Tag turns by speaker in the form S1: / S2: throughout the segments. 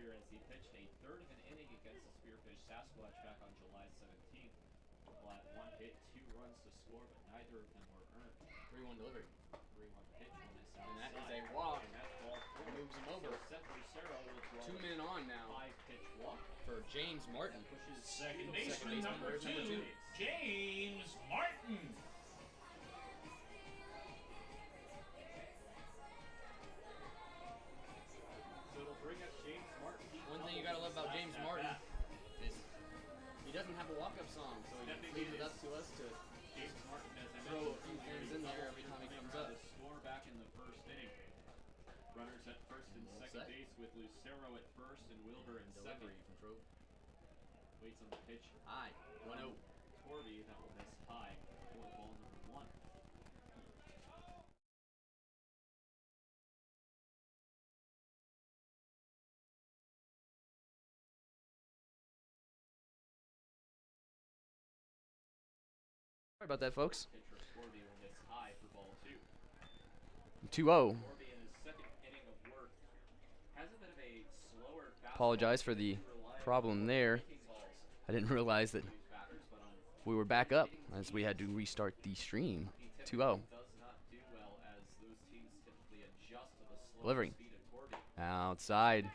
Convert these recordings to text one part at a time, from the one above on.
S1: appearance. He pitched a third of an inning against the Spearfish Sasquatch back on July 17th. Flat 1 hit, 2 runs to score, but neither of them were earned.
S2: 3-1 delivery.
S1: 3-1 pitch on this outside.
S2: And that is a walk.
S1: And that's ball 4.
S2: Moves him over.
S1: So Seth Lucero will draw
S2: 2 men on now.
S1: 5-pitch walk
S2: For James Martin.
S1: Pushes
S3: Second baseman number 2, James Martin.
S1: So it'll bring up James Martin.
S2: One thing you gotta love about James Martin is he doesn't have a walk-up song, so he leaves it up to us to
S1: James Martin, as I
S2: throw a
S1: mentioned,
S2: few things in there every time he comes up.
S1: The score back in the first inning. Runners at first and second base with Lucero at first and Wilbur in second.
S2: From Trove.
S1: Waits on the pitch.
S2: High. 1-0.
S1: Torby, that will miss high for ball number 1.
S2: Sorry about that, folks.
S1: Pitcher Torby will miss high for ball 2.
S2: 2-0.
S1: Torby in his second inning of work has a bit of a slower fastball.
S2: Apologize for the problem there. I didn't realize that we were back up as we had to restart the stream. 2-0.
S1: Does not do well as those teams typically adjust to the slow
S2: Delivering.
S1: speed of Torby.
S2: Outside.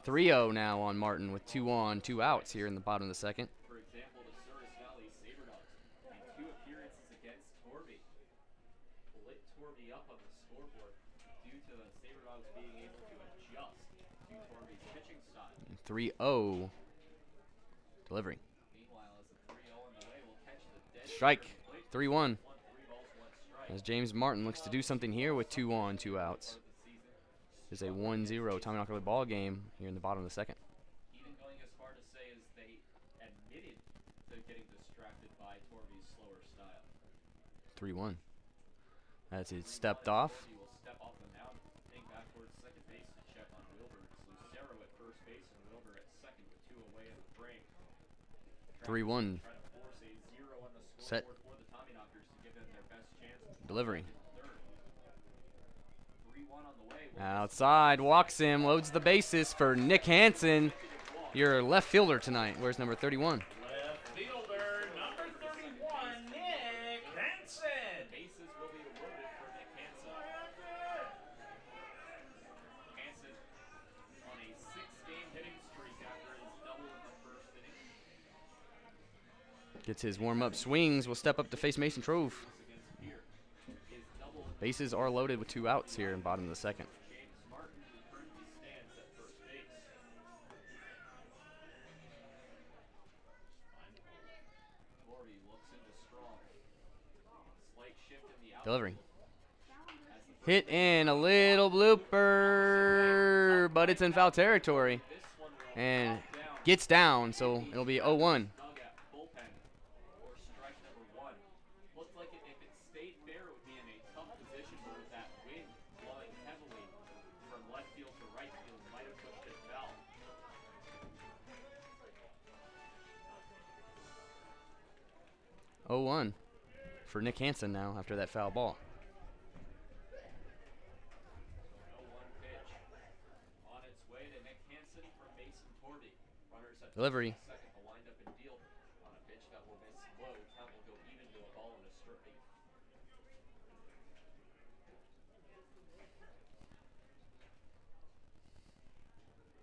S2: 3-0 now on Martin with 2 on, 2 outs here in the bottom of the second.
S1: For example, the Souris Valley SaberDogs in 2 appearances against Torby lit Torby up on the scoreboard due to the SaberDogs being able to adjust to Torby's pitching style.
S2: 3-0. Delivering.
S1: Meanwhile, as the 3-0 on the way, will catch the dead
S2: Strike. 3-1.
S1: 3 balls, 1 strike.
S2: As James Martin looks to do something here with 2 on, 2 outs. There's a 1-0 Tommyknockers ball game here in the bottom of the second.
S1: Even going as far to say as they admitted to getting distracted by Torby's slower style.
S2: 3-1. As it stepped off.
S1: Torby will step off the mound, heading back towards second base to check on Wilbur. It's Lucero at first base and Wilbur at second with 2 away in the frame.
S2: 3-1.
S1: Try to force a 0 on the
S2: Set.
S1: scoreboard for the Tommyknockers to give them their best chance.
S2: Delivering.
S1: 3-1 on the way.
S2: Outside, walks him, loads the bases for Nick Hansen, your left fielder tonight. Where's number 31?
S3: Left fielder number 31, Nick Hansen.
S1: Bases will be loaded for Nick Hansen. Hansen on a 6-game hitting streak after his double in the first inning.
S2: Gets his warm-up swings, will step up to face Mason Trove.
S1: Against Pierre. His double
S2: Bases are loaded with 2 outs here in bottom of the second.
S1: James Martin, who currently stands at first base. Torby looks into strong. Slight shift in the outfield.
S2: Delivering.
S1: As the
S2: Hit in a little blooper, but it's in foul territory.
S1: this one will
S2: And
S1: pop down.
S2: gets down, so it'll be 0-1.
S1: Dugout bullpen for strike number 1. Looked like if it stayed fair, it would be in a tough position, but with that wind blowing heavily from left field to right field, might have pushed it foul.
S2: 0-1 for Nick Hansen now after that foul ball.
S1: 0-1 pitch on its way to Nick Hansen from Mason Torby. Runners at
S2: Delivery.
S1: second, the windup and deal on a pitch that will miss low. Count will go even to a ball and a strike.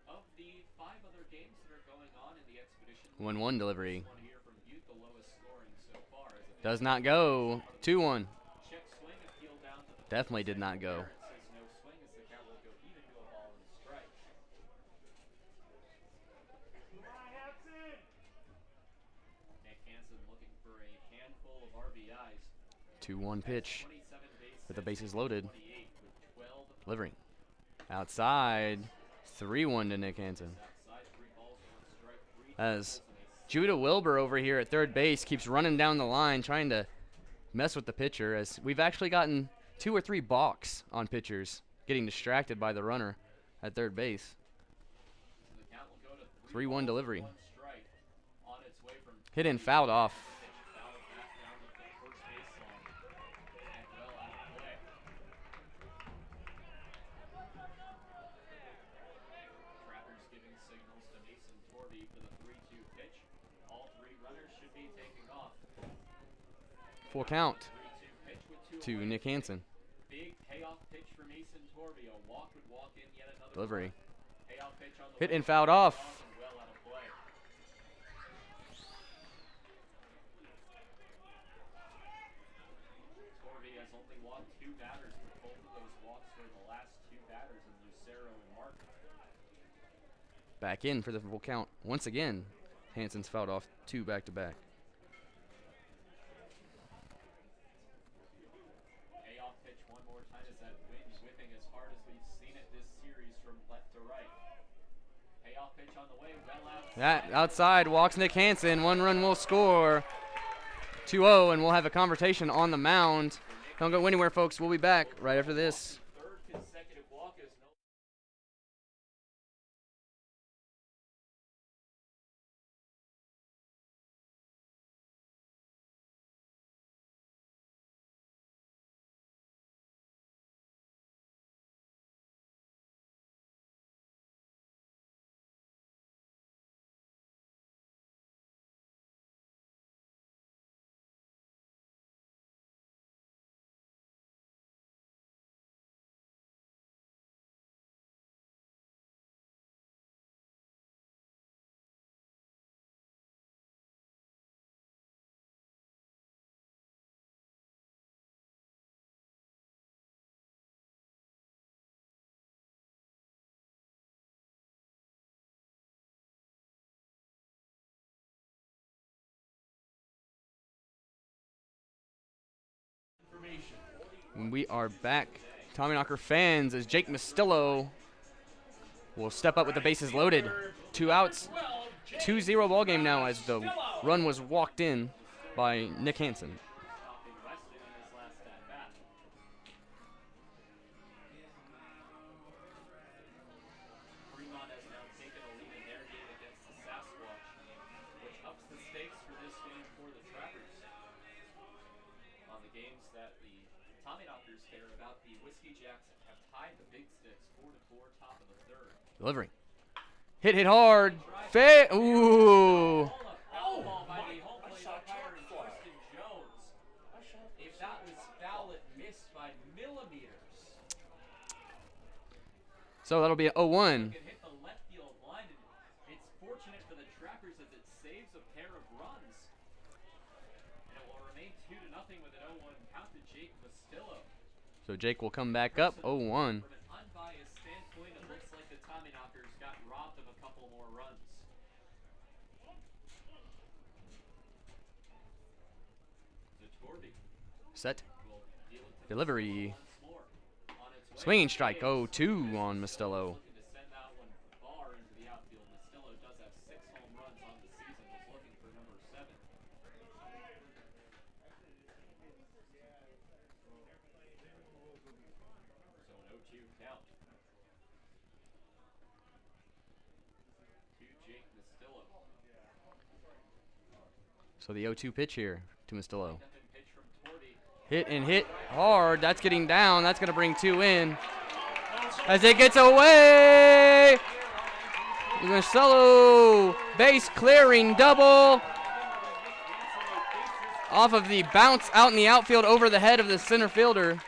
S1: Of the 5 other games that are going on in the Expedition,
S2: 1-1 delivery.
S1: one here from Butte, the lowest scoring so far. As it
S2: Does not go. 2-1.
S1: check swing appeal down to the
S2: Definitely did not go.
S1: It says no swing as the count will go even to a ball and a strike. Nick Hansen looking for a handful of RBIs.
S2: 2-1 pitch
S1: 27 base
S2: with the
S1: hits,
S2: bases loaded.
S1: 28 with 12
S2: Delivering. Outside. 3-1 to Nick Hansen.
S1: outside, 3 balls, 1 strike, 3
S2: As
S1: doubles, and a
S2: Judah Wilbur over here at third base keeps running down the line trying to mess with the pitcher, as we've actually gotten 2 or 3 balks on pitchers getting distracted by the runner at third base.
S1: so the count will go to
S2: 3-1 delivery.
S1: 1 strike on its way from
S2: Hit and fouled off.
S1: pitch, fouled back down with the first base line and well out of play. Trappers giving signals
S2: Full count
S1: 3-2 pitch with two
S2: to
S1: away.
S2: Nick Hansen.
S1: Big payoff pitch for Mason Torby. A walk would walk in yet another
S2: Delivery.
S1: run. Payoff pitch on the
S2: Hit
S1: way.
S2: and fouled off.
S1: And well out of play. Torby has only walked 2 batters, but both of those walks were the last 2 batters of Lucero and Martin.
S2: Back in for the full count. Once again, Hansen's fouled off 2 back-to-back.
S1: Payoff pitch one more time as that wind whipping as hard as we've seen it this series from left to right. Payoff pitch on the way, well outside.
S2: That outside walks Nick Hansen. 1 run will score. 2-0, and we'll have a conversation on the mound. Don't go anywhere, folks. We'll be back right after this.
S1: Third consecutive walk is no.
S2: When we are back, Tommyknocker fans, as Jake Mastillo will step up with the bases loaded. 2 outs, 2-0 ball game now as the run was walked in by Nick Hansen.
S1: Stopping Weston in his last at bat. Fremont has now taken a lead in their game against the Sasquatch, which ups the stakes for this game for the Trappers. On the games that the Tommyknockers care about, the Whiskey Jacks have tied the Big Sticks 4-4, top of the 3rd.
S2: Delivery. Hit hard. Ooh.
S1: Foul ball by the home plate umpire and Tristan Jones. If that was foul, it missed by millimeters.
S2: So that'll be an 0-1.
S1: It hit the left field line, and it's fortunate for the Trappers as it saves a pair of runs. And it will remain 2-0 with an 0-1 count to Jake Mastillo.
S2: So Jake will come back up 0-1.
S1: From an unbiased standpoint, it looks like the Tommyknockers got robbed of a couple more runs. The Torby
S2: Set.
S1: will deal it to
S2: Delivery.
S1: once more. On its way
S2: Swinging
S1: to
S2: strike.
S1: base.
S2: 0-2 on Mastillo.
S1: Looking to send that one far into the outfield. Mastillo does have 6 home runs on the season. Was looking for number 7. So an 0-2 count to Jake Mastillo.
S2: So the 0-2 pitch here to Mastillo.
S1: Nothing pitch from Torby.
S2: Hit and hit hard. That's getting down. That's going to bring 2 in. As it gets away. Mastillo base clearing double. Off of the bounce out in the outfield over the head of the center fielder.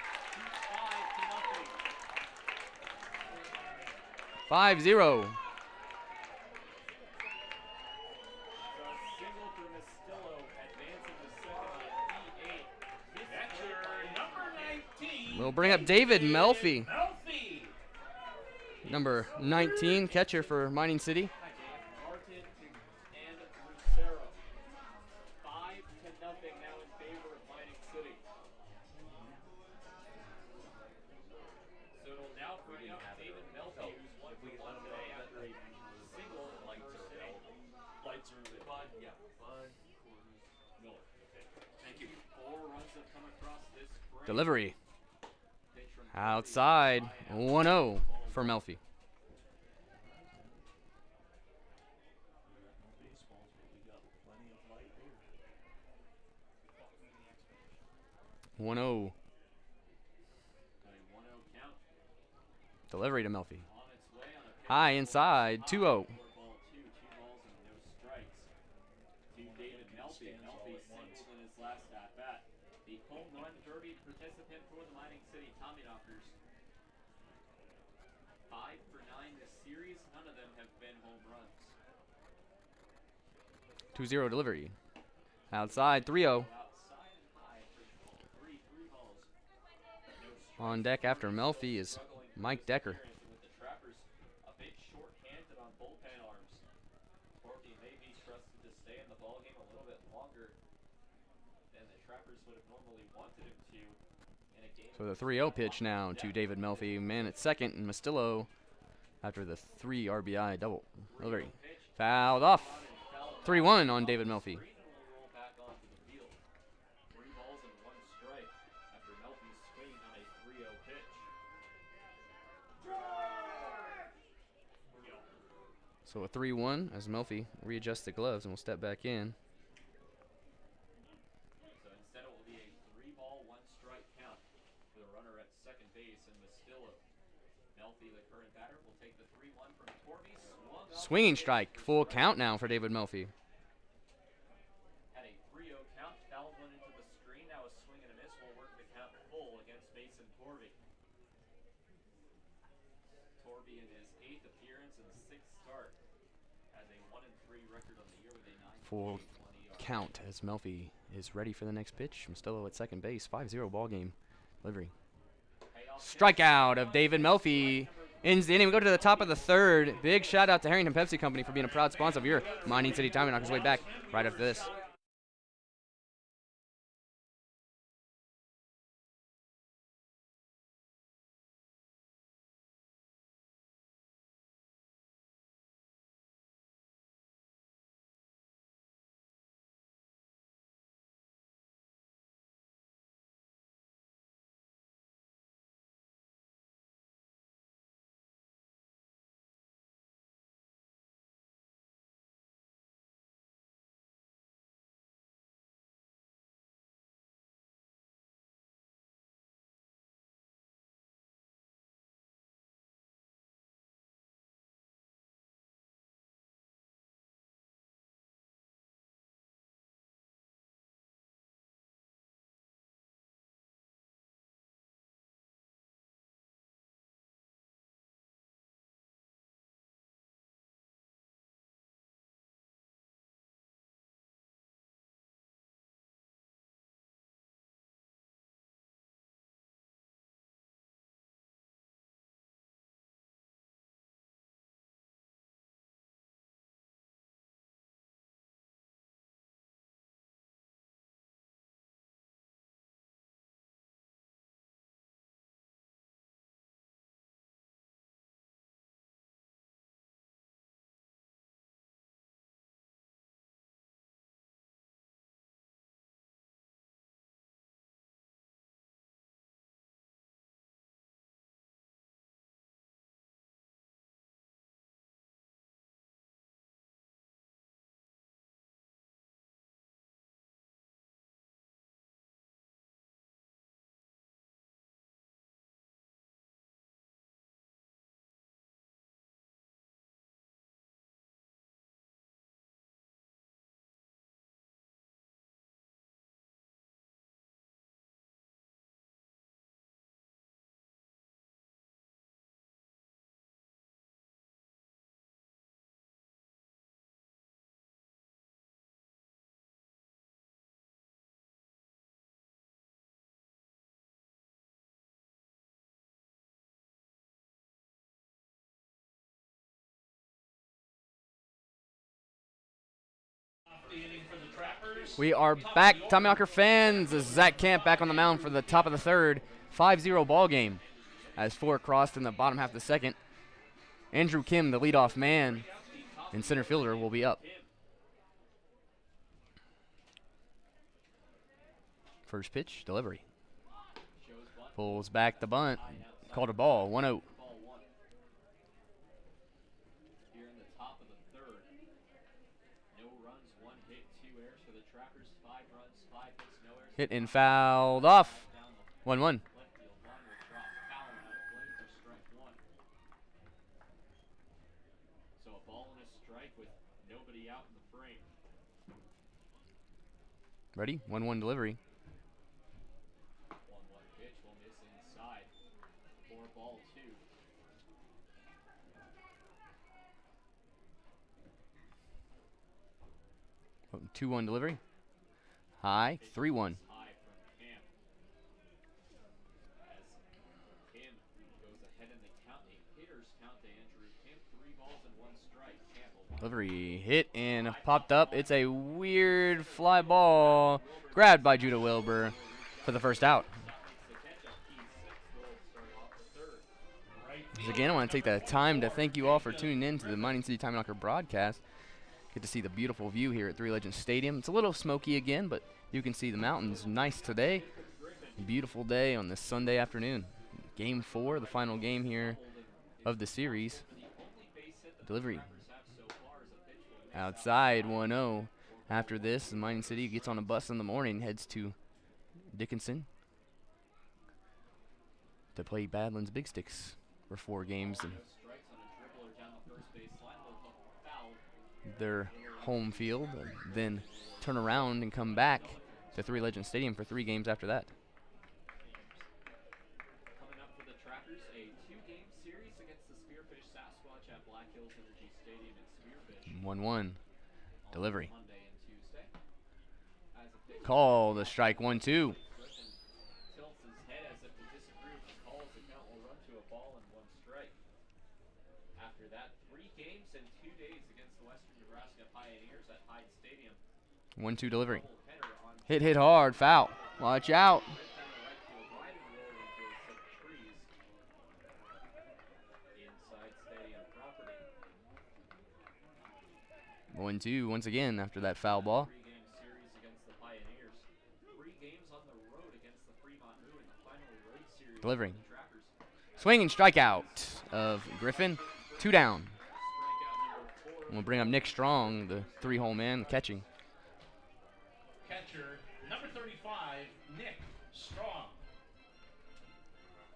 S2: 5-0.
S1: Single for Mastillo, advancing to second on an E8.
S3: Catcher number 19.
S2: We'll bring up David Melfi,
S3: Melfi.
S2: number 19, catcher for Mining City.
S1: Martin and Lucero. 5-0 now in favor of Mining City. So it'll now bring up David Melfi, who's won for one today after a single first inning.
S3: Lights are lit.
S1: Bud, yeah. Bud, Miller. Okay. Thank you. 4 runs have come across this frame.
S2: Delivery.
S1: Pitch from
S2: Outside. 1-0 for Melfi.
S3: Baseballs, but we got plenty of light here.
S2: 1-0.
S1: a 1-0 count.
S2: Delivery to Melfi.
S1: On its way on a
S2: High inside. 2-0.
S1: 4 ball 2, 2 balls and no strikes. To David Melfi. Melfi singled in his last at bat. the home run derby participant for the Mining City Tommyknockers. 5 for 9 this series. None of them have been home runs.
S2: 2-0 delivery. Outside, 3-0.
S1: Outside and high for ball 3, 3 balls. No
S2: On
S1: strikes.
S2: deck after Melfi is
S1: Struggling through
S2: Mike
S1: this
S2: Decker.
S1: appearance, and with the Trappers a bit short-handed on bullpen arms. Torpy may be trusted to stay in the ballgame a little bit longer than the Trappers would have normally wanted him to in a game.
S2: So the 3-0 pitch now to David Melfi. Man at second, and Mastillo after the 3 RBI double. Delivery. Fouled off. 3-1 on David Melfi.
S1: Reasonable roll back onto the field. 3 balls and 1 strike after Melfi's swing on a 3-0 pitch.
S2: So a 3-1 as Melfi readjusts the gloves and will step back in.
S1: So instead it will be a 3-ball, 1 strike count for the runner at second base and Mastillo. Melfi, the current batter, will take the 3-1 from Torby.
S2: Swinging strike. Full count now for David Melfi.
S1: Had a 3-0 count, fouled one into the screen. Now a swing and a miss will work the count full against Mason Torby. Torby in his 8th appearance and 6th start has a 1-3 record on the year with a 9.81
S2: Full count as Melfi is ready for the next pitch. Mastillo at second base. 5-0 ball game. Delivery. Strikeout of David Melfi. Ends the inning. We go to the top of the 3rd. Big shout out to Harrington Pepsi Company for being a proud sponsor of your Mining City Tommyknockers. Way back right after this. We are back, Tommyknocker fans. This is Zach Camp back on the mound for the top of the 3rd. 5-0 ball game as 4 crossed in the bottom half of the 2nd. Andrew Kim, the leadoff man and center fielder, will be up. First pitch, delivery. Pulls back the bunt. Called a ball, 1-0.
S1: Here in the top of the 3rd. No runs, 1 hit, 2 errors for the Trappers. 5 runs, 5 hits, no errors.
S2: Hit and fouled off. 1-1.
S1: Left field, line will drop. Fowler out of play for strike 1. So a ball and a strike with nobody out in the frame.
S2: Ready? 1-1 delivery. 2-1 delivery. High, 3-1.
S1: High from Kim. As Kim goes ahead in the count, a hitter's count to Andrew Kim. 3 balls and 1 strike. Campbell.
S2: Delivery hit and popped up. It's a weird fly ball grabbed by Judah Wilbur for the first out. As again, I want to take the time to thank you all for tuning in to the Mining City Tommyknocker broadcast. Get to see the beautiful view here at Three Legends Stadium. It's a little smoky again, but you can see the mountains nice today. Beautiful day on this Sunday afternoon. Game 4, the final game here of the series. Delivery. Outside, 1-0. After this, the Mining City gets on a bus in the morning, heads to Dickinson to play Badlands Big Sticks for 4 games. And their home field, and then turn around and come back to Three Legends Stadium for 3 games after that.
S1: Coming up for the Trackers, a 2-game series against the Spearfish Sasquatch at Black Hills Energy Stadium in Spearfish.
S2: 1-1. Delivery.
S1: Monday and Tuesday. As a pitch,
S2: Call the strike, 1-2.
S1: Griffin tilts his head as if to disagree with the calls. The count will run to a ball and 1 strike. After that, 3 games and 2 days against the Western Nebraska Pioneers at Hyde Stadium.
S2: 1-2 delivery.
S1: Double header on
S2: Hit hard, foul. Watch out.
S1: right down the right field line and rolled into a set of trees inside stadium property.
S2: 1-2 once again after that foul ball.
S1: 3-game series against the Pioneers. 3 games on the road against the Fremont Moo in the final road series.
S2: Delivering.
S1: For the Trackers.
S2: Swing and strikeout of Griffin. 2 down.
S1: Strikeout number 4.
S2: And we'll bring up Nick Strong, the 3-hole man, catching.
S3: Catcher, number 35, Nick Strong.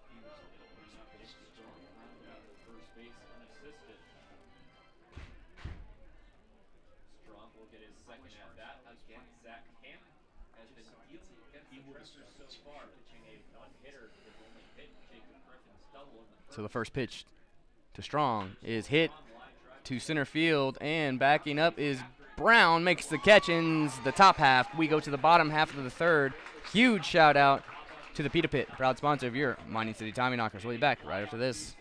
S1: He was able to bring up Nick Strong, rounded out the first base unassisted. Strong will get his second at bat against Zach Camp. Has been dealing against the Trackers so far, pitching a 1-hitter. His only hit, Jacob Griffin's double in the first.
S2: So the first pitch to Strong is hit to center field, and backing up is Brown. Makes the catch in the top half. We go to the bottom half of the third. Huge shout out to the Pita Pit, proud sponsor of your Mining City Tommyknockers. We'll be back right after this.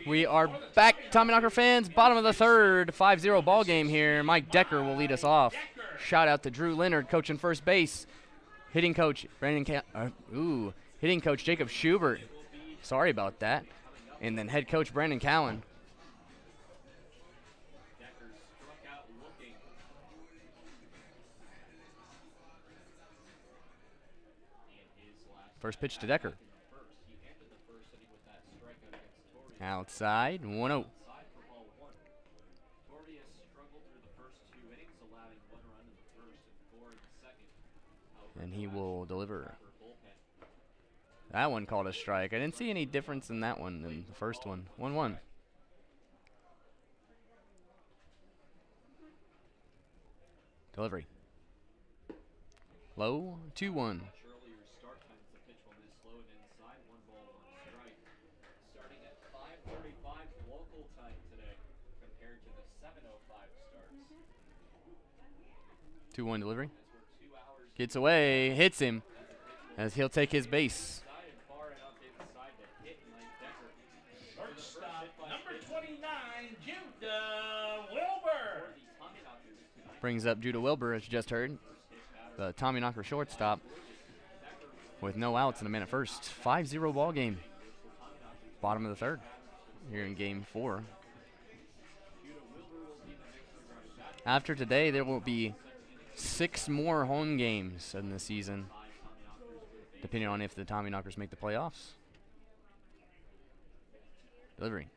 S2: We are back, Tommyknocker fans. Bottom of the third, 5-0 ball game here. Mike Decker will lead us off. Shout out to Drew Leonard, coaching first base. Hitting coach hitting coach Jacob Schubert. Sorry about that. And then head coach Brandon Cowan.
S1: Decker struck out looking. And his last
S2: First pitch to Decker.
S1: first. He ended the first inning with that strikeout against Torrey.
S2: Outside, 1-0.
S1: Outside for ball 1. Torrey has struggled through the first 2 innings,
S2: And he will deliver. That one called a strike. I didn't see any difference in that one than the first one. 1-1. Delivery. Low, 2-1.
S1: Earlier start times, the pitch will miss low and inside. 1 ball, 1 strike. Starting at 5:35 local time today, compared to the 7:05 starts.
S2: 2-1 delivery.
S1: As we're 2 hours
S2: Gets away, hits him as he'll take his base.
S1: inside and far enough inside to hit Mike Decker.
S3: Shortstop, number 29, Judah Wilbur.
S1: For the Tommyknockers tonight,
S2: Brings up Judah Wilbur, as you just heard. The Tommyknocker shortstop with no outs in a minute first. 5-0 ball game. Bottom of the third here in game 4. After today, there will be 6 more home games in the season, depending on if the Tommyknockers make the playoffs. Delivery.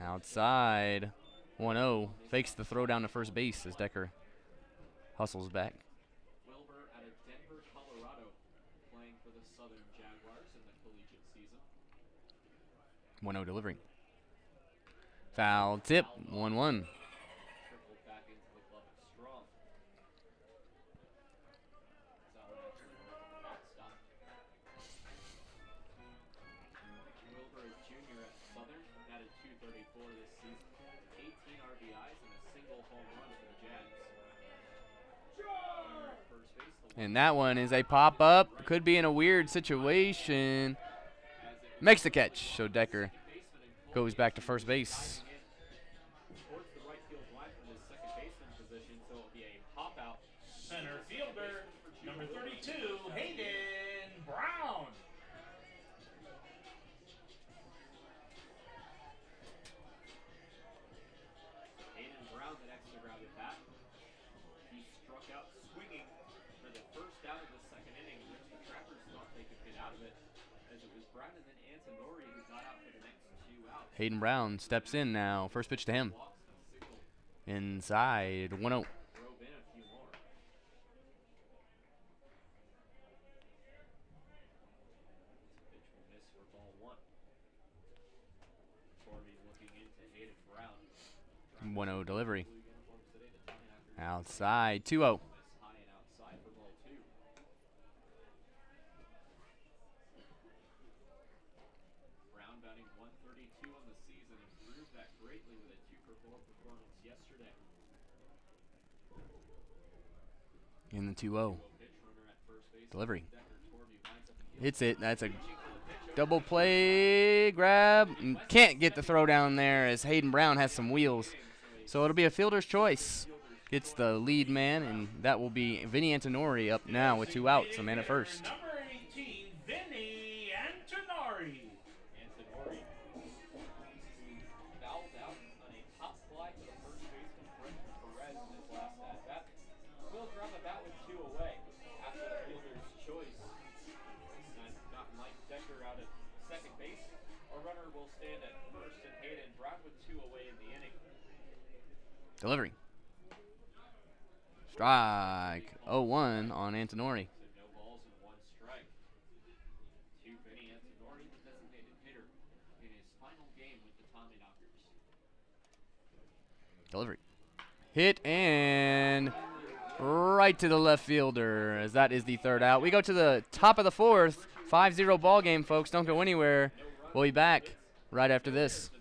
S2: Outside. 1-0. Fakes the throw down to first base as Decker hustles back.
S1: Wilbur out of Denver, Colorado, playing for the Southern Jaguars in the collegiate season.
S2: 1-0 delivery. Foul tip. 1-1.
S1: Tripled back into the glove of Strong. That one actually went to the backstop. Wilbur is junior at Southern, batted .234 this season. 18 RBIs and a single home run for the Jags. First base, the
S2: And that one is a pop-up. Could be in a weird situation. Makes the catch. So Decker goes back to first base.
S1: towards the right field line from his second baseman position, so it'll be a pop out.
S3: Center fielder, number 32, Hayden Brown.
S1: Hayden Brown, the next to grab the bat. He struck out swinging for the first out of the second inning, which the Trappers thought they could get out of it, as it was Brown and then Antonori who got out for the next 2 outs.
S2: Hayden Brown steps in now. First pitch to him.
S1: Walks and a single.
S2: Inside. 1-0.
S1: Drove in a few more. Pitch will miss for ball 1. Torby looking into Hayden Brown.
S2: 1-0 delivery.
S1: Blue uniforms today, the Tommyknockers
S2: Outside. 2-0.
S1: miss high and outside for ball 2. Brown batting .132 on the season, improved that greatly with a 2-for-4 performance yesterday.
S2: In the 2-0.
S1: Pitch runner at first base.
S2: Delivery.
S1: Decker, Torby winds up and
S2: Hits it. That's a
S1: reaching for the pitch.
S2: double play grab. And can't get the throw down there as Hayden Brown has some wheels. So it'll be a fielder's choice. Gets the lead man, and that will be Vinny Antonori up now with 2 outs, a man at first.
S3: Number 18, Vinny Antonori.
S1: Antonori, who fouled out on a hot fly to the first baseman, Brendan Perez, in his last at-bat, will grab the bat with 2 away. After the fielder's choice, not Mike Decker out at second base, a runner will stand at first, and Hayden Brown with 2 away in the inning.
S2: Delivery. Strike. 0-1 on Antonori.
S1: So no balls and 1 strike. To Vinny Antonori, the designated hitter, in his final game with the Tommyknockers.
S2: Delivery. Hit and right to the left fielder as that is the 3rd out. We go to the top of the 4th. 5-0 ball game, folks. Don't go anywhere. We'll be back right after this.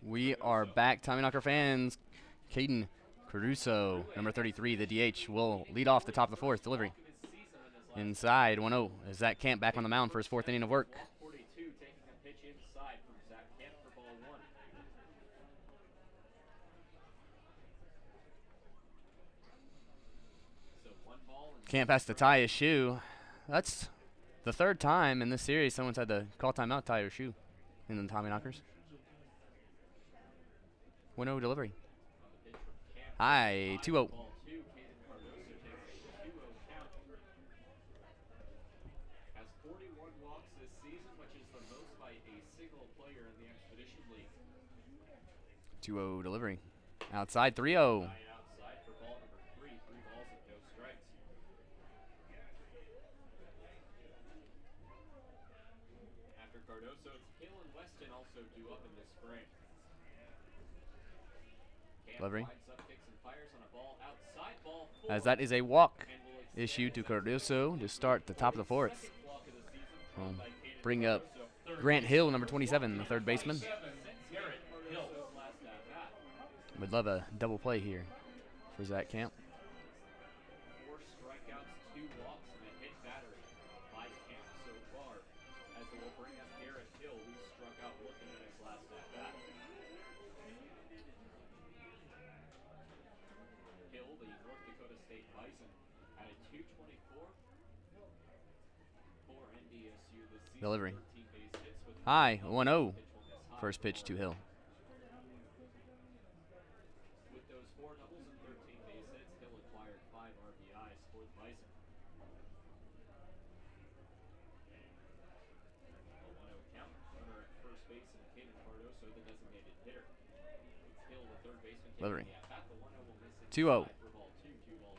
S2: We are back, Tommyknocker fans. Caden Caruso, number 33, the DH, will lead off the top of the fourth. Delivery. Inside, 1-0. Is Zach Camp back on the mound for his fourth inning of work? Camp has to tie his shoe. That's the third time in this series someone's had to call timeout, tie your shoe in the Tommyknockers. 1-0 delivery. High, 2-0.
S1: Has 41 walks this season, which is the most by a single player in the Expedition League.
S2: 2-0 delivery. Outside, 3-0.
S1: Outside for ball number 3. 3 balls and no strikes. After Cardoso, it's Kalen Weston also due up in this frame.
S2: Delivery.
S1: Up, kicks and fires on a ball outside, ball 4.
S2: As that is a walk issued to Cardoso to start the top of the fourth. Bring up Grant Hill, number 27, the third baseman. Would love a double play here for Zach Camp.
S1: 4 strikeouts, 2 walks, and a hit batter by Camp so far. As it will bring up Garrett Hill, who struck out looking at his last at-bat. Hill, the North Dakota State Bison, at a 224 for NDSU this season.
S2: Delivery.
S1: 13 base hits with
S2: High, 1-0. First pitch to Hill.
S1: With those 4 doubles and 13 base hits, Hill acquired 5 RBIs for the Bison. A 1-0 count. Runner at first base and Caden Cardoso, the designated hitter. It's Hill, the third baseman.
S2: Delivery.
S1: The at-bat. The 1-0 will miss
S2: 2-0.
S1: for ball 2. 2 balls,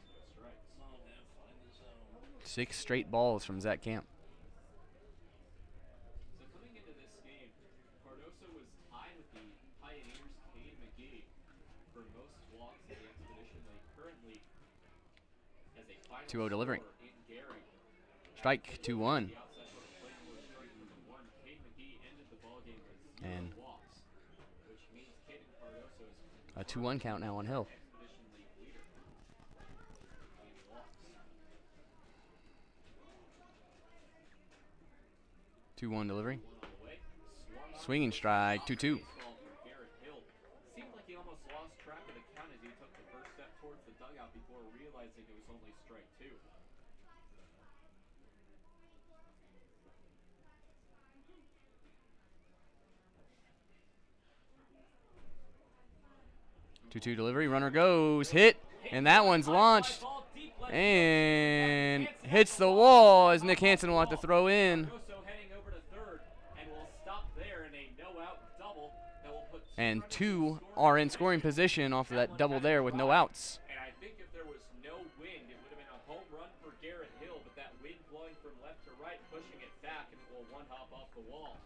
S1: no strikes.
S2: 6 straight balls from Zach Camp.
S1: So coming into this game, Cardoso was tied with the Pioneers' Cade McGee for most walks in the Expedition League. Currently, as a final
S2: 2-0 delivery.
S1: scorer in Gary.
S2: Strike, 2-1.
S1: The outside for the plate was strike number 1. Cade McGee ended the ballgame with 0
S2: And
S1: walks, which means Caden Cardoso is
S2: a 2-1 count now on Hill.
S1: Expedition League leader in walks.
S2: 2-1 delivery.
S1: 1 on the way. Swung on
S2: Swinging strike, 2-2.
S1: baseball for Garrett Hill. Seemed like he almost lost track of the count as he took the first step towards the dugout before realizing it was only strike 2.
S2: 2-2 delivery. Runner goes. Hit. And that one's launched. And hits the wall as Nick Hansen will have to throw in.
S1: Cardoso heading over to third and will stop there in a no-out double that will put
S2: And 2 are in scoring position off of that double there with no outs.
S1: And I think if there was no wind, it would have been a home run for Garrett Hill, but that wind blowing from left to right, pushing it back, and it will one hop off the wall.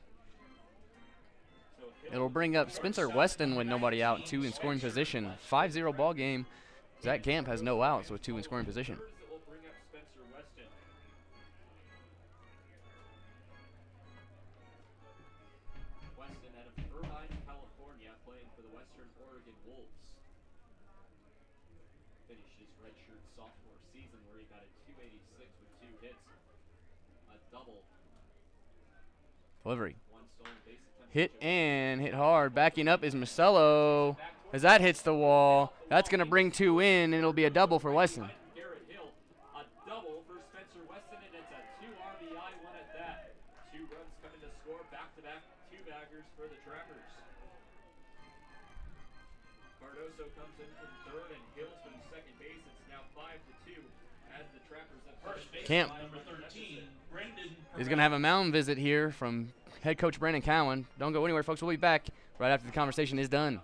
S1: So Hill
S2: It'll bring up Spencer Weston with nobody out, 2 in scoring position. 5-0 ball game. Zach Camp has no outs with 2 in scoring position.
S1: it will bring up Spencer Weston. Weston out of Irvine, California, playing for the Western Oregon Wolves. Finished his redshirt sophomore season where he batted .286 with 2 hits, a double,
S2: Delivery.
S1: 1 stolen base attempt.
S2: Hit and hit hard. Backing up is Marcelo. As that hits the wall, that's going to bring 2 in, and it'll be a double for Weston.
S1: Garrett Hill, a double for Spencer Weston, and it's a 2 RBI one at that. 2 runs coming to score, back-to-back 2-baggers for the Trappers. Cardoso comes in from third, and Hills from second base. It's now 5-2 as the Trappers have first base.
S2: Camp
S3: Number 13, Brendan.
S2: is going to have a mound visit here from head coach Brandon Cowan. Don't go anywhere, folks. We'll be back right after the conversation is done.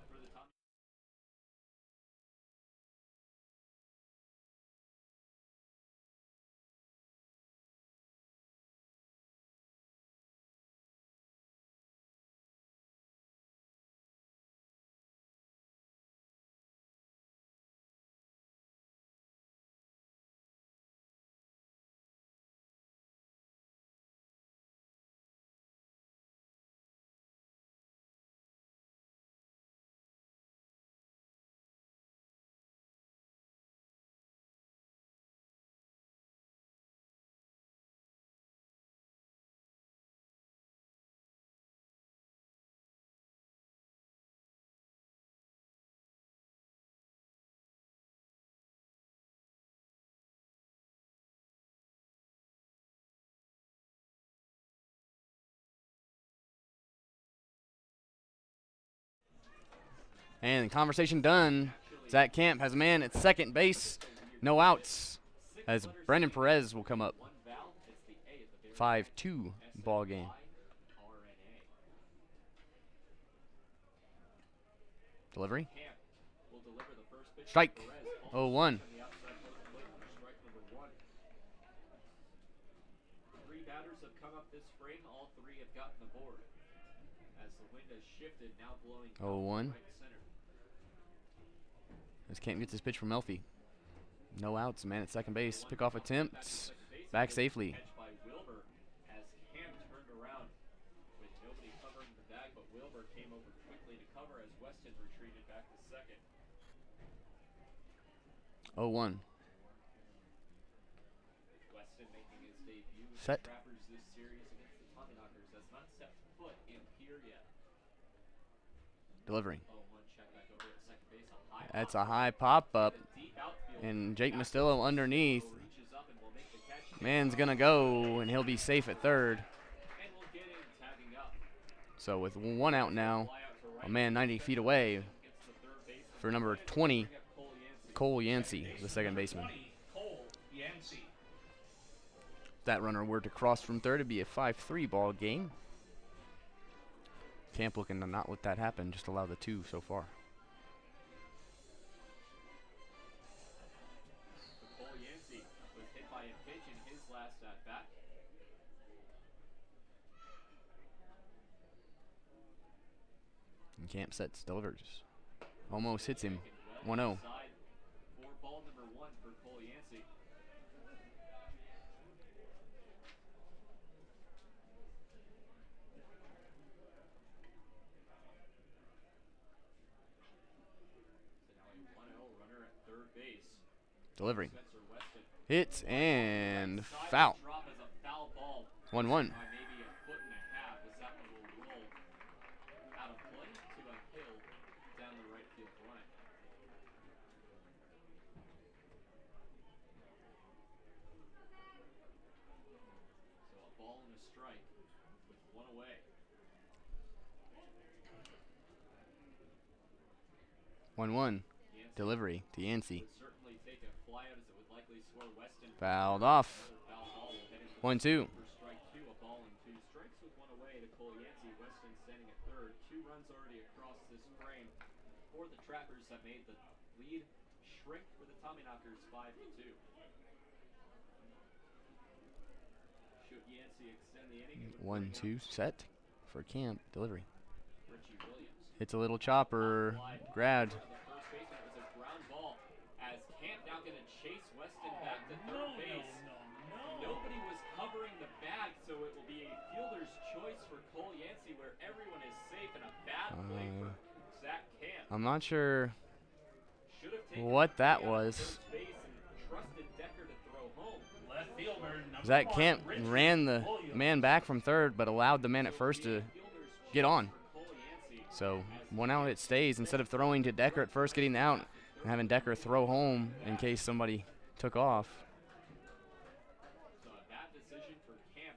S2: And conversation done. Zach Camp has a man at second base. No outs as Brendan Perez will come up. 5-2 ball game. Delivery. Strike. 0-1.
S1: Three batters have come up this frame. All three have gotten the board. As the wind has shifted, now blowing
S2: 0-1.
S1: right center.
S2: As Camp gets his pitch from Melfi. No outs, man at second base. Pickoff attempt. Back safely.
S1: Catch by Wilbur as Camp turned around with nobody covering the bag, but Wilbur came over quickly to cover as Weston retreated back to second.
S2: 0-1.
S1: Weston making his debut with
S2: Set.
S1: the Trappers this series against the Tommyknockers has not stepped foot in Pierre yet.
S2: Delivery.
S1: 0-1 check back over at second base.
S2: That's a high pop-up.
S1: Deep outfield.
S2: And Jake Mastillo underneath.
S1: Reaches up and will make the catch.
S2: Man's going to go, and he'll be safe at third.
S1: And will get in, tagging up.
S2: So with one out now,
S1: Fly out to right.
S2: a man 90 feet away
S1: Gets the third baseman.
S2: for number 20,
S1: Bring up
S2: Cole
S1: Cole Yancey.
S2: Yancey, the second baseman.
S3: 20, Cole Yancey.
S2: If that runner were to cross from third, it'd be a 5-3 ball game. Camp looking to not let that happen, just allow the 2 so far.
S1: Cole Yancey was hit by a pitch in his last at bat.
S2: And Camp sets, delivers. Almost hits him.
S1: Well
S2: 1-0.
S1: inside for ball number 1 for Cole Yancey. So now a 1-0 runner at third base.
S2: Delivering.
S1: Spencer Weston.
S2: Hits and
S1: Side
S2: foul.
S1: Drop as a foul ball
S2: 1-1.
S1: by maybe a foot and a half as that one will roll out of play to a hill down the right field line. So a ball and a strike with one away.
S2: 1-1.
S1: Yancey
S2: Delivery to Yancey.
S1: would certainly take a flyout as it would likely score Weston.
S2: Fouled off.
S1: Another foul ball will head into
S2: 1-2.
S1: for strike 2, a ball and 2 strikes with one away to Cole Yancey. Weston standing at third. 2 runs already across this frame. For the Trappers have made the lead shrink for the Tommyknockers 5-2. Should Yancey extend the inning, it would bring
S2: 1-2
S1: up
S2: set for Camp. Delivery.
S1: Richie Williams.
S2: Hits a little chopper. Grabbed.
S1: The first baseman, it was a ground ball as Camp now going to chase Weston back to third base. Nobody was covering the bag, so it will be a fielder's choice for Cole Yancey where everyone is safe and a bad play for Zach Camp.
S2: I'm not sure
S1: Should have taken
S2: what
S1: the
S2: that
S1: play out of
S2: was.
S1: first base and trusted Decker to throw home.
S3: Left fielder, number
S2: Zach
S3: 1,
S2: Camp
S3: Richie
S2: ran the
S3: Williams.
S2: man back from third, but allowed the man at first to
S1: Fielder's
S2: get on.
S1: choice for Cole Yancey.
S2: So 1 out, it stays. Instead of throwing to Decker at first, getting the out, and having Decker throw home in case somebody took off.
S1: So a bad decision for Camp.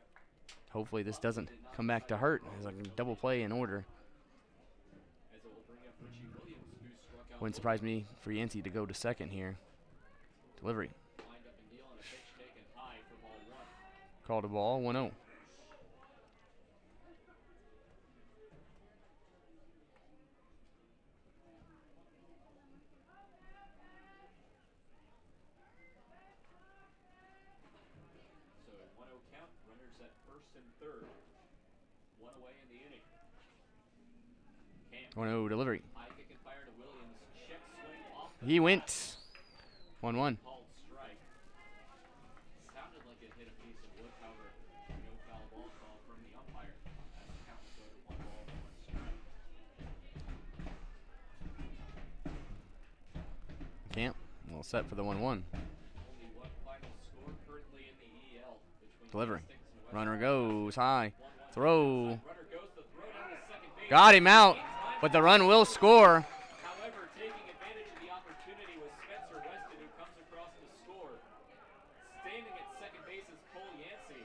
S2: Hopefully this doesn't come back to hurt. As a double play in order.
S1: As it will bring up Richie Williams, who struck out.
S2: Wouldn't surprise me for Yancey to go to second here. Delivery.
S1: Lined up and deal on a pitch taken high for ball 1.
S2: Called a ball. 1-0.
S1: So a 1-0 count, runners at first and third. One away in the inning. Camp,
S2: 1-0 delivery.
S1: high kick and fire to Williams. Check swing off the
S2: He
S1: bat.
S2: went. 1-1.
S1: Called strike. Sounded like it hit a piece of wood, however, no foul ball call from the umpire. As the count will go to 1 ball, 1 strike.
S2: Camp. Well set for the 1-1.
S1: Only one final score currently in the EL between
S2: Delivery.
S1: Hastings and West
S2: Runner
S1: Point.
S2: goes high.
S1: 1-1
S2: Throw.
S1: Runner goes to throw down to second base.
S2: Got him out,
S1: In time
S2: but the run will score.
S1: However, taking advantage of the opportunity was Spencer Weston, who comes across to score. Standing at second base is Cole Yancey.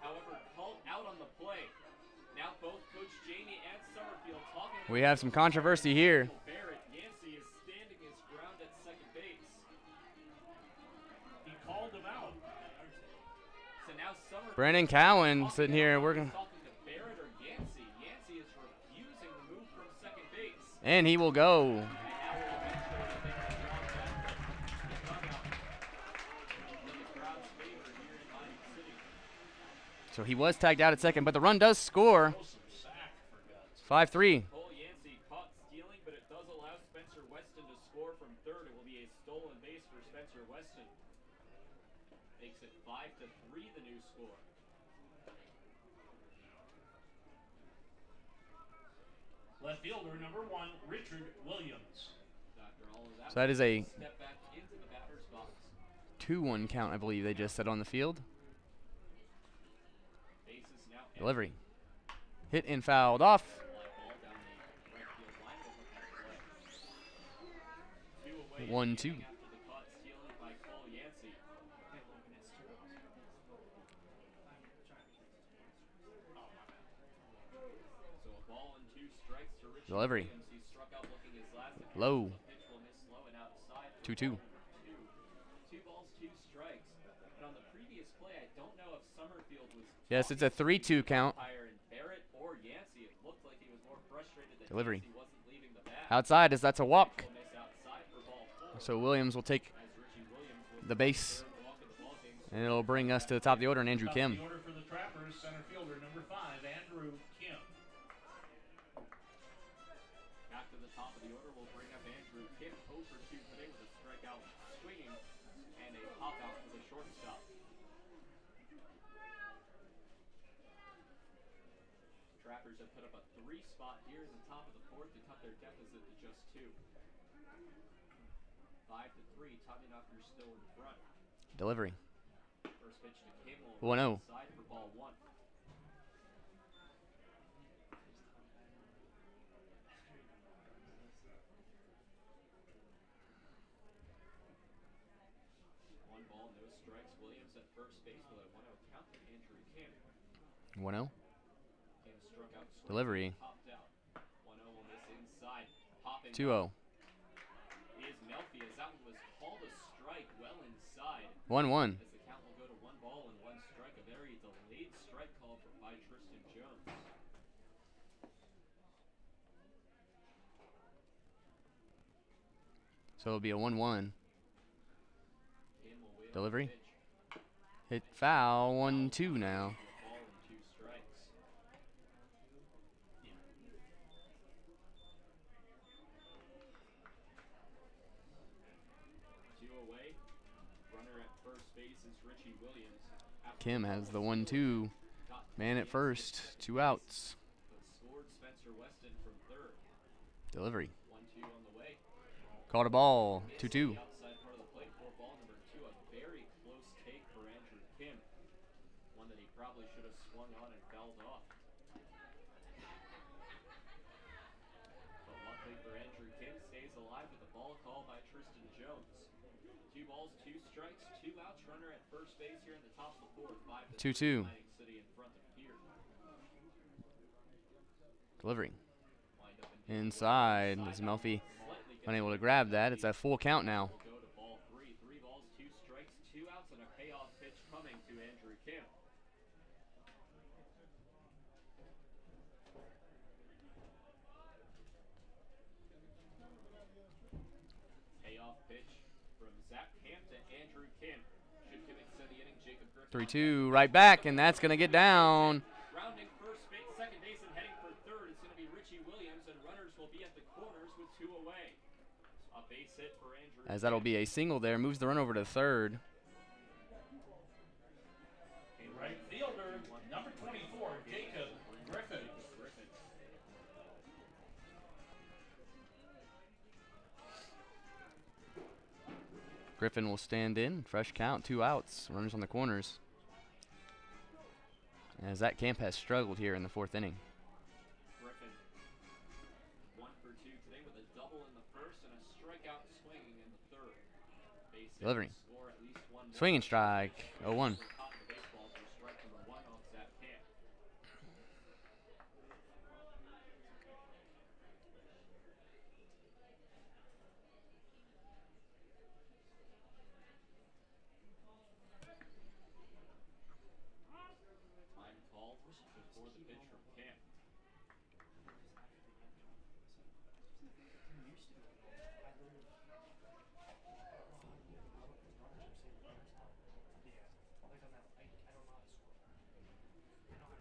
S1: However, called out on the play. Now both Coach Jamie and Summerfield talking.
S2: We have some controversy here.
S1: Barrett
S3: called him out.
S1: So now Summerfield
S2: Brandon Cowan sitting here working.
S1: talking to Barrett or Yancey. Yancey is refusing to move from second base.
S2: And he will go.
S1: And now we'll eventually think the dugout in the crowd's favor here in Miami City.
S2: So he was tagged out at second, but the run does score.
S3: Throw some sack for God's sake.
S2: 5-3.
S1: Cole Yancey caught stealing, but it does allow Spencer Weston to score from third. It will be a stolen base for Spencer Weston. Makes it 5-3, the new score.
S3: Left fielder number 1, Richard Williams.
S1: After all of that,
S2: So that is a
S1: step back into the batter's box.
S2: 2-1 count, I believe they just said on the field.
S1: Bases now empty.
S2: Delivery. Hit and fouled off.
S1: Fly ball down the right field line will hook that play. 2 away.
S2: 1-2.
S1: After the caught stealing by Cole Yancey. So a ball and 2 strikes to Richard
S2: Delivery.
S1: Williams. He struck out looking his last at
S2: Low.
S1: the pitch will miss low and outside.
S2: 2-2.
S1: 2 balls, 2 strikes. And on the previous play, I don't know if Summerfield was
S2: Yes, it's a 3-2 count.
S1: umpire and Barrett or Yancey. It looked like he was more frustrated that
S2: Delivery.
S1: Yancey wasn't leaving the bat.
S2: Outside as that's a walk.
S1: Will miss outside for ball 4.
S2: So Williams will take
S1: As Richie Williams will
S2: the base,
S1: third walk of the ball game.
S2: and it'll bring us to the top of the order, and Andrew
S3: Top
S2: Kim.
S3: of the order for the Trappers, center fielder number 5, Andrew Kim.
S1: Back to the top of the order, we'll bring up Andrew Kim, 0 for 2 today with a strikeout swinging and a pop out for the shortstop. Trappers have put up a 3 spot here in the top of the 4th to cut their deficit to just 2. 5-3, Tommyknockers still in front.
S2: Delivery.
S1: First pitch to Kim will
S2: 1-0.
S1: inside for ball 1. One ball, no strikes. Williams at first base with a 1-0 count to Andrew Kim.
S2: 1-0.
S1: Kim struck out swinging,
S2: Delivery.
S1: popped out. 1-0 will miss inside. Popping
S2: 2-0.
S1: is Melfi as that one was called a strike well inside.
S2: 1-1.
S1: As the count will go to 1 ball and 1 strike. A very delayed strike call by Tristan Jones.
S2: So it'll be a 1-1.
S1: Kim will wait on the
S2: Delivery.
S1: pitch.
S2: Hit foul. 1-2 now.
S1: Ball and 2 strikes. Two away. Runner at first base is Richie Williams. After
S2: Kim
S1: the
S2: has
S1: ball
S2: the
S1: was
S2: 1-2.
S1: got
S2: Man at
S1: Yancey
S2: first. 2 outs.
S1: but scored Spencer Weston from third.
S2: Delivery.
S1: 1-2 on the way.
S2: Caught a ball.
S1: Missed
S2: 2-2.
S1: the outside part of the plate for ball number 2. A very close take for Andrew Kim. One that he probably should have swung on and fouled off. But luckily for Andrew Kim, stays alive with the ball call by Tristan Jones. 2 balls, 2 strikes, 2 outs. Runner at first base here in the top of the 4th.
S2: 2-2.
S1: 5-3 Atlantic City in front of Pierre.
S2: Delivery.
S1: Wind up in
S2: Inside. As Melfi
S1: slightly
S2: unable to grab that. It's a full count now.
S1: will go to ball 3. 3 balls, 2 strikes, 2 outs, and a payoff pitch coming to Andrew Kim. Payoff pitch from Zach Camp to Andrew Kim. Should Kim extend the inning, Jacob Griffin.
S2: 3-2. Right back, and that's going to get down.
S1: Rounding first base, second base, and heading for third is going to be Richie Williams, and runners will be at the corners with 2 away. A base hit for Andrew.
S2: As that'll be a single there. Moves the run over to third.
S3: Right fielder number 24, Jacob Griffin.
S2: Griffin will stand in. Fresh count. 2 outs. Runners on the corners. As that Camp has struggled here in the 4th inning.
S1: Griffin, 1 for 2 today with a double in the first and a strikeout swinging in the third. Base hit
S2: Delivery.
S1: to score at least 1 more.
S2: Swing and strike. 0-1.
S1: Top of the baseball for strike number 1 off Zach Camp.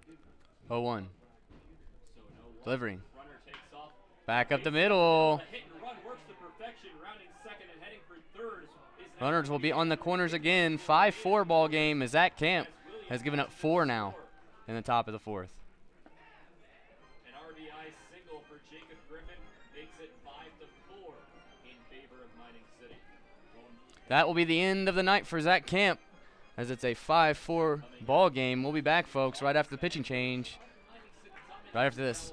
S2: 0-1.
S1: So no one.
S2: Delivery.
S1: Runner takes off.
S2: Back up the middle.
S1: A hit and run works to perfection. Rounding second and heading for third. Is now
S2: Runners will be on the corners again. 5-4 ball game as Zach Camp has given up 4 now in the top of the 4th.
S1: An RBI single for Jacob Griffin makes it 5-4 in favor of Mining City.
S2: That will be the end of the night for Zach Camp as it's a 5-4 ball game. We'll be back, folks, right after the pitching change. Right after this.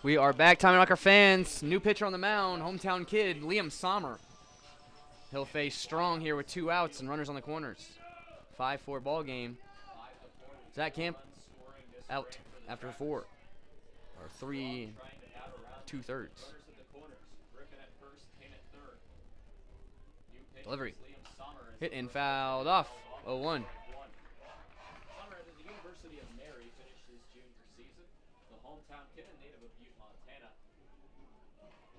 S2: We are back, Tommyknocker fans. New pitcher on the mound, hometown kid, Liam Sommer. He'll face Strong here with 2 outs and runners on the corners. 5-4 ball game. Zach Camp out after 4. Or 3 2/3. Delivery. Hit and fouled off. 0-1.
S1: Hometown kid and native of Butte, Montana.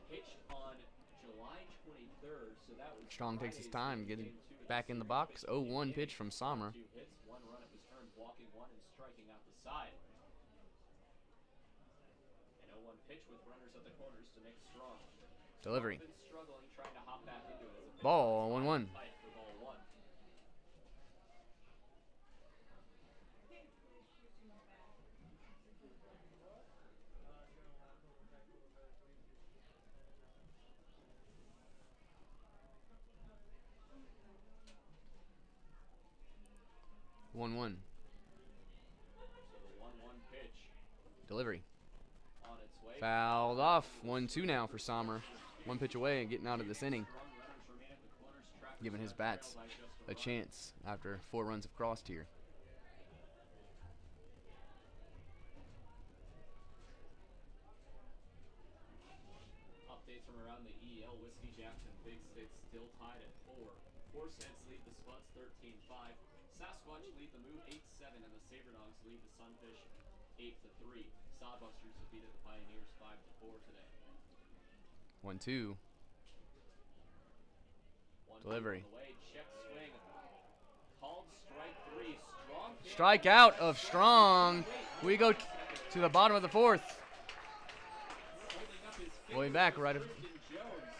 S1: Pitched on July 23rd, so that was
S2: Strong takes his time getting back in the box. 0-1 pitch from Sommer.
S1: 2 hits, 1 run at his turn, walking 1 and striking out the side. An 0-1 pitch with runners at the corners to Nick Strong.
S2: Delivery.
S1: Been struggling trying to hop back into it as a
S2: Ball 1-1.
S1: fight for ball 1.
S2: 1-1.
S1: So the 1-1 pitch
S2: Delivery.
S1: on its way.
S2: Fouled off. 1-2 now for Sommer. 1 pitch away and getting out of this inning.
S1: Runners remain at the corners, traffic
S2: Giving his bats a chance after 4 runs have crossed here.
S1: Updates from around the EL. Whiskey Jackson, Big Sticks still tied at 4. 4 cents lead the Spuds 13-5. Sasquatch lead the Move 8-7, and the Saber Dogs lead the Sunfish 8-3. Sodbusters defeated the Pioneers 5-4 today.
S2: 1-2.
S1: 1-2
S2: Delivery.
S1: on the way. Check swing. Called strike 3. Strong hit.
S2: Strikeout of Strong. We go to the bottom of the 4th.
S1: Holding up his
S2: We'll be
S1: fingers
S2: back
S1: to
S2: right
S1: Thurston Jones.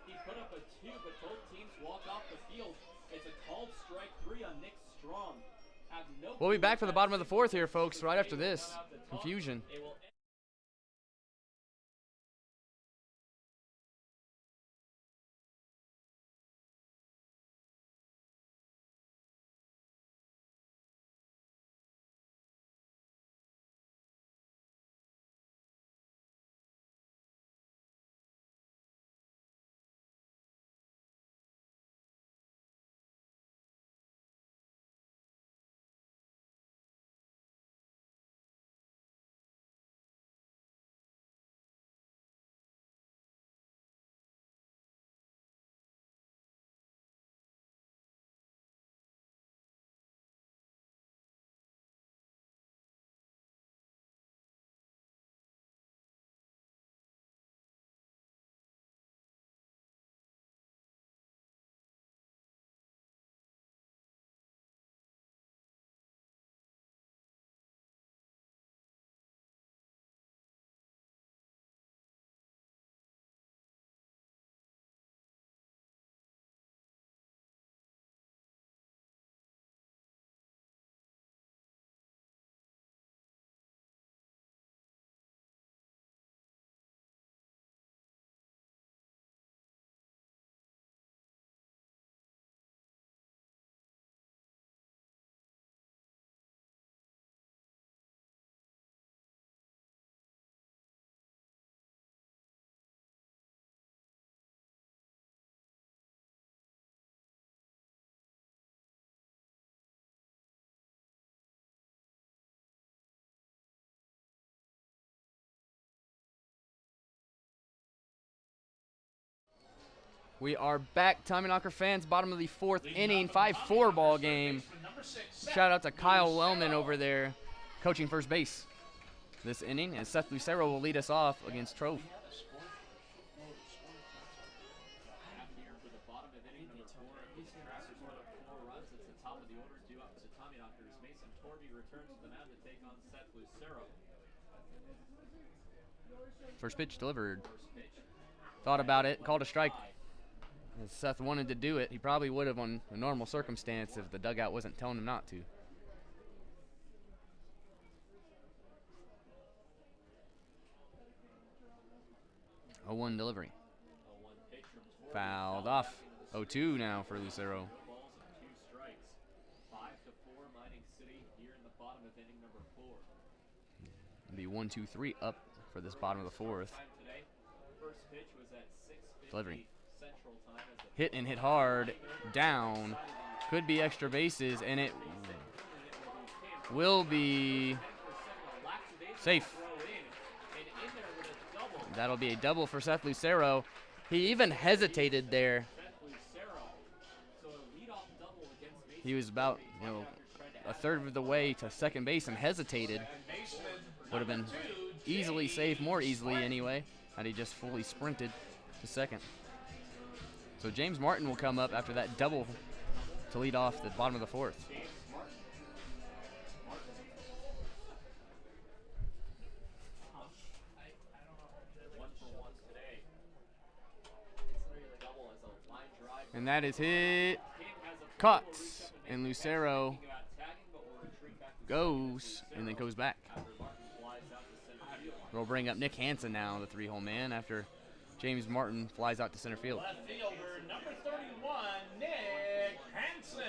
S1: He put up a 2, but both teams walk off the field. It's a called strike 3 on Nick Strong. Have no
S2: We'll be back for the bottom of the 4th here,
S1: clue
S2: folks, right after
S1: they will
S2: this.
S1: run out the top.
S2: Confusion.
S1: It will
S2: We are back, Tommyknocker fans. Bottom of the fourth inning, 5-4 ball game. Shout out to Kyle Wellman over there, coaching first base this inning, and Seth Lucero will lead us off against Trove. First pitch delivered. Thought about it, called a strike. As Seth wanted to do it, he probably would have on a normal circumstance if the dugout wasn't telling him not to. 0-1 delivery. Fouled off. 0-2 now for Lucero. Be 1-2-3 up for this bottom of the fourth. Delivery. Hit and hit hard. Down. Could be extra bases, and it will be safe. That'll be a double for Seth Lucero. He even hesitated there. He was about, a third of the way to second base and hesitated. Would have been easily safe, more easily anyway, had he just fully sprinted to second. So James Martin will come up after that double to lead off the bottom of the fourth. And that is hit. Caught. And Lucero goes and then goes back. We'll bring up Nick Hansen now, the three-hole man, after James Martin flies out to center field.
S3: Left fielder, number 31, Nick Hansen.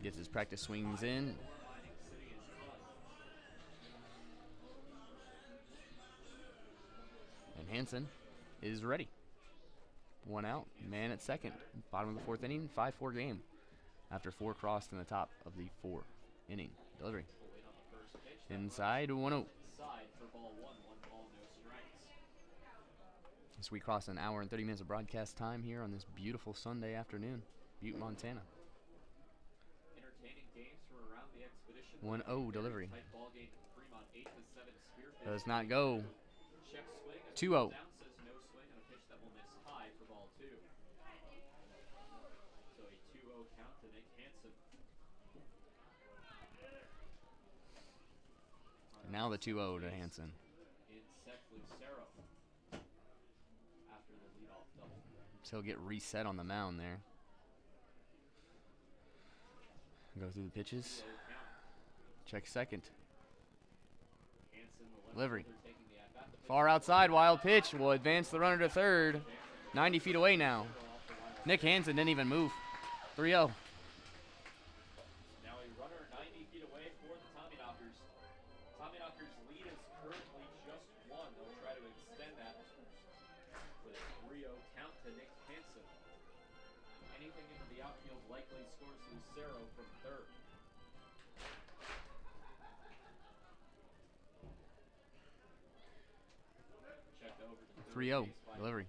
S2: Gets his practice swings in. And Hansen is ready. One out, man at second. Bottom of the fourth inning, 5-4 game. After 4 crossed in the top of the 4 inning. Delivery. Inside, 1-0. As we cross an hour and 30 minutes of broadcast time here on this beautiful Sunday afternoon, Butte, Montana. 1-0 delivery. Does not go. 2-0. Now the 2-0 to Hansen. So he'll get reset on the mound there. Go through the pitches. Check second. Delivery. Far outside, wild pitch. Will advance the runner to third. 90 feet away now. Nick Hansen didn't even move. 3-0.
S1: Likely scores Lucero from third.
S2: 3-0 delivery.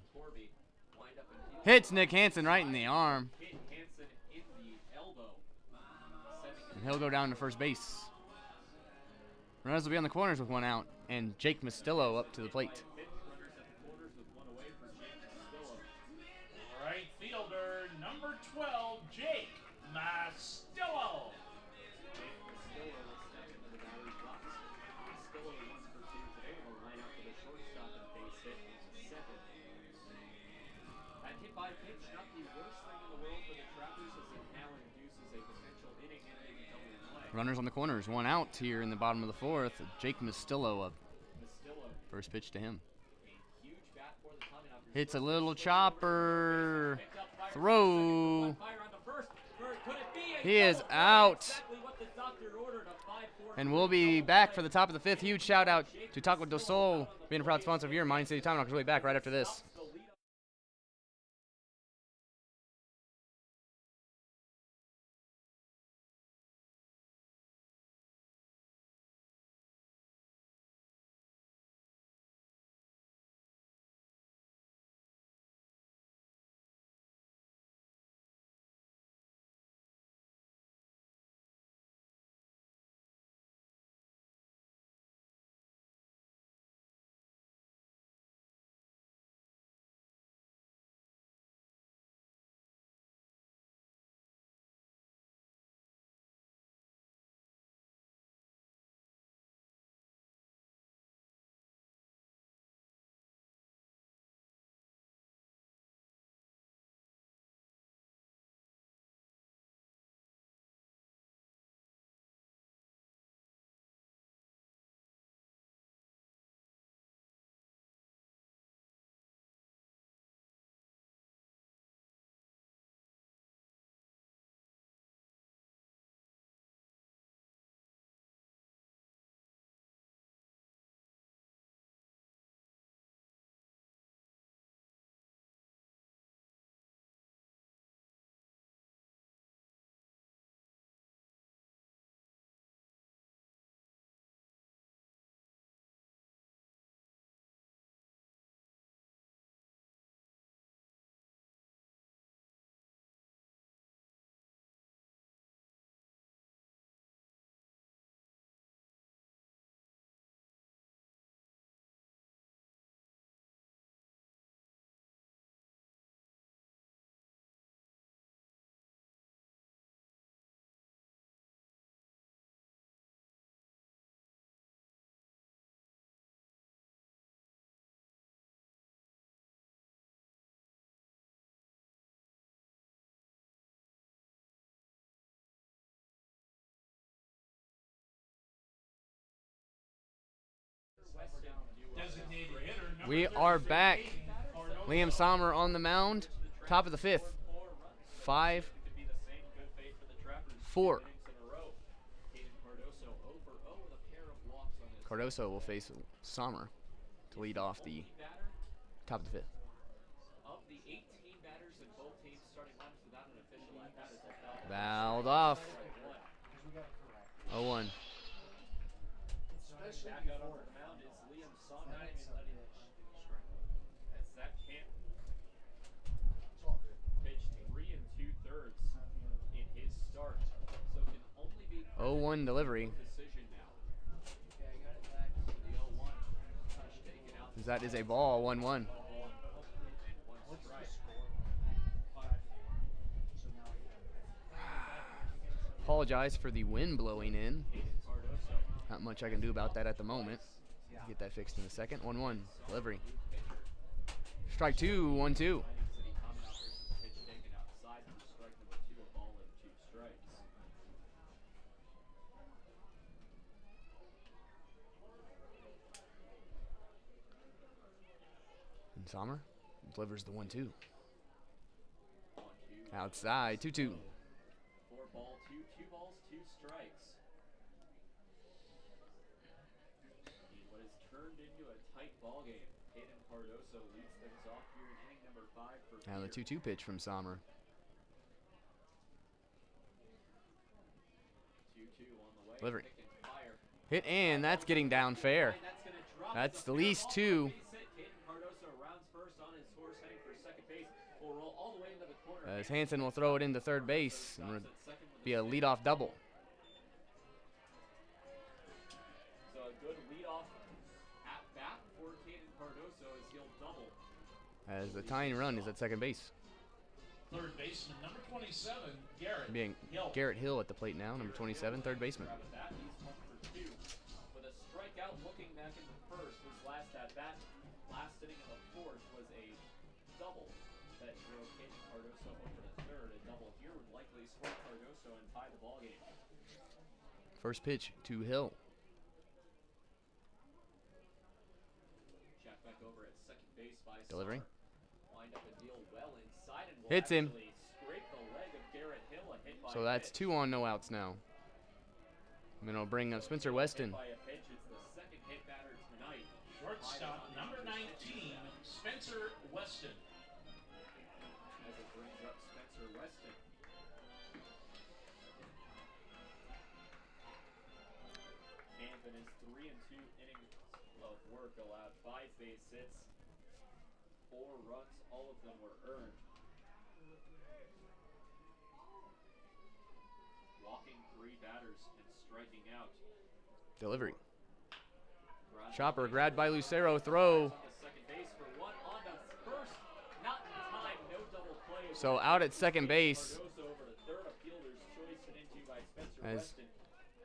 S2: Hits Nick Hansen right in the arm. And he'll go down to first base. Runners will be on the corners with 1 out. And Jake Mastillo up to the plate.
S3: Right fielder, number 12, Jake Mastillo.
S2: Runners on the corners, 1 out here in the bottom of the fourth. Jake Mastillo up. First pitch to him. Hits a little chopper. Throw. He is out. And we'll be back for the top of the fifth. Huge shout out to Taco del Sol, being a proud sponsor of your Mining City Tommyknockers. We'll be back right after this.
S3: Designated hitter number
S2: We are
S3: 33,
S2: back.
S3: Cardoso.
S2: Liam Sommer on the mound. Top of the 5th. 5-4. Cardoso will face Sommer to lead off the top of the 5th.
S1: Of the 18 batters in both teams starting lineups without an official at bat is a
S2: Fouled off. 0-1.
S1: back out on the mound is Liam Sommer. As that can't pitched 3 2/3 in his start, so can only be
S2: 0-1 delivery.
S1: decision now. The 0-1 touch taken out.
S2: That is a ball. 1-1. Apologize for the wind blowing in. Not much I can do about that at the moment. Get that fixed in a second. 1-1 delivery. Strike 2. 1-2. And Sommer delivers the 1-2. Outside. 2-2.
S1: 4 ball, 2 balls, 2 strikes. In what has turned into a tight ball game, Hayden Cardoso leads things off here in inning number 5 for
S2: Now the
S1: Pierre.
S2: 2-2 pitch from Sommer.
S1: 2-2 on the way.
S2: Delivery.
S1: Pick and fire.
S2: Hit, and that's getting down fair.
S1: Line, that's gonna drop.
S2: That's
S1: It's a
S2: the
S1: fair
S2: least
S1: ball.
S2: 2.
S1: Base hit. Hayden Cardoso rounds first on his horse, heading for second base. Will roll all the way into the corner.
S2: As Hansen will throw it into third base and
S1: Stops
S2: would
S1: at second with
S2: be
S1: a
S2: a leadoff double.
S1: So a good leadoff at bat for Hayden Cardoso as he'll double.
S2: As the tying run is at second base.
S3: Third baseman number 27, Garrett
S2: Being
S3: Hill.
S2: Garrett Hill at the plate now, number 27, third baseman.
S1: Grab at that. He's 1 for 2. With a strikeout looking back in the first, his last at bat, last inning of the fourth was a double that drove Hayden Cardoso over to third. A double here would likely score Cardoso and tie the ball game.
S2: First pitch to Hill.
S1: Jack back over at second base by
S2: Delivery.
S1: Sommer. Lined up a deal well inside and will
S2: Hits him.
S1: actually scrape the leg of Garrett Hill. A hit by
S2: So
S1: a
S2: that's
S1: pitch.
S2: 2 on, no outs now. And then I'll bring up Spencer Weston.
S1: Hit by a pitch. It's the second hit batter tonight.
S3: Shortstop number 19, Spencer Weston.
S1: As it brings up Spencer Weston. Camp in his 3 2 innings of work allowed 5 base hits, 4 runs, all of them were earned. Walking 3 batters and striking out.
S2: Delivery.
S1: Ground
S2: Chopper
S1: ball
S2: grabbed by Lucero. Throw.
S1: on the second base for 1 on to first. Not in time. No double play.
S2: So out at second base.
S1: Cardoso over to third. A fielder's choice and into by Spencer
S2: As-
S1: Weston.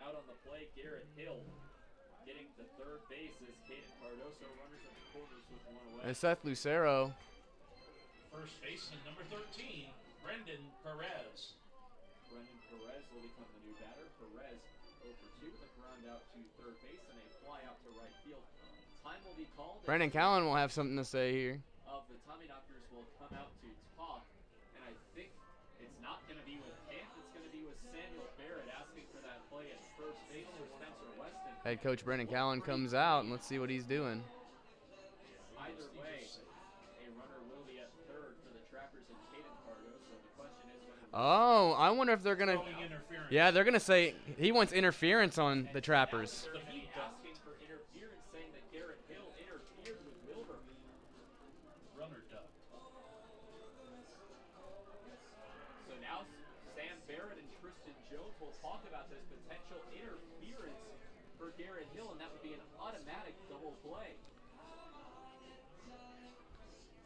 S1: Out on the play, Garrett Hill getting to third base as Hayden Cardoso runners at the corners with 1 away.
S2: And Seth Lucero.
S3: First baseman number 13, Brendan Perez.
S1: Brendan Perez will become the new batter. Perez 0 for 2 with a ground out to third base and a fly out to right field. Time will be called.
S2: Brendan Callen will have something to say here.
S1: Of the Tommyknockers will come out to talk, and I think it's not going to be with Camp. It's going to be with Samuel Barrett asking for that play at first base for Spencer Weston.
S2: Head coach Brendan Callen comes out, and let's see what he's doing.
S1: Either way, a runner will be at third for the Trappers and Hayden Cardoso. The question is whether
S2: Oh, I wonder if they're going to...
S3: Throwing interference.
S2: Yeah, they're going to say he wants interference on the Trappers.
S1: they're going to be asking for interference, saying that Garrett Hill interfered with Wilbur.
S3: Runner ducked.
S1: So now Sam Barrett and Tristan Jones will talk about this potential interference for Garrett Hill, and that would be an automatic double play.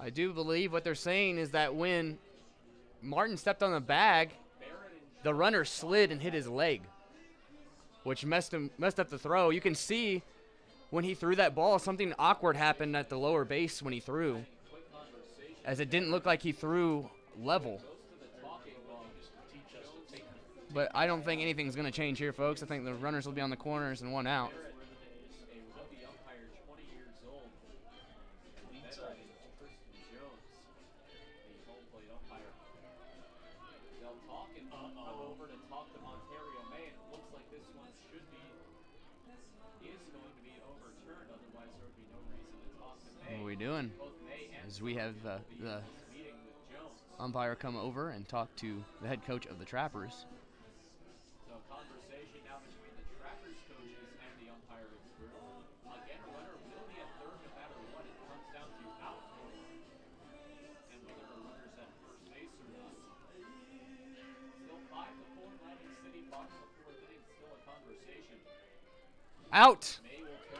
S2: I do believe what they're saying is that when Martin stepped on the bag,
S1: Barrett and
S2: the runner slid and hit his leg, which messed up the throw. You can see when he threw that ball, something awkward happened at the lower base when he threw,
S1: quick conversation
S2: as it didn't look like he threw level.
S1: goes to the talking log.
S3: Teach us to take
S2: But I don't think anything's going to change here, folks. I think the runners will be on the corners and 1 out.
S1: Barrett is a rookie umpire, off to Ontario May, and it looks like this one is going to be overturned. Otherwise, there would be no reason to toss to May.
S2: What are we doing?
S1: Both May and
S2: As we have the
S1: meeting with Jones.
S2: umpire come over and talk to the head coach of the Trappers.
S1: So conversation now between the Trappers coaches and the umpiring crew. Again, a runner will be at third no matter what. It comes down to out and whether a runner's at first base or not. Still 5-4 Atlantic City, bottom of the fourth inning. Still a conversation.
S2: Out.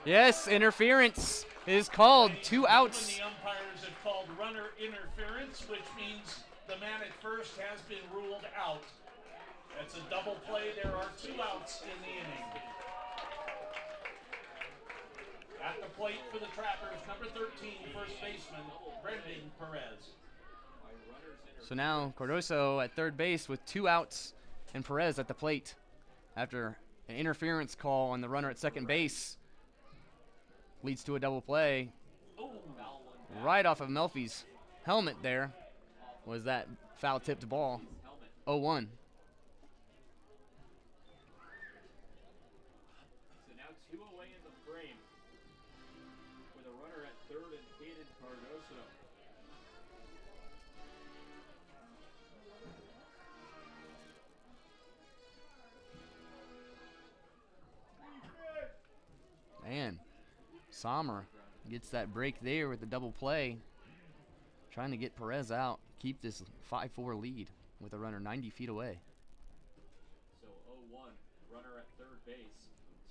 S2: Yes, interference is called. 2 outs.
S3: The umpires have called runner interference, which means the man at first has been ruled out. That's a double play. There are 2 outs in the inning. At the plate for the Trappers, number 13, first baseman, Brendan Perez.
S2: So now Cardoso at third base with 2 outs and Perez at the plate after an interference call on the runner at second base. Leads to a double play. Right off of Melfi's helmet there was that foul-tipped ball. 0-1.
S1: So now 2 away in the frame with a runner at third and Hayden Cardoso.
S2: Man, Sommer gets that break there with the double play. Trying to get Perez out, keep this 5-4 lead with a runner 90 feet away.
S1: So 0-1, runner at third base,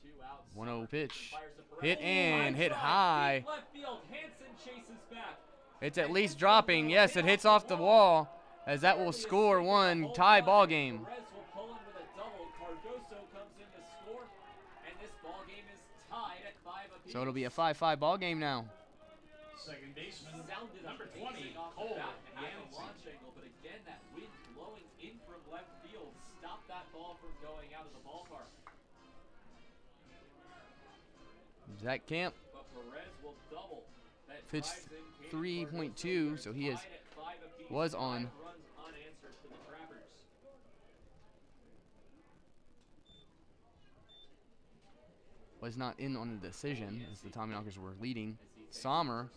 S1: 2 outs.
S2: 1-0 pitch. Hit and hit high.
S1: Left field, Hansen chases back.
S2: It's at least dropping. Yes, it hits off the wall as that will score one. Tie ball game.
S1: Perez will pull in with a double. Cardoso comes in to score, and this ball game is tied at 5 apiece.
S2: So it'll be a 5-5 ball game now.
S3: Second baseman,
S1: Sounded
S3: number
S1: amazing
S3: 20,
S1: off
S3: Cole
S1: the bat and had a
S3: Yancey.
S1: launch angle, but again, that wind blowing in from left field stopped that ball from going out of the ballpark.
S2: Zach Camp
S1: But Perez will double. That
S2: pitched
S1: drives in Hayden
S2: 3.2,
S1: Cardoso.
S2: so he is
S1: Tied at 5 apiece.
S2: was on.
S1: 5 runs unanswered for the Trappers.
S2: was not in on the decision as the Tommyknockers were leading. Sommer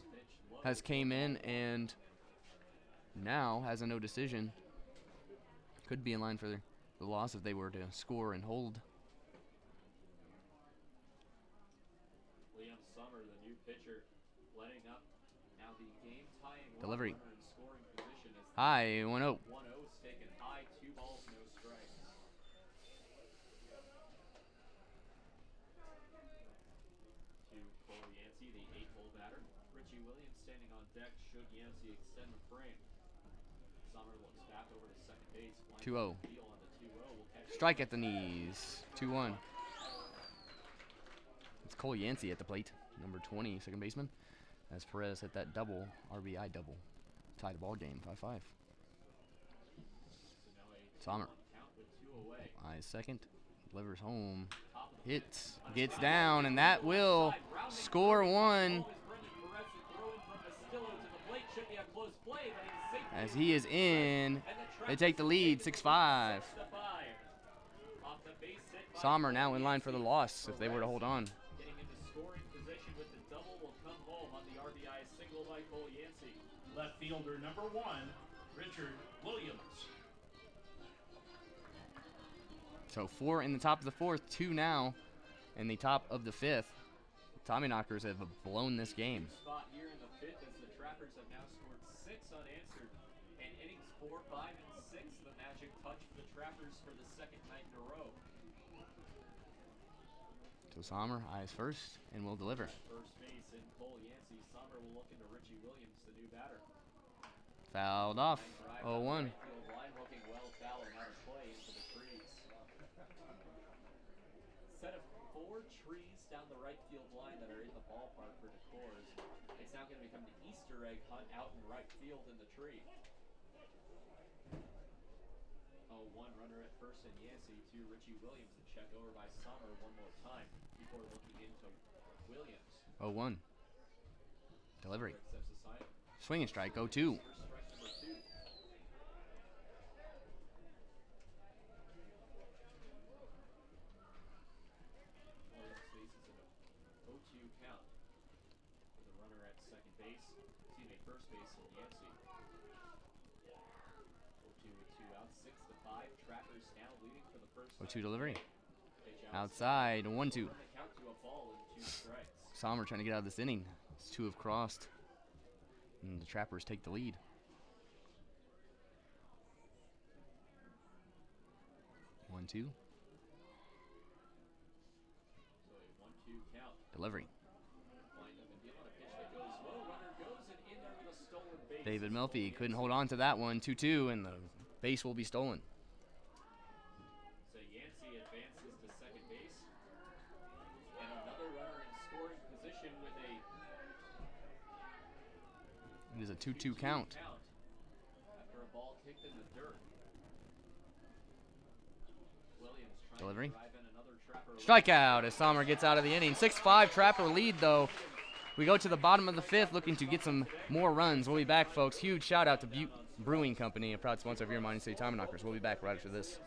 S2: has came in and now has a no decision. Could be in line for the loss if they were to score and hold.
S1: Liam Sommer, the new pitcher, letting up. Now the game-tying
S2: Delivery.
S1: runner in scoring position as
S2: High 1-0.
S1: 1-0 is taken high, 2 balls, no strikes. To Cole Yancey, the 8-hole batter. Richie Williams standing on deck should Yancey extend the frame. Sommer looks back over to second base.
S2: 2-0.
S1: Deal on the 2-0 will catch
S2: Strike at the knees. 2-1. It's Cole Yancey at the plate, number 20, second baseman, as Perez hit that double, RBI double. Tied the ball game, 5-5.
S1: So now a
S2: Sommer.
S1: count with 2 away.
S2: Eyes second, delivers home, hits, gets down, and that will score one as he is in. They take the lead, 6-5. Sommer now in line for the loss if they were to hold on.
S1: Getting into scoring position with the double will come home on the RBI single by Cole Yancey.
S3: Left fielder, number 1, Richard Williams.
S2: So 4 in the top of the fourth, 2 now in the top of the fifth. Tommyknockers have blown this game.
S1: Spot here in the fifth as the Trappers have now scored 6 unanswered. And innings 4, 5, and 6, the magic touch for the Trappers for the second night in a row.
S2: So Sommer eyes first and will deliver.
S1: First base in Cole Yancey. Sommer will look into Richie Williams, the new batter.
S2: Fouled off, 0-1.
S1: Field line looking well foul and out of play into the trees. Set of 4 trees down the right field line that are in the ballpark for decors. It's now going to become the Easter egg hunt out in right field in the tree. 0-1 runner at first and Yancey to Richie Williams, and check over by Sommer one more time before looking into Williams.
S2: 0-1. Delivery.
S1: Accepts the sign.
S2: Swing and strike, 0-2.
S1: First strike number 2. first baseman Yancey. 0-2 with 2 outs, 6-5. Trappers now leading for the first
S2: 0-2 delivery.
S1: pitch
S2: Outside, 1-2.
S1: Run the count to a ball and 2 strikes.
S2: Sommer trying to get out of this inning. It's 2 have crossed. And the Trappers take the lead. 1-2.
S1: So a 1-2 count.
S2: Delivery.
S1: Wind up and deal on a pitch that goes low. Runner goes and in there with a stolen base.
S2: David Melfi couldn't hold on to that one. 2-2, and the base will be stolen.
S1: So Yancey advances to second base. And another runner in scoring position with a
S2: It is a 2-2 count.
S1: after a ball kicked in the dirt. Williams trying
S2: Delivery.
S1: to drive in another Trapper.
S2: Strikeout as Sommer gets out of the inning. 6-5 Trapper lead, though. We go to the bottom of the 5th, looking to get some more runs. We'll be back, folks. Huge shout out to Butte Brewing Company, a proud sponsor of your Mining City Tommyknockers. We'll be back right after this.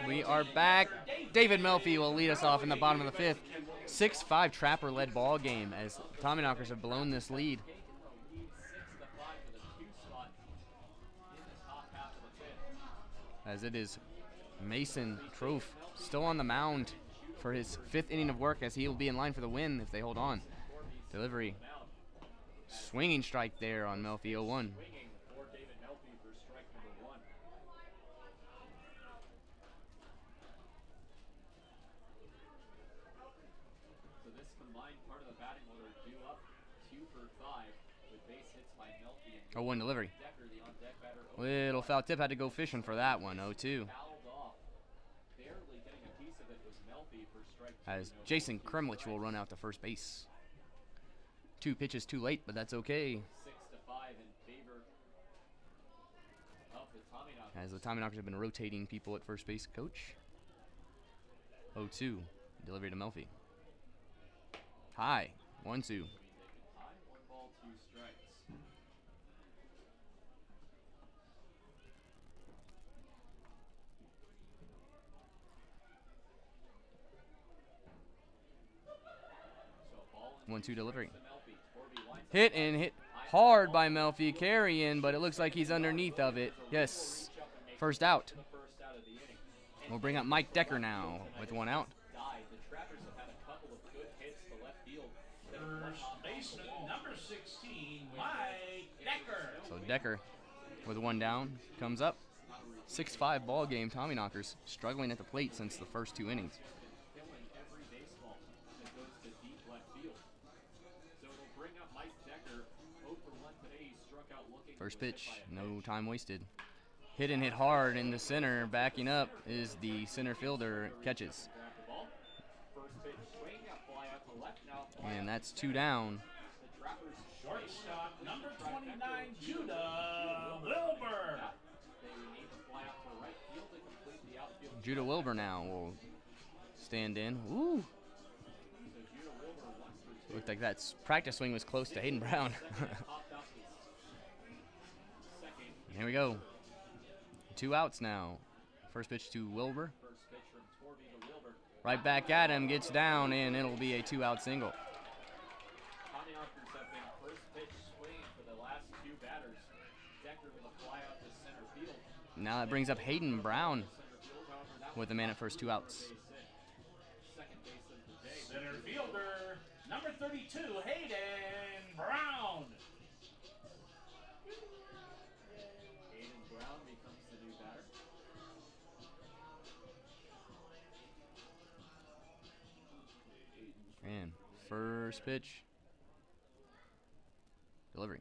S2: We are back. David Melfi will lead us off in the bottom of the 5th. 6-5 Trapper-led ball game as Tommyknockers have blown this lead. As it is Mason Trofe still on the mound for his 5th inning of work, as he will be in line for the win if they hold on. Delivery. Swinging strike there on Melfi, 0-1. Oh, 1 delivery. Little foul tip, had to go fishing for that one. 0-2. As Jason Kremlich will run out to first base. 2 pitches too late, but that's okay. As the Tommyknockers have been rotating people at first base. Coach. 0-2. Delivery to Melfi. High. 1-2. 1-2 delivery. Hit and hit hard by Melfi. Carry in, but it looks like he's underneath of it. Yes. First out. We'll bring up Mike Decker now with 1 out.
S3: First baseman, number 16, Mike Decker.
S2: So Decker with 1 down comes up. 6-5 ball game. Tommyknockers struggling at the plate since the first 2 innings. First pitch, no time wasted. Hit and hit hard in the center. Backing up is the center fielder. Catches. And that's 2 down.
S3: Shortstop, number 29, Judah Wilbur.
S1: They need to fly out to right field to complete the outfield.
S2: Judah Wilbur now will stand in. Ooh.
S1: So Judah Wilbur 1 for 2.
S2: Looked like that practice swing was close to Hayden Brown.
S1: Popped up his second.
S2: Here we go. 2 outs now. First pitch to Wilbur.
S1: First pitch from Torby to Wilbur.
S2: Right back at him, gets down, and it'll be a 2-out single.
S1: Tommyknockers have been first pitch swinging for the last 2 batters. Decker with a fly out to center field.
S2: Now that brings up Hayden Brown
S1: Center field, however, that
S2: with the man at first, 2 outs.
S1: base hit. Second base of the day.
S3: Center fielder, number 32, Hayden Brown.
S1: Hayden Brown becomes the new batter.
S2: And first pitch. Delivery.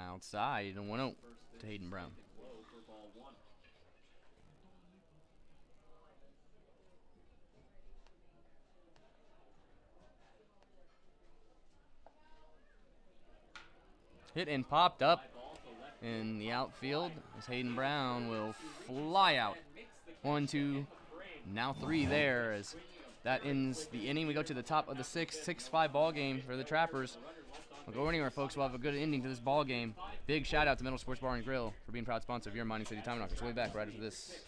S2: Outside, and 1-0 to Hayden Brown.
S1: Low for ball 1.
S2: Hit and popped up in the outfield as Hayden Brown will fly out. 1, 2, now 3 there as that ends the inning. We go to the top of the 6-5 ball game for the Trappers. Don't go anywhere, folks. We'll have a good ending to this ball game. Big shout out to Middle Sports Bar and Grill for being proud sponsor of your Mining City Tommyknockers. We'll be back right after this.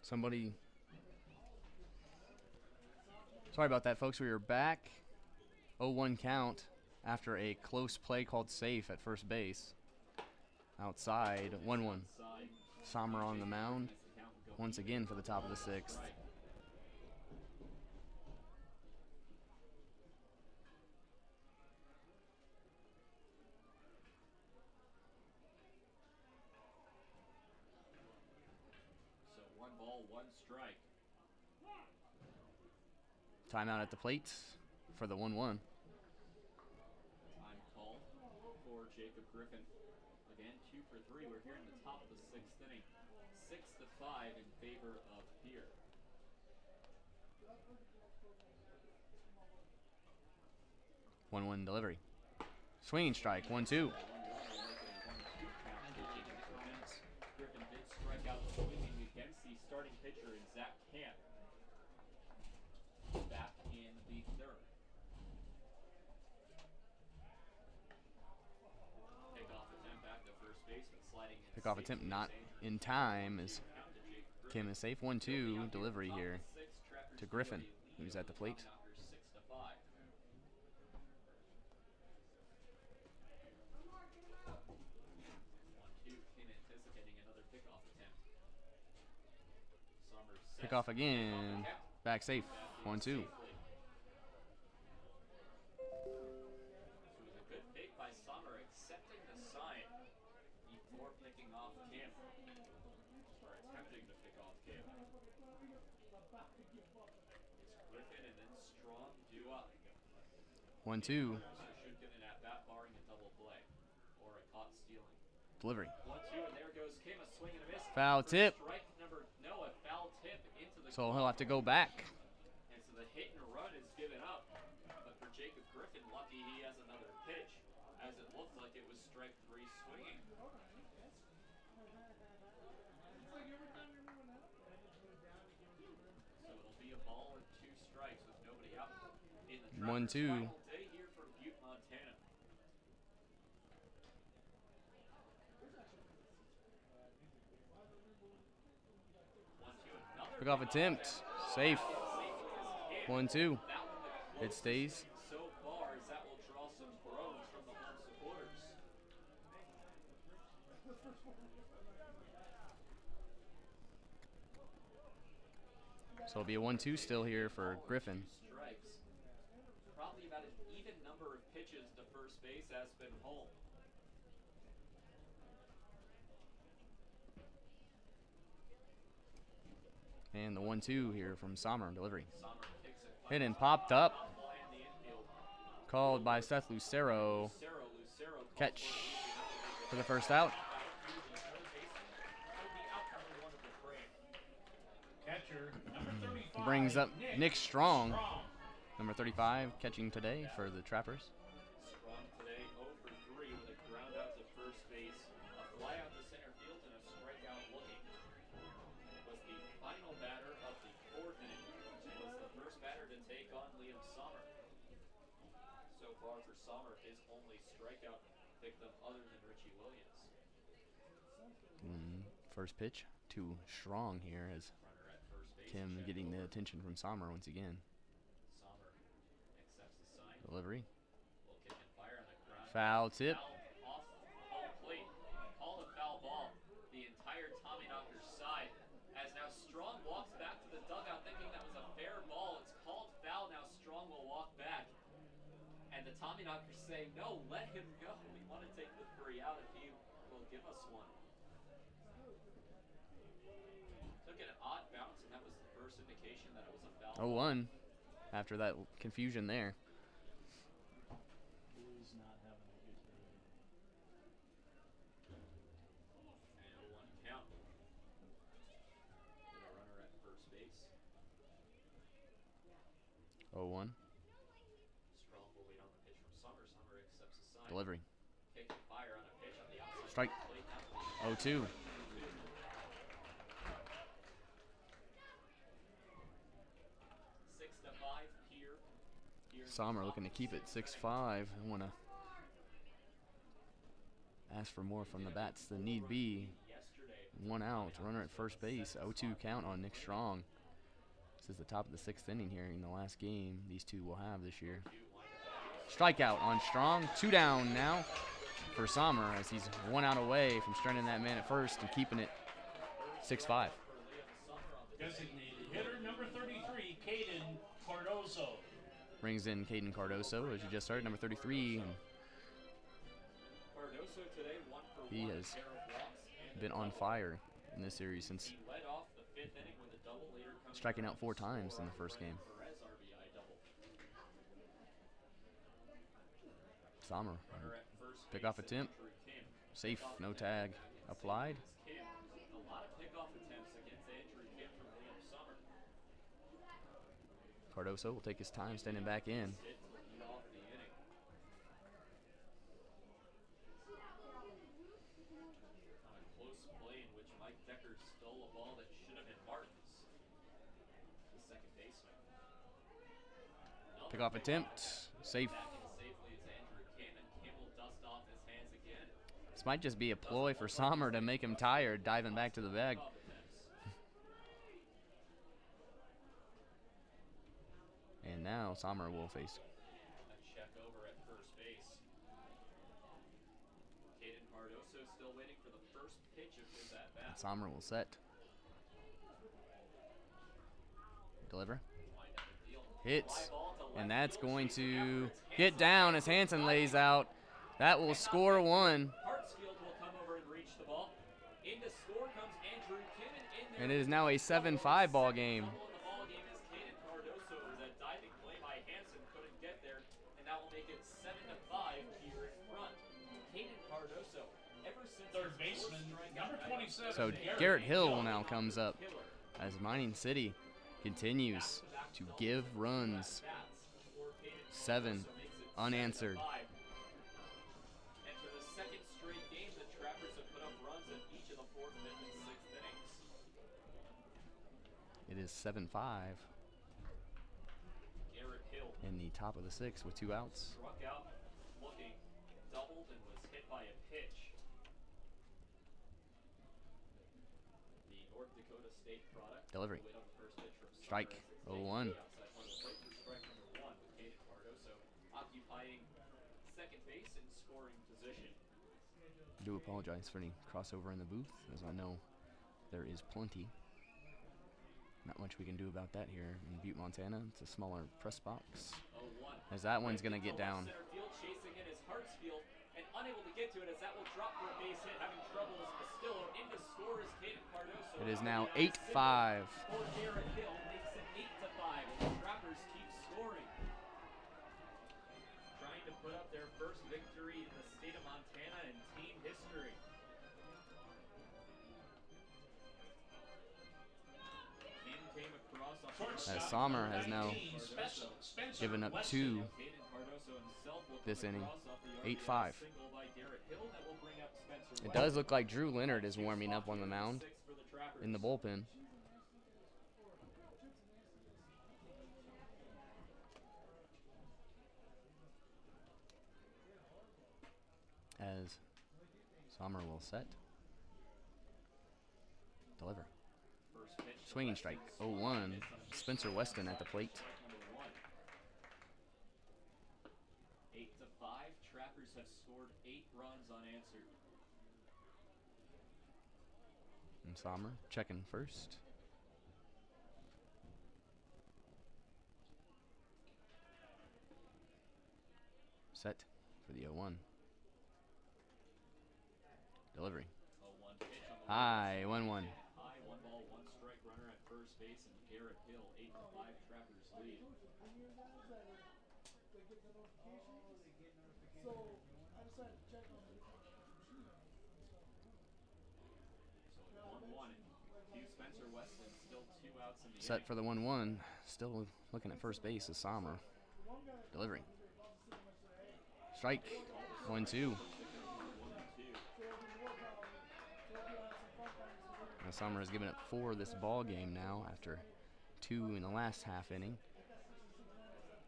S2: Somebody. Sorry about that, folks. We are back. 0-1 count after a close play called safe at first base. Outside, 1-1. Sommer on the mound once again for the top of the sixth.
S1: So 1 ball, 1 strike.
S2: Timeout at the plate for the 1-1.
S1: Time call for Jacob Griffin. Again, 2 for 3. We're here in the top of the 6th inning. 6-5 in favor of Pierre.
S2: 1-1 delivery. Swinging strike, 1-2.
S1: Griffin did strike out swinging against the starting pitcher in Zach Camp back in the 3rd. Pickoff attempt back to first base, but sliding in.
S2: Pickoff attempt not in time as Kim is safe. 1-2 delivery here to Griffin, who's at the plate.
S1: 6-5. Anticipating another pickoff attempt.
S2: Pickoff again. Back safe. 1-2.
S1: It was a good pick by Sommer, accepting the sign before picking off Kim. Or attempting to pick off Kim. It's Griffin and then Strong due up.
S2: 1-2
S1: Should get an at-bat barring a double play or a caught stealing.
S2: delivery.
S1: 1-2, and there goes Kim, a swing and a miss.
S2: Foul
S1: For
S2: tip.
S1: Strike number, no, a foul tip into the
S2: So
S1: glove.
S2: he'll have to go back.
S1: And so the hit and run is given up. But for Jacob Griffin, lucky he has another pitch, as it looked like it was strike 3 swinging. So it'll be a ball and 2 strikes with nobody out in the Trappers'
S2: 1-2.
S1: final day here for Butte, Montana.
S2: Pickoff attempt. Safe. 1-2. It stays.
S1: So far, as that will draw some groans from the home supporters.
S2: So it'll be a 1-2 still here for Griffin.
S1: Strikes. Probably about an even number of pitches to first base has been home.
S2: And the 1-2 here from Sommer delivery.
S1: Sommer kicks it.
S2: Hit and popped up.
S1: Foul ball in the infield.
S2: Called by Seth Lucero.
S1: Lucero calls
S2: Catch
S1: for
S2: for the first out.
S3: Catcher, number 35.
S2: Brings up Nick Strong.
S3: Strong.
S2: Number 35 catching today for the Trappers.
S1: Strong today 0 for 3 with a ground out to first base, a fly out to center field, and a strikeout looking. Was the final batter of the 4th inning. Was the first batter to take on Liam Sommer. So far for Sommer, his only strikeout victim other than Richie Williams.
S2: First pitch to Strong here as
S1: Runner at first base.
S2: Kim
S1: check
S2: getting the
S1: over.
S2: attention from Sommer once again.
S1: Sommer accepts the sign.
S2: Delivery.
S1: Will kick and fire on the ground.
S2: Foul tip.
S1: Foul off home plate. Called a foul ball. The entire Tommyknockers side. As now Strong walks back to the dugout thinking that was a fair ball. It's called foul. Now Strong will walk back. And the Tommyknockers say, no, let him go. We want to take the 3 out if he will give us one. Took an odd bounce, and that was the first indication that it was a foul.
S2: 0-1 after that confusion there.
S3: Who's not having a good day?
S1: And 0-1 count. With a runner at first base.
S2: 0-1
S1: Strong will wait on the pitch from Sommer. Sommer accepts the sign.
S2: delivery.
S1: Kick and fire on a pitch on the outside.
S2: Strike.
S1: Plate.
S2: 0-2.
S1: 6-5 here.
S2: Sommer looking to keep it 6-5. I want to ask for more from the bats than need be. 1 out. Runner at first base. 0-2 count on Nick Strong. This is the top of the 6th inning here in the last game these two will have this year. Strikeout on Strong. 2 down now for Sommer as he's 1 out away from stranding that man at first and keeping it 6-5.
S3: Designated hitter number 33, Caden Cardoso.
S2: Brings in Caden Cardoso, as you just heard, number 33. And he has been on fire in this series since striking out 4 times in the first game. Sommer, pickoff attempt, safe, no tag, applied. Cardoso will take his time standing back in. Pickoff attempt, safe. This might just be a ploy for Sommer to make him tired, diving back to the bag. And now Sommer will face.
S1: A check over at first base. Caden Cardoso still waiting for the first pitch of his at-bat.
S2: Sommer will set. Deliver. Hits. And that's going to get down as Hansen lays out. That will score 1.
S1: Hartsfield will come over and reach the ball. In to score comes Andrew Kim,
S2: and it is now a 7-5 ball game.
S3: Third baseman, number 27.
S2: So Garrett Hill now comes up as Mining City continues to give runs. 7 unanswered.
S1: And for the second straight game, the Trappers have put up runs in each of the 4th, 5th, and 6th innings.
S2: It is 7-5.
S1: Garrett Hill
S2: in the top of the 6th with 2 outs.
S1: struck out looking, doubled, and was hit by a pitch. The North Dakota State product.
S2: Delivery.
S1: Wait on the first pitch from
S2: Strike. 0-1.
S1: Strike number 1 with Caden Cardoso occupying second base and scoring position.
S2: I do apologize for any crossover in the booth, as I know there is plenty. Not much we can do about that here in Butte, Montana. It's a smaller press box.
S1: 0-1.
S2: As that one's going to get down.
S1: Center field chasing it is Hartsfield and unable to get to it as that will drop for a base hit. Having trouble is Castillo. In to score is Caden Cardoso.
S2: It is now 8-5.
S1: For Garrett Hill makes it 8-5. And the Trappers keep scoring. Trying to put up their first victory in the state of Montana in team history. Kim came across
S2: As Sommer has now given up 2 this inning. 8-5. It does look like Drew Leonard is warming up on the mound in the bullpen. As Sommer will set. Deliver. Swinging strike. 0-1. Spencer Weston at the plate.
S1: 8-5. Trappers have scored 8 runs unanswered.
S2: And Sommer checking first. Set for the 0-1. Delivery.
S1: 0-1 pitch on the
S2: High, 1-1.
S1: high, 1 ball, 1 strike runner at first base, and Garrett Hill, 8-5 Trappers lead. So 1-1, Hugh Spencer Weston still 2 outs in the
S2: Set
S1: inning.
S2: for the 1-1. Still looking at first base is Sommer. Delivery. Strike. 1-2. Now Sommer has given up 4 this ball game now after 2 in the last half inning.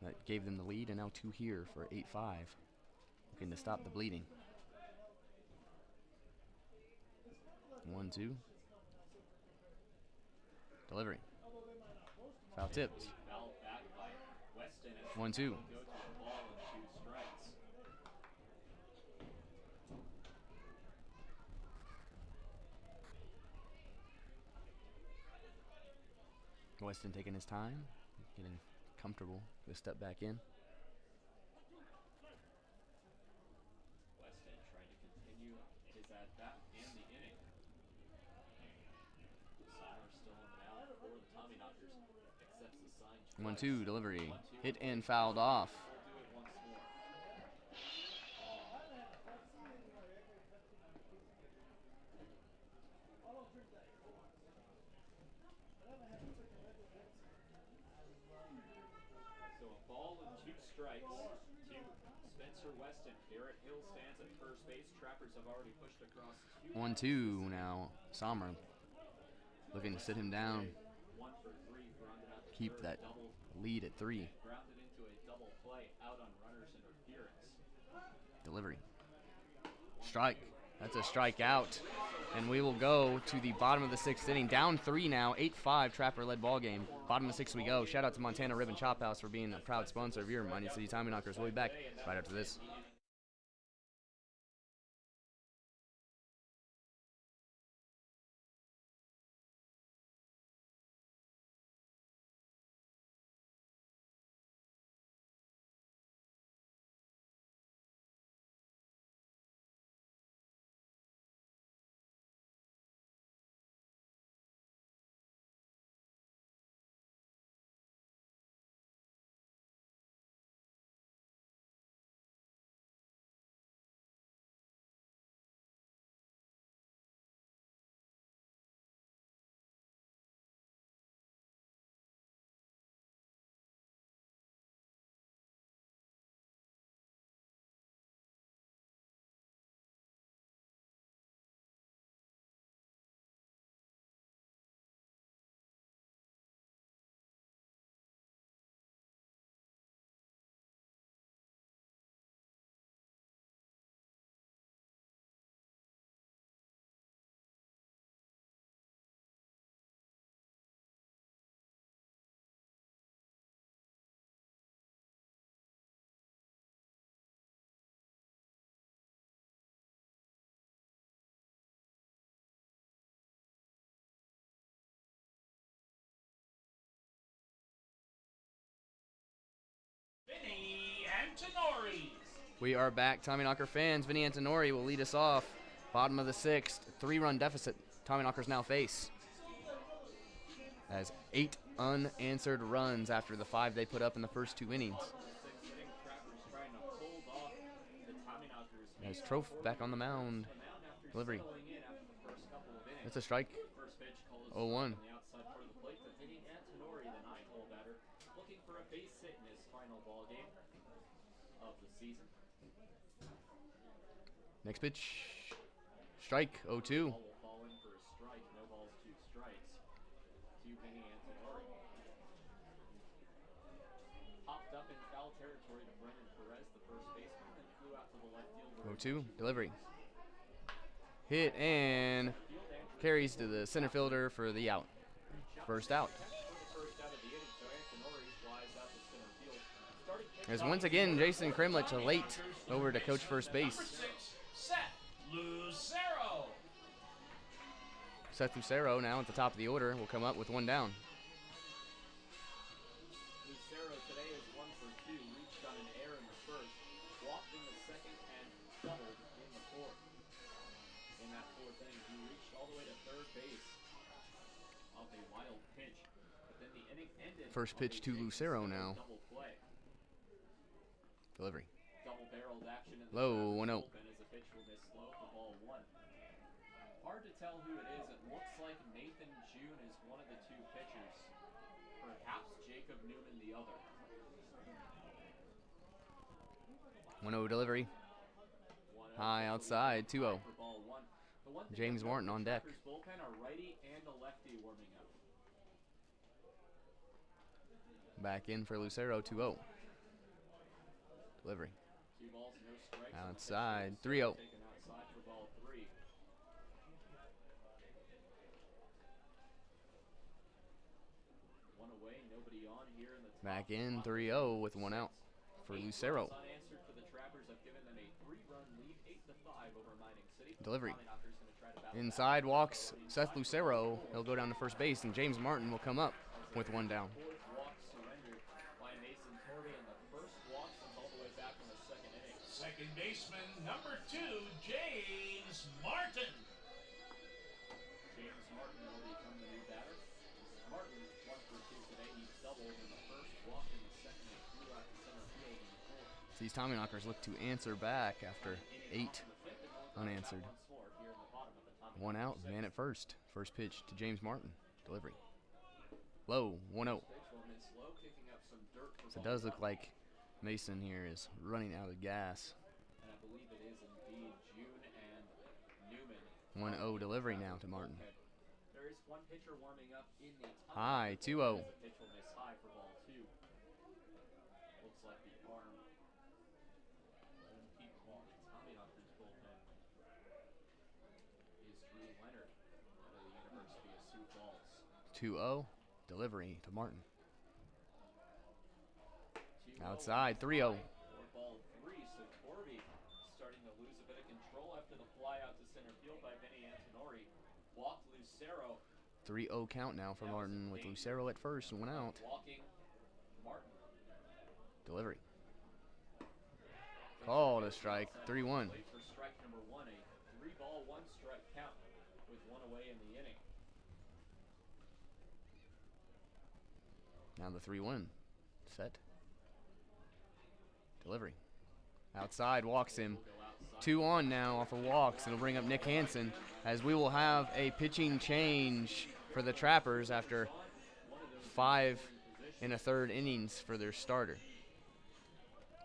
S2: That gave them the lead, and now 2 here for 8-5. Looking to stop the bleeding. 1-2. Delivery. Foul tipped.
S1: Fouled back by Weston as
S2: 1-2.
S1: will go to the ball and 2 strikes.
S2: Weston taking his time, getting comfortable to step back in.
S1: Weston trying to continue his at-bat and the inning. Sommer still on the mound for the Tommyknockers. Accepts the sign twice.
S2: 1-2 delivery.
S1: 1-2.
S2: Hit and fouled off.
S1: We'll do it once more. So a ball and 2 strikes to Spencer Weston. Garrett Hill stands at first base. Trappers have already pushed across 2.
S2: 1-2 now. Sommer looking to sit him down.
S1: 1 for 3, grounded out to
S2: Keep
S1: third,
S2: that
S1: double,
S2: lead at 3.
S1: grounded into a double play out on runner's interference.
S2: Delivery. Strike. That's a strikeout. And we will go to the bottom of the 6th inning. Down 3 now. 8-5 Trapper-led ball game. Bottom of the 6th we go. Shout out to Montana Rib and Chop House for being a proud sponsor of your Mighty City Tommyknockers. We'll be back right after this.
S3: Vinny Antonori.
S2: We are back. Tommyknocker fans, Vinny Antonori will lead us off. Bottom of the 6th, 3-run deficit. Tommyknockers now face. As 8 unanswered runs after the 5 they put up in the first 2 innings. As Troph back on the mound. Delivery. That's a strike. 0-1.
S1: Looking for a base hit in his final ball game of the season.
S2: Next pitch. Strike. 0-2.
S1: Ball will fall in for a strike. No balls, 2 strikes. To Vinny Antonori. Popped up in foul territory to Brendan Perez, the first baseman, and flew out to the left fielder.
S2: 0-2. Delivery. Hit and carries to the center fielder for the out. First out. As once again, Jason Kremlich late over to coach first base.
S3: Seth Lucero.
S2: Seth Lucero now at the top of the order will come up with 1 down.
S1: Lucero today is 1 for 2. Reached on an error in the first, walked in the second, and doubled in the fourth. In that 4th inning, he reached all the way to third base off a wild pitch. But then the inning ended.
S2: First pitch to Lucero now.
S1: Double play.
S2: Delivery.
S1: Double-barreled action in the
S2: Low, 1-0.
S1: bullpen as the pitch will miss low for ball 1. Hard to tell who it is. It looks like Nathan June is one of the 2 pitchers. Perhaps Jacob Newman the other.
S2: 1-0 delivery.
S1: 1-0
S2: High outside. 2-0.
S1: for ball 1. The one thing
S2: James
S1: about
S2: Martin on deck.
S1: Packers bullpen are righty and a lefty warming up.
S2: Back in for Lucero. 2-0. Delivery.
S1: 2 balls, no strikes.
S2: Outside. 3-0.
S1: Taken outside for ball 3.
S2: Back in 3-0 with 1 out for Lucero.
S1: Unanswered for the Trappers have given them a 3-run lead, 8-5 over Mining City.
S2: Delivery.
S1: Tommyknockers gonna try to battle
S2: Inside
S1: back.
S2: walks Seth Lucero. He'll go down to first base, and James Martin will come up with 1 down.
S1: Fourth walk surrendered by Mason Torby, and the first walk since all the way back in the second inning.
S3: Second baseman, number 2, James Martin.
S1: James Martin will become the new batter. Martin 1 for 2 today. He doubled in the first, walked in the second, and threw out to center field in the fourth.
S2: These Tommyknockers look to answer back after 8 unanswered.
S1: Once more here in the bottom of the Tommyknockers
S2: 1 out, man at first. First pitch to James Martin. Delivery. Low, 1-0.
S1: pitch will miss low, kicking up some dirt for
S2: So it
S1: ball
S2: does look
S1: one.
S2: like Mason here is running out of gas.
S1: And I believe it is indeed June and Newman.
S2: 1-0 delivery now to Martin.
S1: Okay. There is one pitcher warming up in the
S2: High,
S1: Tommyknockers
S2: 2-0.
S1: bullpen. The pitch will miss high for ball 2. Looks like the arm won't keep ball. The Tommyknockers bullpen is Drew Leonard out of the University of Sioux Falls.
S2: 2-0 delivery to Martin.
S1: 2-0.
S2: Outside, 3-0.
S1: For ball 3, so Torby starting to lose a bit of control after the fly out to center field by Vinny Antonori. Walked Lucero.
S2: 3-0 count now for Martin with Lucero at first and 1 out.
S1: Walking Martin.
S2: Delivery. Called a strike, 3-1.
S1: Played for strike number 1, a 3-ball, 1-strike count with 1 away in the inning.
S2: Now the 3-1. Set. Delivery. Outside, walks him.
S1: Will go outside.
S2: 2 on now off of walks. It'll bring up Nick Hansen as we will have a pitching change for the Trappers after 5 1/3 innings for their starter.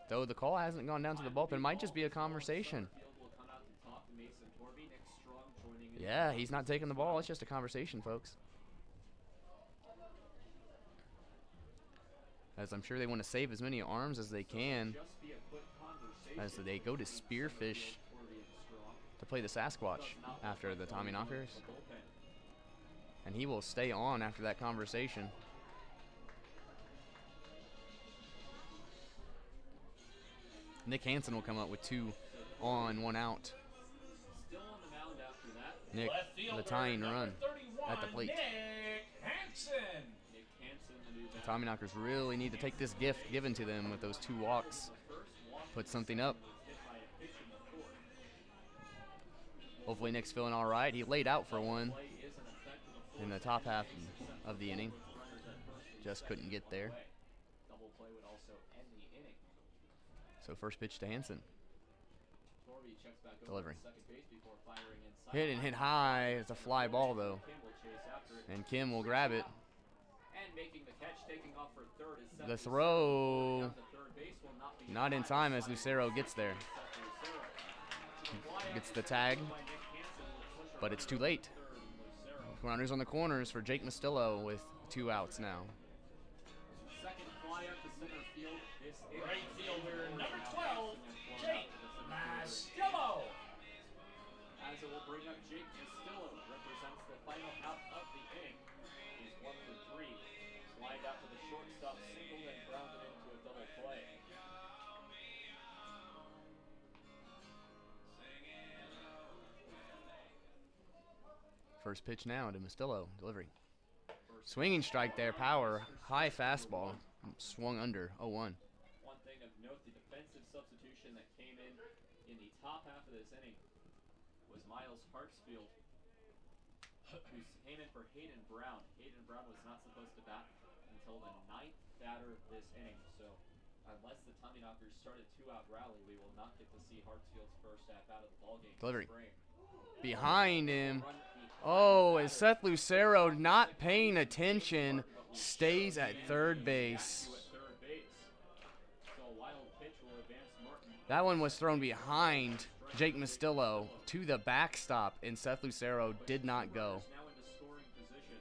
S2: Though the call hasn't gone down to the bullpen, might just be a conversation.
S1: Field will come out to talk to Mason Torby. Nick Strong joining in.
S2: Yeah, he's not taking the ball. It's just a conversation, folks. As I'm sure they want to save as many arms as they can
S1: Just be a quick conversation.
S2: as they go to Spearfish
S1: Torby and Strong.
S2: to play the Sasquatch after the Tommyknockers.
S1: The bullpen.
S2: And he will stay on after that conversation. Nick Hansen will come up with 2 on, 1 out.
S1: Still on the mound after that.
S2: Nick,
S3: Left fielder,
S2: the tying
S3: number
S2: run
S3: 31,
S2: at the plate.
S3: Nick Hansen.
S1: Nick Hansen, the new batter.
S2: Tommyknockers really need to take this gift given to them with those 2 walks.
S1: The first walk
S2: Put something up.
S1: was hit by a pitch in the fourth.
S2: Hopefully Nick's feeling all right. He laid out for 1
S1: Play is in effect in the fourth.
S2: in the top half of the inning.
S1: Runners at first and
S2: Just couldn't get there.
S1: away. Double play would also end the inning.
S2: So first pitch to Hansen.
S1: Torby checks back over
S2: Delivery.
S1: to second base before firing inside.
S2: Hit and hit high. It's a fly ball though.
S1: Kim will chase after it.
S2: And Kim will grab it.
S1: And making the catch, taking off for third is Seth
S2: The
S1: Lucero.
S2: throw
S1: Down to third base will not be
S2: not in time as Lucero gets there.
S1: Seth Lucero. To the fly out
S2: Gets the tag,
S1: by Nick Hansen will push a
S2: but it's too
S1: runner
S2: late.
S1: to third. Lucero.
S2: Runners on the corners for Jake Mastillo with 2 outs now.
S1: Second fly up to center field. This is
S3: Right fielder, number
S1: now
S3: 12,
S1: bouncing and flung
S3: Jake
S1: out to the center field.
S3: Mastillo.
S1: As it will bring up Jake Mastillo, represents the final out of the inning. He's 1 for 3. Lined out to the shortstop, singled and grounded into a double play.
S2: First pitch now to Mastillo. Delivery. Swinging strike there. Power. High fastball. Swung under. 0-1.
S1: One thing of note, the defensive substitution that came in the top half of this inning was Miles Hartsfield, who came in for Hayden Brown. Hayden Brown was not supposed to bat until the 9th batter this inning, so unless the Tommyknockers start a 2-out rally, we will not get to see Hartsfield's first half out of the ballgame.
S2: Delivery.
S1: Spring.
S2: Behind him.
S1: Run behind
S2: Oh, and Seth Lucero, not paying attention, stays at third base.
S1: to at third base. So a wild pitch will advance Martin.
S2: That one was thrown behind Jake Mastillo to the backstop, and Seth Lucero did not go.
S1: Now into scoring position.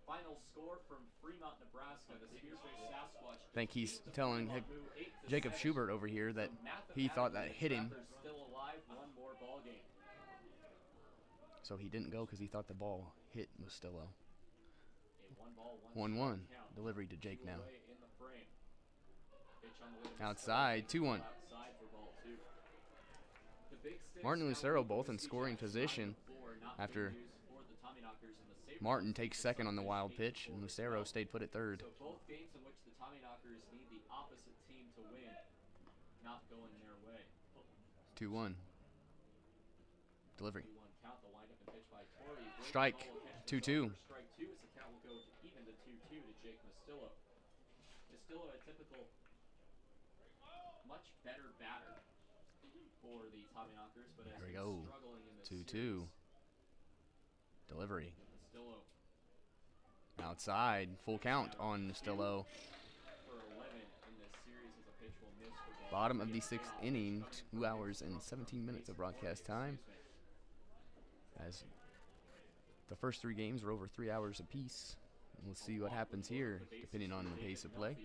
S1: Final score from Fremont, Nebraska. The Spearfish Sasquatch.
S2: I think he's telling Jacob Schubert over here that he thought that hit him,
S1: Still alive, one more ball game.
S2: so he didn't go because he thought the ball hit Mastillo.
S1: A
S2: 1-1. Delivery to Jake now.
S1: Away in the frame. Pitch on the way to
S2: Outside, 2-1.
S1: outside for ball 2. The big sticks
S2: Martin and
S1: now
S2: Lucero
S1: lead
S2: both in
S1: Whiskey
S2: scoring
S1: Jacks
S2: position
S1: 9-4, not
S2: after
S1: good news for the Tommyknockers and the Saberdogs
S2: Martin takes
S1: lead
S2: second on the
S1: Sunfish
S2: wild
S1: 8-4
S2: pitch, and
S1: as
S2: Lucero
S1: well.
S2: stayed put at third.
S1: So both games in which the Tommyknockers need the opposite team to win, not going their way.
S2: 2-1. Delivery.
S1: 2-1 count, the windup and pitch by Torrey. Breaking
S2: Strike.
S1: ball will catch
S2: 2-2.
S1: for strike 2 as the count will go to even to 2-2 to Jake Mastillo. Mastillo, a typical, much better batter for the Tommyknockers, but has
S2: There we
S1: been
S2: go.
S1: struggling in this
S2: 2-2.
S1: series.
S2: Delivery.
S1: Mastillo
S2: Outside. Full count on Stillo.
S1: for 11 in this series as a pitch will miss for ball
S2: Bottom of
S1: 3.
S2: the 6th inning. 2 hours and 17 minutes of broadcast time. As the first 3 games were over 3 hours apiece. We'll see what happens here, depending on the pace of play.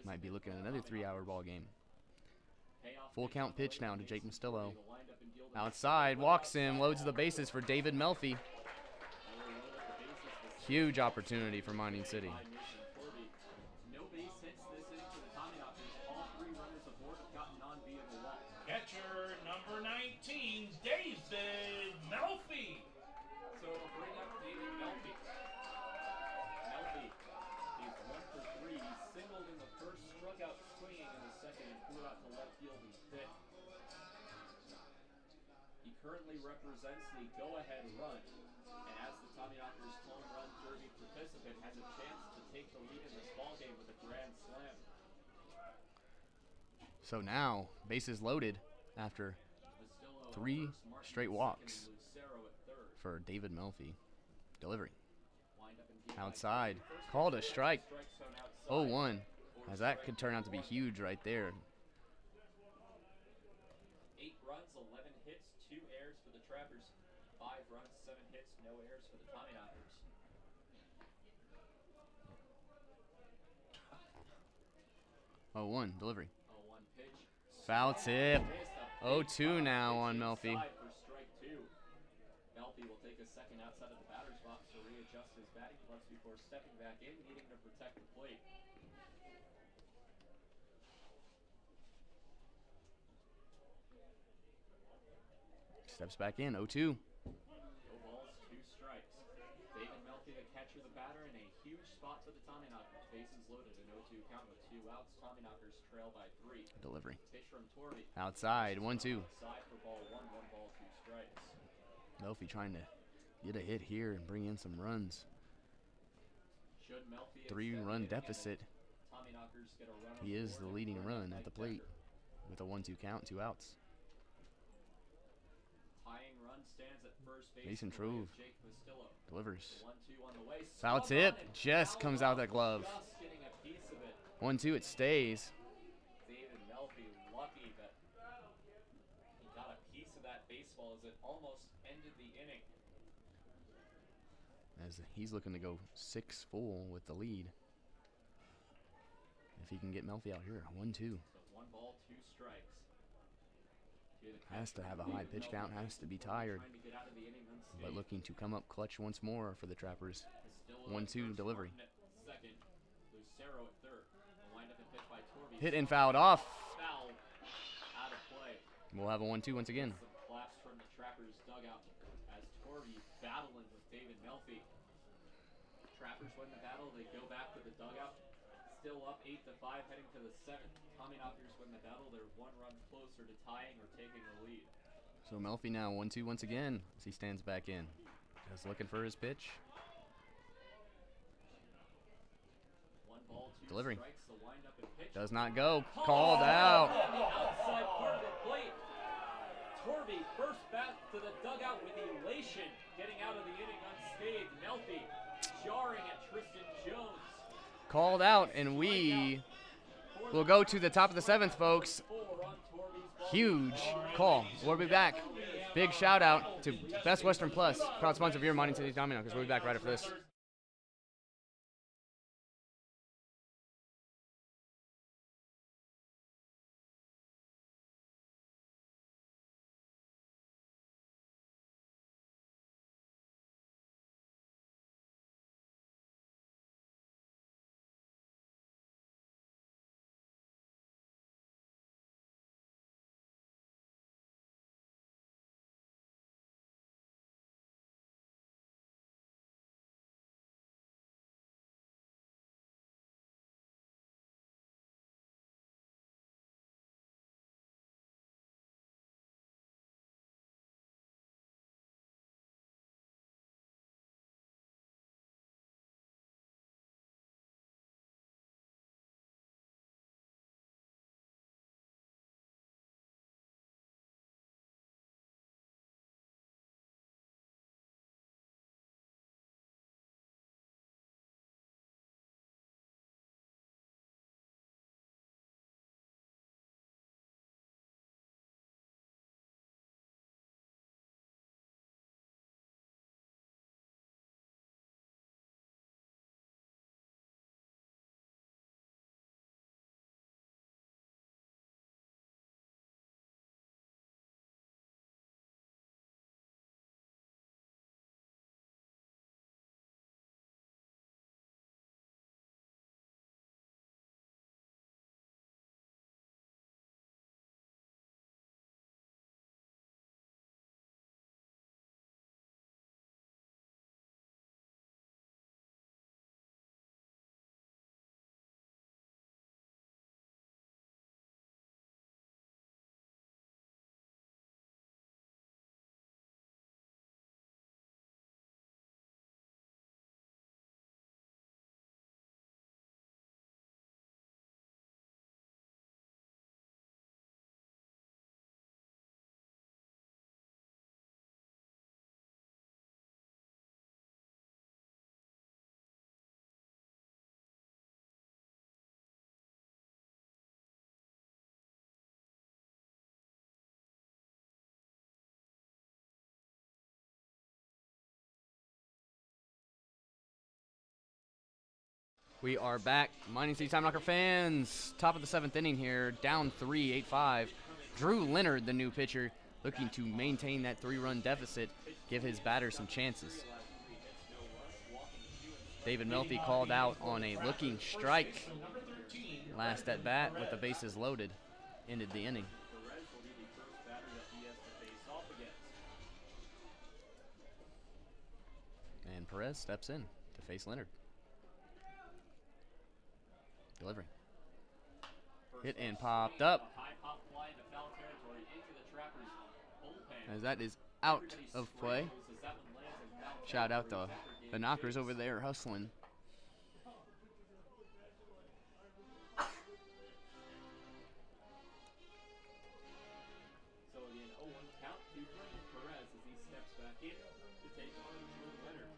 S2: Might be looking at another 3-hour ball game. Full count pitch now to Jake Mastillo. Outside, walks him, loads the bases for David Melfi. Huge opportunity for Mining City.
S1: No base hits this inning for the Tommyknockers. All 3 runners aboard have gotten on via the wall.
S3: Catcher number 19, David Melfi.
S1: So it'll bring up David Melfi. Melfi is 1 for 3. He singled in the first, struck out swinging in the second, and flew out to left field in 5th. He currently represents the go-ahead run, and as the Tommyknockers home run derby participant, has a chance to take the lead in this ballgame with a grand slam.
S2: So now, bases loaded after
S1: Mastillo
S2: 3
S1: first, Martin
S2: straight
S1: second,
S2: walks
S1: Lucero at third.
S2: for David Melfi. Delivery.
S1: Wind up and deep by
S2: Outside.
S1: Torrey. First
S2: Called a
S1: pitch,
S2: strike.
S1: strike zone outside.
S2: 0-1.
S1: For
S2: As that
S1: strike
S2: could turn out to be
S1: 1.
S2: huge right there.
S1: 8 runs, 11 hits, 2 errors for the Trappers. 5 runs, 7 hits, no errors for the Tommyknockers.
S2: 0-1. Delivery.
S1: 0-1 pitch.
S2: Foul tip.
S1: Missed a
S2: 0-2
S1: big
S2: now
S1: pitch
S2: on Melfi.
S1: inside for strike 2. Melfi will take a second outside of the batter's box to readjust his batting gloves before stepping back in, needing to protect the plate.
S2: Steps back in. 0-2.
S1: No balls, 2 strikes. David Melfi, the catcher, the batter, in a huge spot for the Tommyknockers. Bases loaded, an 0-2 count with 2 outs. Tommyknockers trail by 3.
S2: Delivery.
S1: Pitch from Torrey.
S2: Outside. 1-2.
S1: Outside for ball 1, 1 ball, 2 strikes.
S2: Melfi trying to get a hit here and bring in some runs.
S1: Should Melfi
S2: 3-run deficit.
S1: Tommyknockers get a run
S2: He
S1: on
S2: is
S1: board
S2: the
S1: and
S2: leading
S1: Torrey
S2: run
S1: by
S2: at the plate
S1: Decker.
S2: with a 1-2 count, 2 outs.
S1: Tying run stands at first base.
S2: Mason
S1: for the way of
S2: Trove.
S1: Jake Mastillo.
S2: Delivers.
S1: 1-2 on the way.
S2: Foul
S1: Swung
S2: tip.
S1: on and
S2: Just
S1: fouled
S2: comes out
S1: off,
S2: that glove.
S1: Just getting a piece of it.
S2: 1-2. It stays.
S1: David Melfi lucky that he got a piece of that baseball as it almost ended the inning.
S2: As he's looking to go 6 full with the lead. If he can get Melfi out here. 1-2.
S1: So 1 ball, 2 strikes.
S2: Has to have a high pitch count. Has to be tired.
S1: Trying to get out of the inning unscathed.
S2: But looking to come up clutch once more for the Trappers.
S1: Castillo at
S2: 1-2
S1: first,
S2: delivery.
S1: Martin at second, Lucero at third. The windup and pitch by Torby.
S2: Hit and fouled off.
S1: Foul out of play.
S2: We'll have a 1-2 once again.
S1: Some claps from the Trappers dugout as Torby battling with David Melfi. Trappers win the battle. They go back to the dugout. Still up 8-5 heading to the 7th. Tommyknockers win the battle. They're 1 run closer to tying or taking the lead.
S2: So Melfi now 1-2 once again as he stands back in. Just looking for his pitch.
S1: 1 ball, 2
S2: Delivery.
S1: strikes. The windup and pitch.
S2: Does not go. Called out.
S1: On the outside part of the plate. Torby first back to the dugout with elation, getting out of the inning unscathed. Melfi jarring at Tristan Jones.
S2: Called out, and we will go to the top of the 7th, folks.
S1: 4 on Torby's ball.
S2: Huge call. We'll be back. Big shout out to Best Western Plus, proud sponsor of your Mining City Tommyknockers. We'll be back right after this. We are back. Mining City Tommyknocker fans. Top of the 7th inning here. Down 3, 8-5. Drew Leonard, the new pitcher, looking to maintain that 3-run deficit, give his batter some chances. David Melfi called out on a looking strike. Last at bat with the bases loaded. Ended the inning. And Perez steps in to face Leonard. Delivery. Hit and popped up. As that is out of play. Shout out to the Knockers over there hustling.
S1: So again, 0-1 count to Perez as he steps back in to take on Leonard.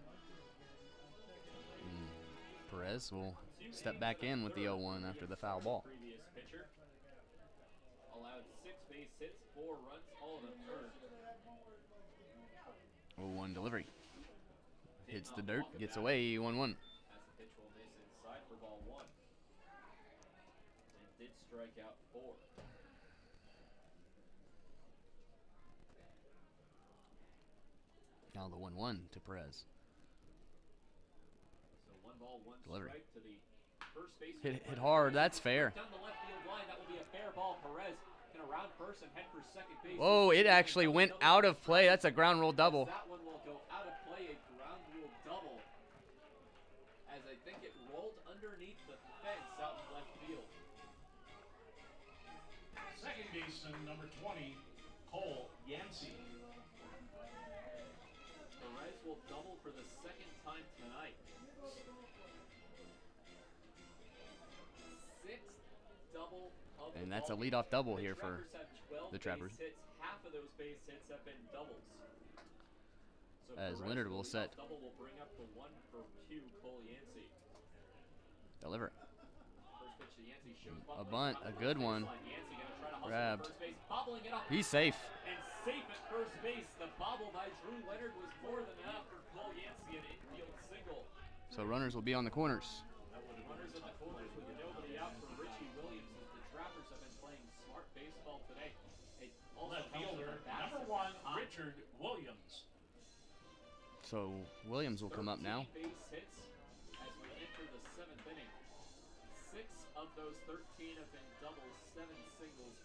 S2: Perez will step back in with the 0-1 after the foul ball.
S1: Previous pitcher allowed 6 base hits, 4 runs, all of them earned.
S2: 0-1 delivery. Hits the dirt, gets away, 1-1.
S1: As the pitch will miss inside for ball 1. And did strike out 4.
S2: Now the 1-1 to Perez.
S1: So 1 ball, 1
S2: Delivery.
S1: strike to the first base.
S2: Hit hard, that's fair.
S1: Down the left field line, that will be a fair ball. Perez can around first and head for second base.
S2: Oh, it actually went out of play. That's a ground rule double.
S1: That one will go out of play, a ground rule double. As I think it rolled underneath the fence out in left field.
S3: Second baseman, number 20, Cole Yancey.
S1: Perez will double for the second time tonight. 6th double of the
S2: And that's a
S1: ball.
S2: leadoff double
S1: The
S2: here for
S1: Trappers have 12
S2: the Trappers.
S1: base hits. Half of those base hits have been doubles. So
S2: As
S1: Perez
S2: Leonard
S1: with
S2: will
S1: the
S2: set.
S1: double will bring up the 1 for 2 Cole Yancey.
S2: Deliver.
S1: First pitch to Yancey shows
S2: A
S1: Buckler.
S2: bunt, a good one.
S1: Yancey gonna try to hustle
S2: Grabbed.
S1: to first base, bobbling it up.
S2: He's safe.
S1: And safe at first base. The bobble by Drew Leonard was more than enough for Cole Yancey, an infield single.
S2: So runners will be on the corners.
S1: Runners at the corners with nobody out for Richie Williams as the Trappers have been playing smart baseball today. It also
S3: Left
S1: helps
S3: fielder,
S1: with the bats
S3: number
S1: at
S3: 1,
S1: the top.
S3: Richard Williams.
S2: So Williams will come up now.
S1: 13 base hits as we enter the 7th inning. 6 of those 13 have been doubles, 7 singles,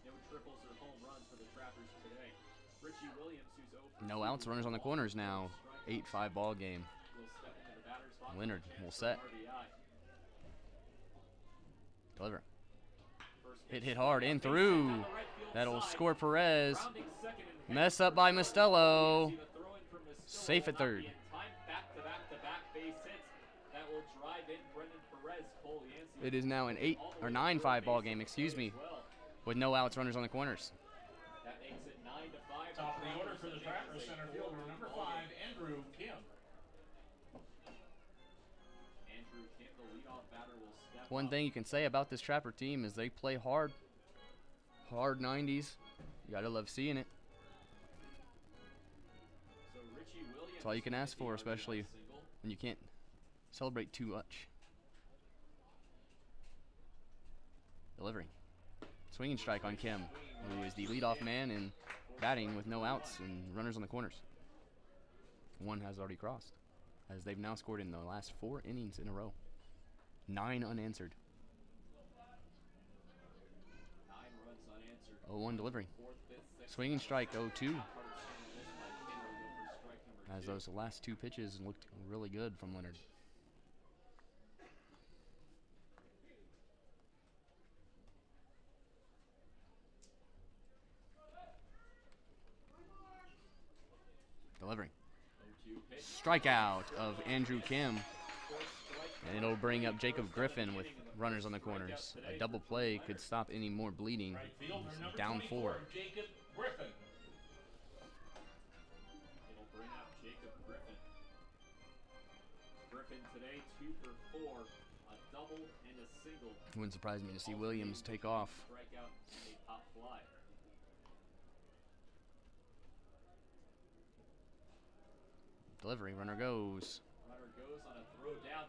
S1: no triples or home runs for the Trappers today. Richie Williams, who's 0 for
S2: No
S1: 2,
S2: outs, runners on the corners now. 8-5 ball game.
S1: will step into the batter's box.
S2: Leonard
S1: with a
S2: will
S1: chance
S2: set.
S1: for an RBI.
S2: Deliver.
S1: First
S2: Hit
S1: pitch
S2: hard
S1: strike
S2: in
S1: out, base hit
S2: through.
S1: down the right field
S2: That'll
S1: side.
S2: score Perez.
S1: Rounding second and
S2: Mess
S1: heading
S2: up by
S1: to the
S2: Mostello.
S1: Yancey, the throw in from Mostello
S2: Safe at
S1: will not
S2: third.
S1: be in time. Back-to-back base hits that will drive in Brendan Perez. Cole Yancey
S2: It is now an 8 or 9-5 ball game, excuse me, with no outs, runners on the corners.
S1: That makes it 9-5.
S3: Top of the order for the Trappers, center fielder, number 5, Andrew Kim.
S1: Andrew Kim, the leadoff batter, will step
S2: One
S1: up.
S2: thing you can say about this Trapper team is they play hard. Hard 90s. You gotta love seeing it.
S1: So Richie Williams,
S2: That's all you can ask for,
S1: the
S2: especially
S1: RBI single.
S2: when you can't celebrate too much. Delivery. Swinging strike on Kim, who is the leadoff man and batting with no outs and runners on the corners. One has already crossed, as they've now scored in the last 4 innings in a row. 9 unanswered.
S1: 9 runs unanswered.
S2: 0-1 delivery.
S1: 4th, 5th, 6th.
S2: Swinging strike 0-2,
S1: Carter swinging this by Kim will go for strike number
S2: as
S1: 2.
S2: those last 2 pitches looked really good from Leonard. Delivery.
S1: 0-2 pitch.
S2: Strikeout of Andrew Kim, and it'll bring up Jacob Griffin with runners on the corners. A double play could stop any more bleeding.
S3: Right fielder, number
S2: Down
S3: 24,
S2: 4.
S3: Jacob Griffin.
S1: It'll bring up Jacob Griffin. Griffin today 2 for 4, a double and a single.
S2: Wouldn't surprise me to see Williams take off.
S1: Strikeout and a pop fly.
S2: Delivery, runner goes.
S1: Runner goes on a throw down.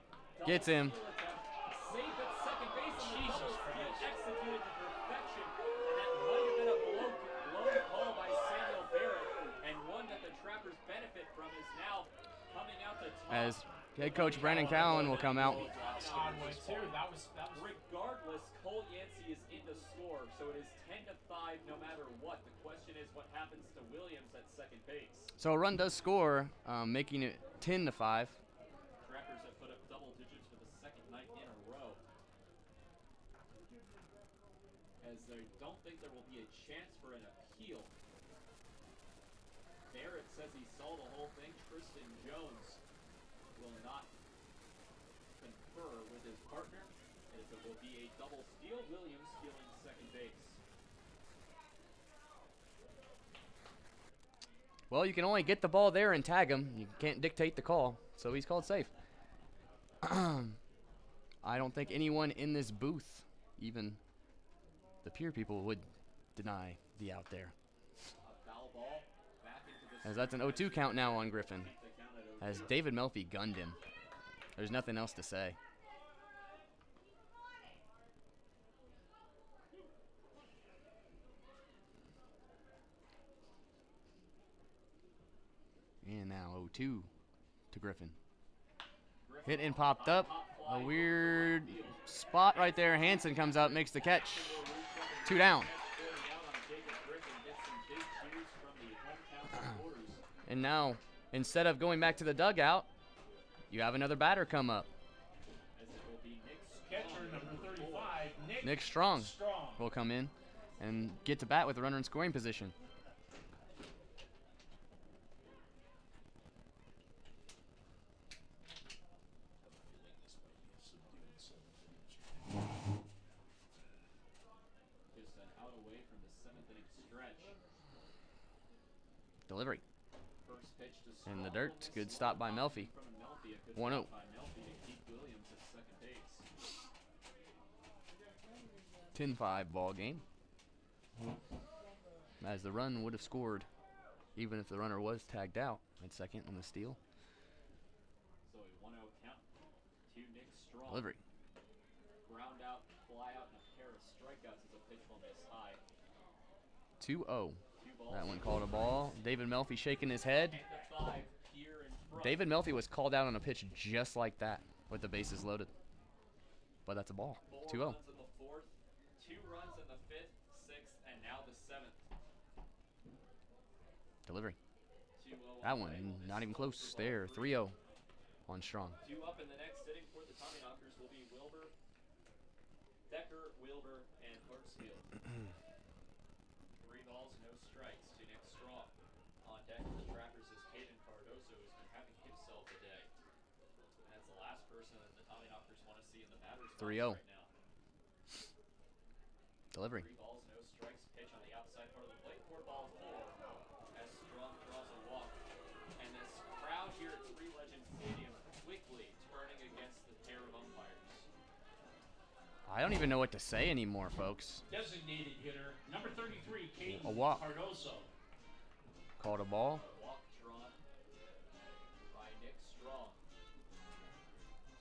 S2: Gets him.
S1: Double steal attempt. safe at second base, and the
S3: Jesus
S1: double steal
S3: Christ.
S1: executed to perfection. And that might have been a blown call by Samuel Barrett, and one that the Trappers benefit from is now coming out the top.
S2: As head coach Brandon Cowan will come out.
S3: Odd way too. That was
S1: Regardless, Cole Yancey is in to score, so it is 10-5 no matter what. The question is what happens to Williams at second base.
S2: So a run does score, making it 10-5.
S1: Trappers have put up double digits for the second night in a row. As they don't think there will be a chance for an appeal. Barrett says he saw the whole thing. Tristan Jones will not confer with his partner, as it will be a double steal. Williams stealing second base.
S2: Well, you can only get the ball there and tag him. You can't dictate the call, so he's called safe. I don't think anyone in this booth, even the Pierre people, would deny the out there.
S1: A foul ball back into the
S2: As that's an 0-2 count now on Griffin. As David Melfi gunned him. There's nothing else to say. And now 0-2 to Griffin. Hit and popped up. A weird spot right there. Hansen comes up, makes the catch. 2 down. And now, instead of going back to the dugout, you have another batter come up.
S3: catcher number 35,
S2: Nick Strong will come in and get to bat with the runner in scoring position.
S1: Just an out away from the 7th inning stretch.
S2: Delivery.
S1: First pitch to
S2: In the
S1: Strong
S2: dirt.
S1: will
S2: Good
S1: miss
S2: stop by
S1: from
S2: Melfi.
S1: Melfi. A good
S2: 1-0.
S1: stop by Melfi to keep Williams at second base.
S2: 10-5 ball game. As the run would have scored, even if the runner was tagged out at second on the steal.
S1: So a 1-0 count to Nick Strong.
S2: Delivery.
S1: Ground out, fly out, and a pair of strikeouts as a pitch will miss high.
S2: 2-0.
S1: 2 balls.
S2: That one called a ball. David Melfi shaking his head.
S1: 10-5, Pierre in front.
S2: David Melfi was called out on a pitch just like that with the bases loaded. But that's a ball.
S1: 4
S2: 2-0.
S1: runs in the 4th, 2 runs in the 5th, 6th, and now the 7th.
S2: Delivery.
S1: 2-0
S2: That
S1: on
S2: one,
S1: the way will
S2: not
S1: miss
S2: even
S1: close
S2: close
S1: for ball
S2: there.
S1: 3.
S2: 3-0 on Strong.
S1: 2 up in the next inning for the Tommyknockers will be Wilbur, Decker, Wilbur, and Hartsfield. 3 balls, no strikes to Nick Strong. On deck for the Trappers is Caden Cardoso, who's been having himself a day. And that's the last person that the Tommyknockers want to see in the batter's box
S2: 3-0.
S1: right now.
S2: Delivery.
S1: 3 balls, no strikes. Pitch on the outside part of the plate for ball 4. As Strong draws a walk. And this crowd here at Three Legends Stadium quickly turning against the pair of umpires.
S2: I don't even know what to say anymore, folks.
S3: designated hitter, number 33, Caden
S2: A walk.
S3: Cardoso.
S2: Called a ball.
S1: A walk drawn by Nick Strong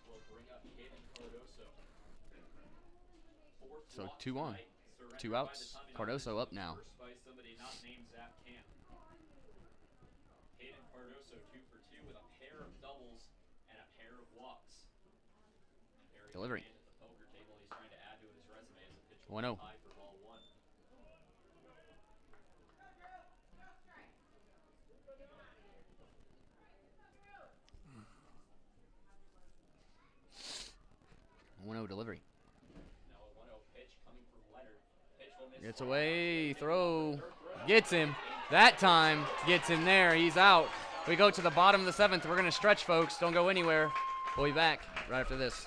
S1: will bring up Caden Cardoso. 4th
S2: So
S1: walk
S2: 2 on.
S1: tonight, surrendered
S2: 2
S1: by
S2: outs.
S1: the Tommyknockers,
S2: Cardoso up now.
S1: First by somebody not named Zach Camp. Caden Cardoso 2 for 2 with a pair of doubles and a pair of walks. Very
S2: Delivery.
S1: good hand at the poker table. He's trying to add to his resume as a pitch
S2: 1-0.
S1: high for ball 1.
S2: Delivery.
S1: Now a 1-0 pitch coming from Leonard. Pitch will miss.
S2: Gets away. Throw. Gets him. That time gets him there. He's out. We go to the bottom of the 7th. We're going to stretch, folks. Don't go anywhere. We'll be back right after this.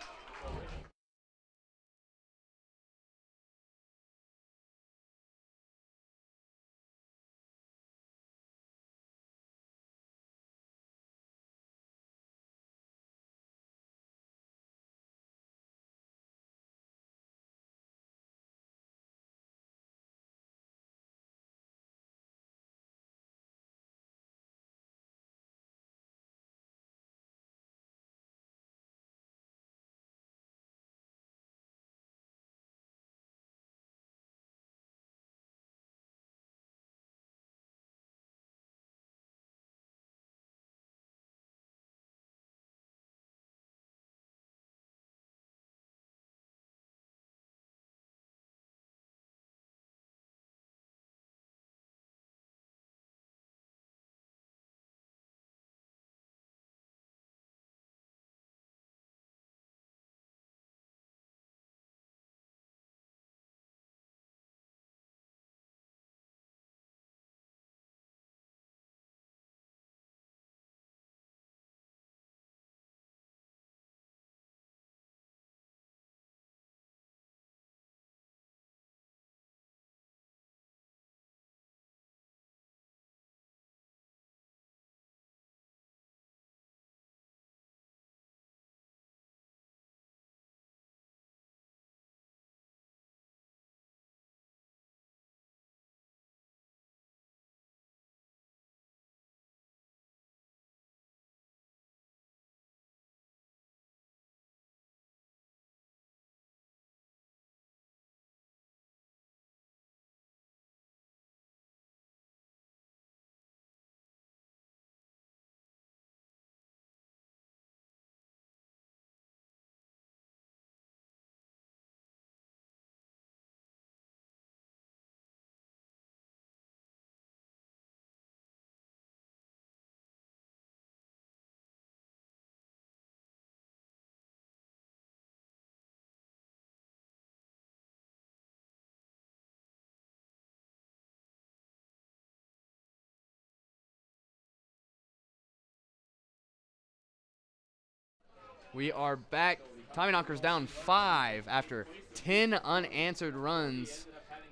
S2: We are back. Tommyknockers down 5 after 10 unanswered runs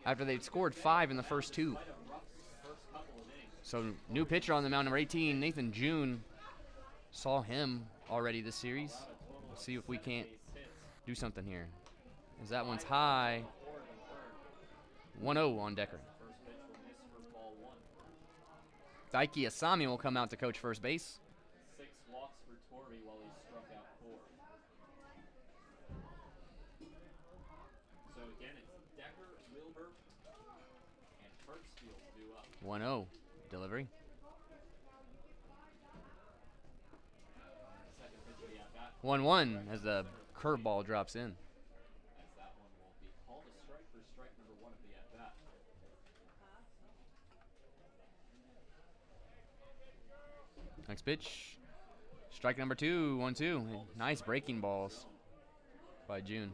S2: after they'd scored 5 in the first 2. So new pitcher on the mound, number 18, Nathan June. Saw him already this series. Let's see if we can't do something here. As that one's high. 1-0 on Decker. Daiki Asami will come out to coach first base.
S1: 6 walks for Torby while he struck out 4. So again, it's Decker, Wilbur, and Hertzfield due up.
S2: 1-0 delivery.
S1: Second pitch of the at-bat.
S2: 1-1 as the curveball drops in.
S1: As that one will be called a strike for strike number 1 of the at-bat.
S2: Next pitch. Strike number 2, 1-2. Nice breaking balls by June.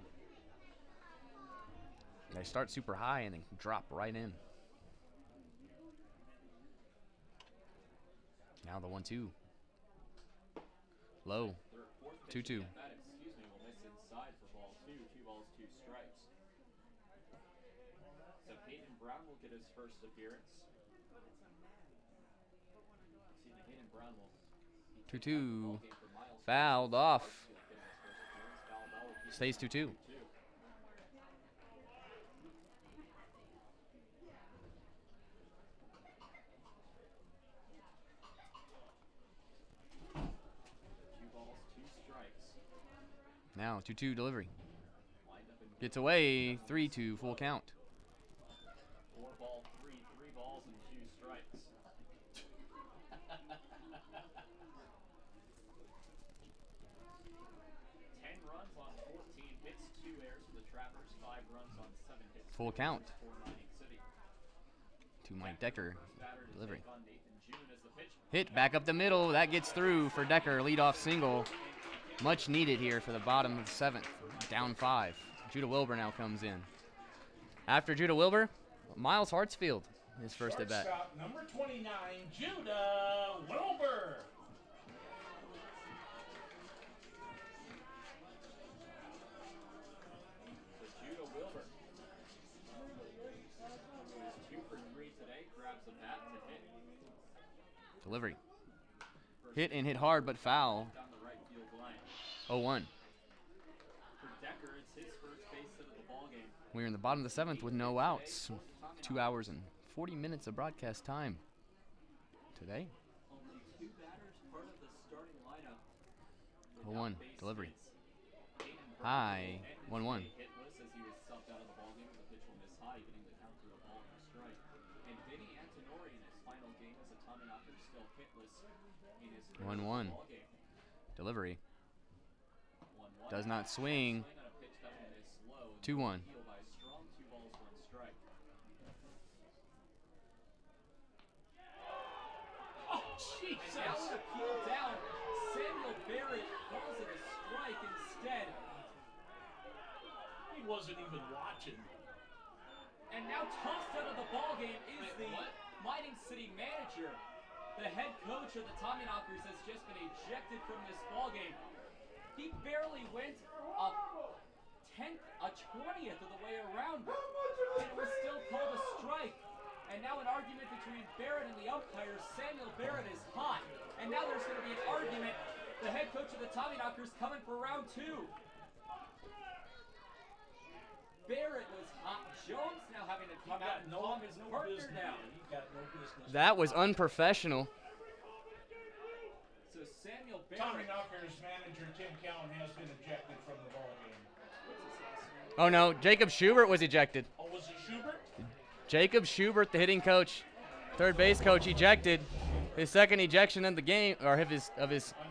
S2: They start super high and then drop right in. Now the 1-2. Low. 2-2.
S1: That, excuse me, will miss inside for ball 2. 2 balls, 2 strikes. So Peyton Brown will get his first appearance. Excuse me, Peyton Brown will
S2: 2-2. Fouled off. Stays 2-2. Now 2-2 delivery. Gets away. 3-2 full count.
S1: 4 ball 3, 3 balls and 2 strikes. 10 runs on 14 hits, 2 errors for the Trappers, 5 runs on 7 hits.
S2: Full count.
S1: For Mining City.
S2: To Mike Decker. Delivery.
S1: On Nathan June as the pitch.
S2: Hit back up the middle. That gets through for Decker. Leadoff single. Much needed here for the bottom of the 7th. Down 5. Judah Wilbur now comes in. After Judah Wilbur, Miles Hartsfield, his first at bat.
S3: Shortstop, number 29, Judah Wilbur.
S1: So Judah Wilbur, who is 2 for 3 today, grabs a bat to hit.
S2: Delivery. Hit and hit hard, but foul.
S1: Down the right field line.
S2: 0-1.
S1: For Decker, it's his first base hit of the ballgame.
S2: We're in the bottom of the 7th with no outs. 2 hours and 40 minutes of broadcast time today.
S1: Only 2 batters part of the starting lineup.
S2: 0-1 delivery.
S1: Peyton
S2: High. 1-1.
S1: hitless as he was subbed out of the ballgame. The pitch will miss high, getting the count to a ball and a strike. And Vinny Antonori in his final game as a Tommyknocker still hitless in his first
S2: 1-1
S1: ballgame.
S2: delivery.
S1: 1-1.
S2: Does not swing.
S1: Swing on a pitch that will miss low.
S2: 2-1.
S1: Healed by a strong 2 balls, 1 strike.
S3: Oh, Jesus.
S1: And now with a peel down, Samuel Barrett calls it a strike instead.
S3: He wasn't even watching.
S1: And now tossed out of the ballgame is the Mining City manager. The head coach of the Tommyknockers has just been ejected from this ballgame. He barely went a 20th of the way around, and it was still called a strike. And now an argument between Barrett and the umpire. Samuel Barrett is hot, and now there's going to be an argument. The head coach of the Tommyknockers coming for round 2. Barrett was hot. Jones now having to come out and calm his partner down.
S3: He got no business.
S2: That was unprofessional.
S1: So Samuel Barrett.
S3: Tommyknockers manager Tim Cowan has been ejected from the ballgame.
S2: Oh no, Jacob Schubert was ejected.
S3: Oh, was it Schubert?
S2: Jacob Schubert, the hitting coach, third base coach, ejected. His second ejection of the game, or of his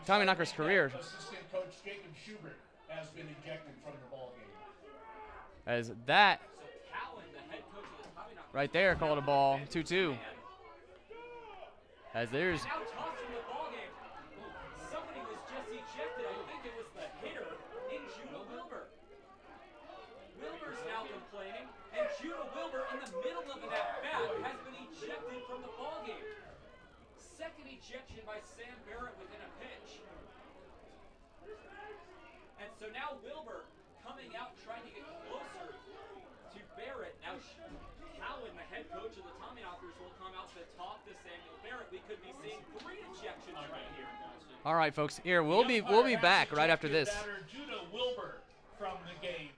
S2: Tommyknockers career.
S3: Assistant coach Jacob Schubert has been ejected from the ballgame.
S2: As that
S1: So Cowan, the head coach of the Tommyknockers.
S2: right there called a ball. 2-2. As there's
S1: Now tossed from the ballgame. Somebody was just ejected. I think it was the hitter in Judah Wilbur. Wilbur's now complaining, and Judah Wilbur in the middle of an at-bat has been ejected from the ballgame. Second ejection by Sam Barrett within a pitch. So now Wilbur coming out, trying to get closer to Barrett. Now Cowan, the head coach of the Tommyknockers, will come out to talk to Samuel Barrett. We could be seeing 3 ejections right here.
S2: All right, folks. Here we'll be back right after this.
S3: Batter Judah Wilbur from the game.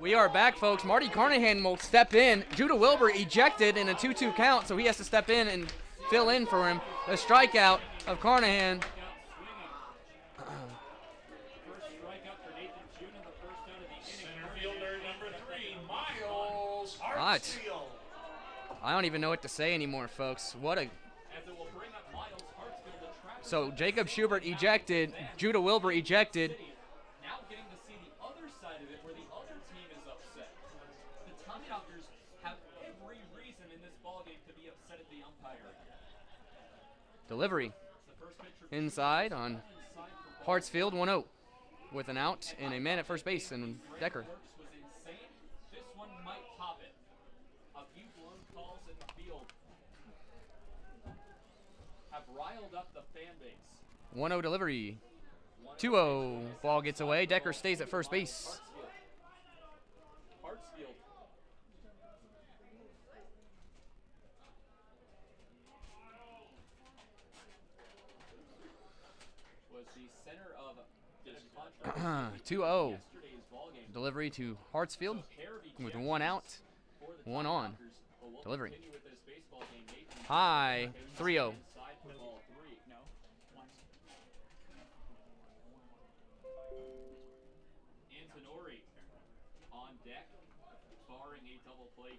S2: We are back, folks. Marty Carnahan will step in. Judah Wilbur ejected in a 2-2 count, so he has to step in and fill in for him. The strikeout of Carnahan.
S3: First strikeout for Nathan June in the first out of the inning. Center fielder number 3, Miles Hartsfield.
S2: I don't even know what to say anymore, folks. What a... So Jacob Schubert ejected. Judah Wilbur ejected.
S1: Now getting to see the other side of it, where the other team is upset. The Tommyknockers have every reason in this ballgame to be upset at the umpire.
S2: Delivery inside on Hartsfield, 1-0 with an out and a man at first base and Decker.
S1: Was insane. This one might top it. A few blown calls in the field have riled up the fan base.
S2: 1-0 delivery. 2-0. Ball gets away. Decker stays at first base.
S1: Hartsfield. Was the center of this contract.
S2: 2-0. Delivery to Hartsfield with 1 out, 1 on. Delivery. High. 3-0.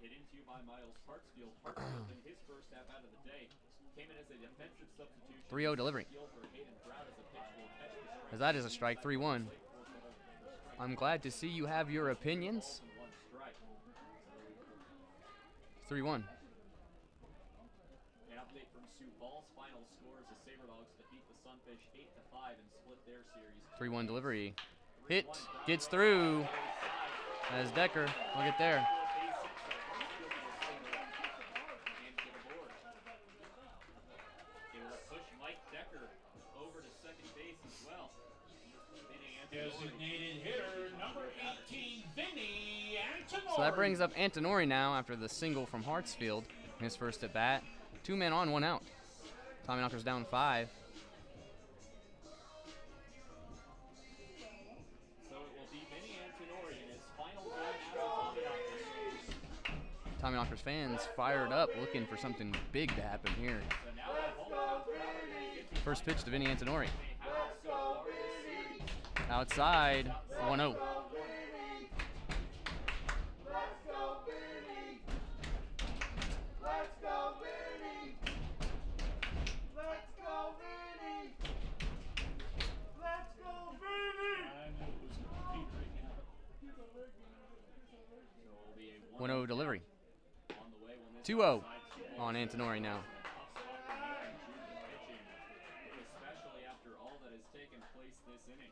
S1: Hit into by Miles Hartsfield. Hartsfield in his first half out of the day came in as a defensive substitution.
S2: 3-0 delivery. As that is a strike, 3-1. I'm glad to see you have your opinions. 3-1.
S1: An update from Sioux Falls. Final scores: the SaberDogs defeat the Sunfish 8-5 and split their series.
S2: 3-1 delivery. Hit gets through as Decker. Look at there.
S3: Designated hitter number 18, Vinny Antonori.
S2: So that brings up Antonori now after the single from Hartsfield in his first at bat. 2 men on, 1 out. Tommyknockers down 5. Tommyknockers fans fired up, looking for something big to happen here. First pitch to Vinny Antonori. Outside, 1-0.
S3: I knew it was going to be right now.
S2: 1-0 delivery. 2-0 on Antonori now.
S1: Especially after all that has taken place this inning.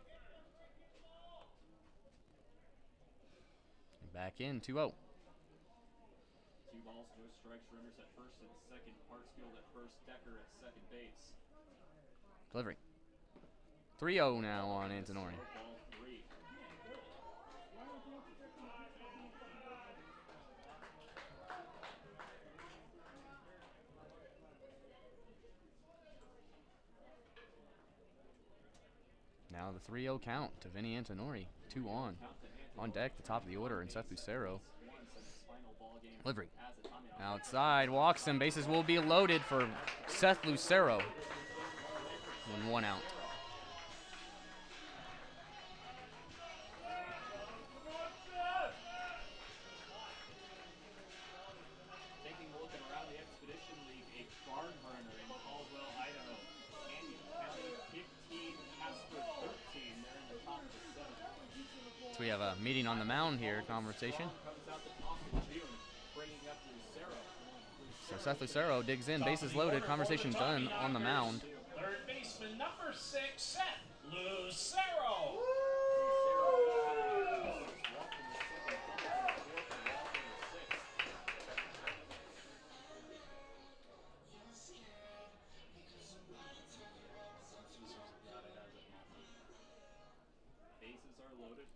S2: Back in, 2-0.
S1: 2 balls, no strikes, runners at first and second. Hartsfield at first, Decker at second base.
S2: Delivery. 3-0 now on Antonori.
S1: Ball 3.
S2: Now the 3-0 count to Vinny Antonori. 2 on. On deck, the top of the order, and Seth Lucero. Delivery. Outside, walks and bases will be loaded for Seth Lucero. And 1 out.
S1: Taking a look around the Expedition League, a barn burner in Caldwell, Idaho. Canyon County 15, Casper 13. They're in the top of the 7th.
S2: So we have a meeting on the mound here, conversation.
S1: Comes out the top of June, bringing up Lucero.
S2: So Seth Lucero digs in, bases loaded, conversation done on the mound.
S3: Third baseman number 6, Seth Lucero.
S1: Bases are loaded.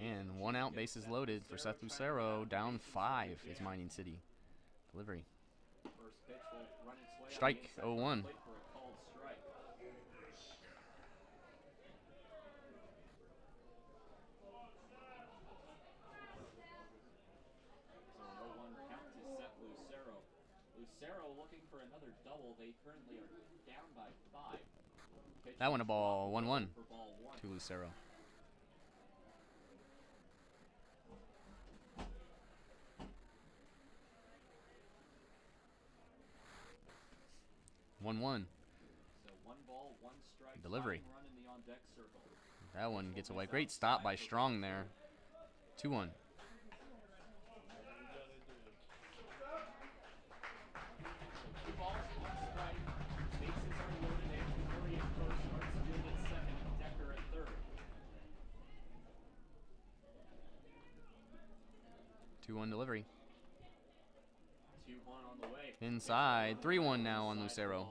S2: And 1 out, bases loaded for Seth Lucero. Down 5 is Mining City. Delivery.
S1: First pitch will run its way
S2: Strike,
S1: on the
S2: 0-1.
S1: plate for a called strike. So an 0-1 count to Seth Lucero. Lucero looking for another double. They currently are down by 5. Pitch
S2: That one a ball, 1-1
S1: for ball 1.
S2: to Lucero.
S1: So
S2: 1-1.
S1: 1 ball, 1 strike.
S2: Delivery.
S1: Run in the on deck circle.
S2: That one gets away. Great stop by Strong there. 2-1.
S1: 2 balls, 1 strike. Bases are loaded. Antonori at first, Hartsfield at second, Decker at third.
S2: 2-1 delivery.
S1: 2-1 on the way.
S2: Inside. 3-1 now on Lucero.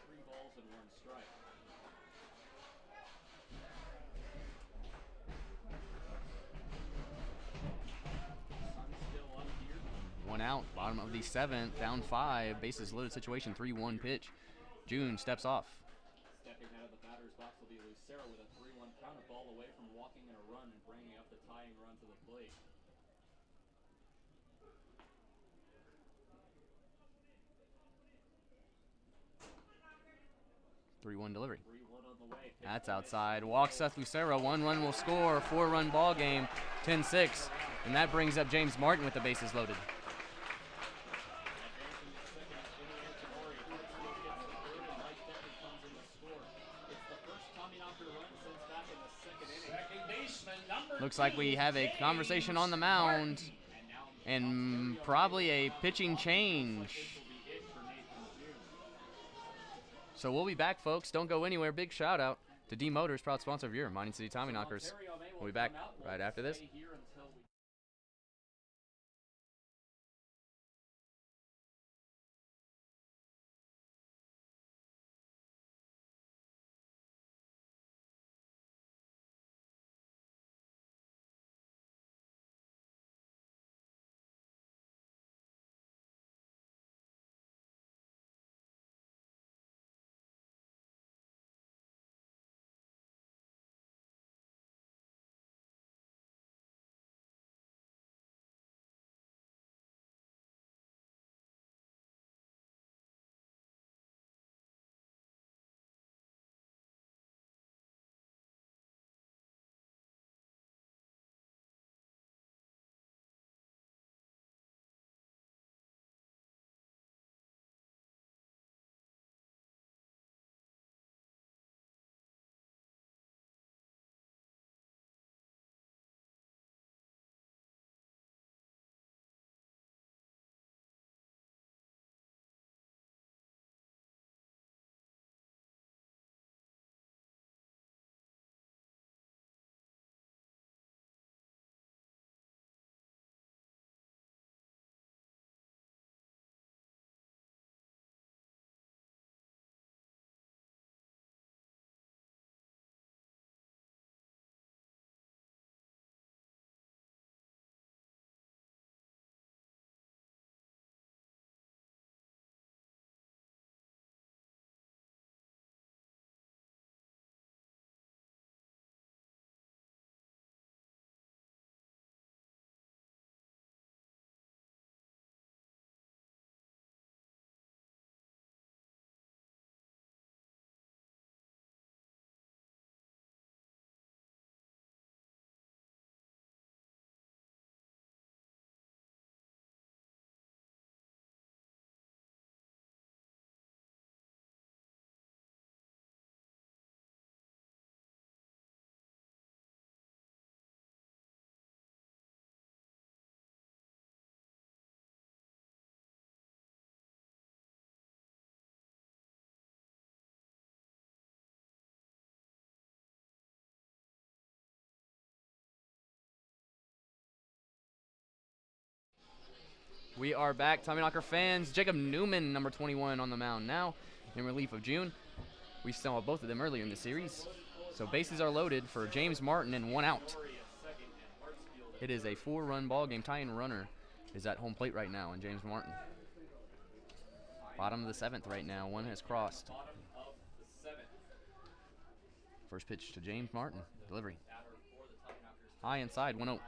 S1: 3 balls and 1 strike. Sun still up here.
S2: 1 out. Bottom of the 7th. Down 5. Bases loaded situation. 3-1 pitch. June steps off.
S1: Stepping out of the batter's box will be Lucero with a 3-1 count, a ball away from walking in a run and bringing up the tying run to the plate.
S2: Three-one delivery.
S1: 3-1 on the way.
S2: That's outside. Walks Seth Lucero. 1 run will score. 4-run ball game. 10-6. And that brings up James Martin with the bases loaded. Looks like we have a conversation on the mound and probably a pitching change. So we'll be back, folks. Don't go anywhere. Big shout out to D Motors, proud sponsor of your Mining City Tommyknockers. We'll be back right after this. We are back. Tommyknocker fans. Jacob Newman, number 21, on the mound now in relief of June. We saw both of them earlier in the series. So bases are loaded for James Martin and 1 out. It is a 4-run ball game. Tying runner is at home plate right now, and James Martin. Bottom of the 7th right now. One has crossed. First pitch to James Martin. Delivery. High inside, 1-0.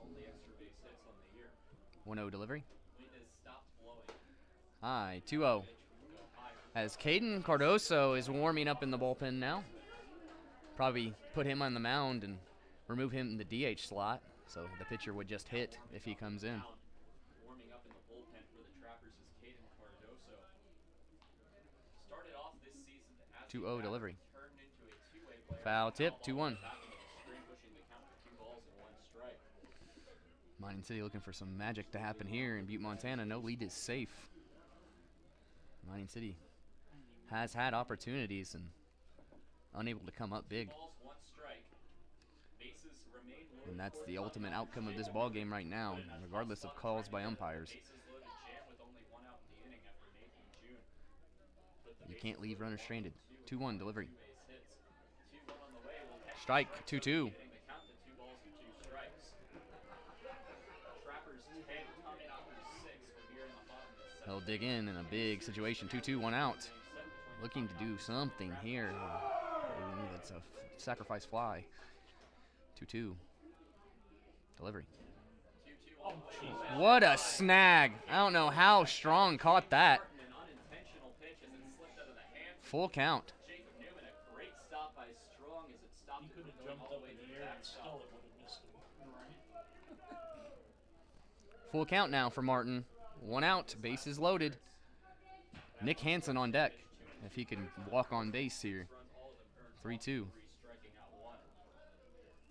S1: Only extra base hits on the year.
S2: 1-0 delivery.
S1: Wind has stopped blowing.
S2: High, 2-0. As Caden Cardoso is warming up in the bullpen now. Probably put him on the mound and remove him in the DH slot, so the pitcher would just hit if he comes in.
S1: Warming up in the bullpen for the Trappers is Caden Cardoso. Started off this season as
S2: 2-0 delivery.
S1: turned into a two-way player.
S2: Foul tip, 2-1.
S1: Pushing the count with 2 balls and 1 strike.
S2: Mining City looking for some magic to happen here in Butte, Montana. No lead is safe. Mining City has had opportunities and unable to come up big.
S1: Balls, 1 strike. Bases remain loaded
S2: And that's
S1: for
S2: the ultimate
S1: Tommyknockers.
S2: outcome of this ball game right now, regardless of calls by umpires.
S1: Bases loaded jam with only 1 out in the inning after Nathan June. Put the
S2: You can't leave runners stranded. 2-1 delivery.
S1: 2 base hits. 2-1 on the way. Will catch
S2: Strike, 2-2.
S1: getting the count to 2 balls and 2 strikes. Trappers 10, Tommyknockers 6. We're here in the bottom of the 7th.
S2: He'll dig in a big situation. 2-2, 1 out. Looking to do something here. It's a sacrifice fly. 2-2. Delivery.
S1: 2-2 on the way.
S2: What a snag. I don't know how Strong caught that.
S1: An unintentional pitch as it slipped out of the hands.
S2: Full count.
S1: Jacob Newman, a great stop by Strong as it stopped
S3: He
S1: him
S3: could
S1: from
S3: have
S1: going
S3: jumped
S1: all
S3: up
S1: the way
S3: in
S1: to
S3: the
S1: the
S3: air and
S1: backstop.
S3: still it would have missed him. Right.
S2: Full count now for Martin. 1 out. Bases loaded. Nick Hansen on deck. If he can walk on base here. 3-2.
S1: Striking out 1.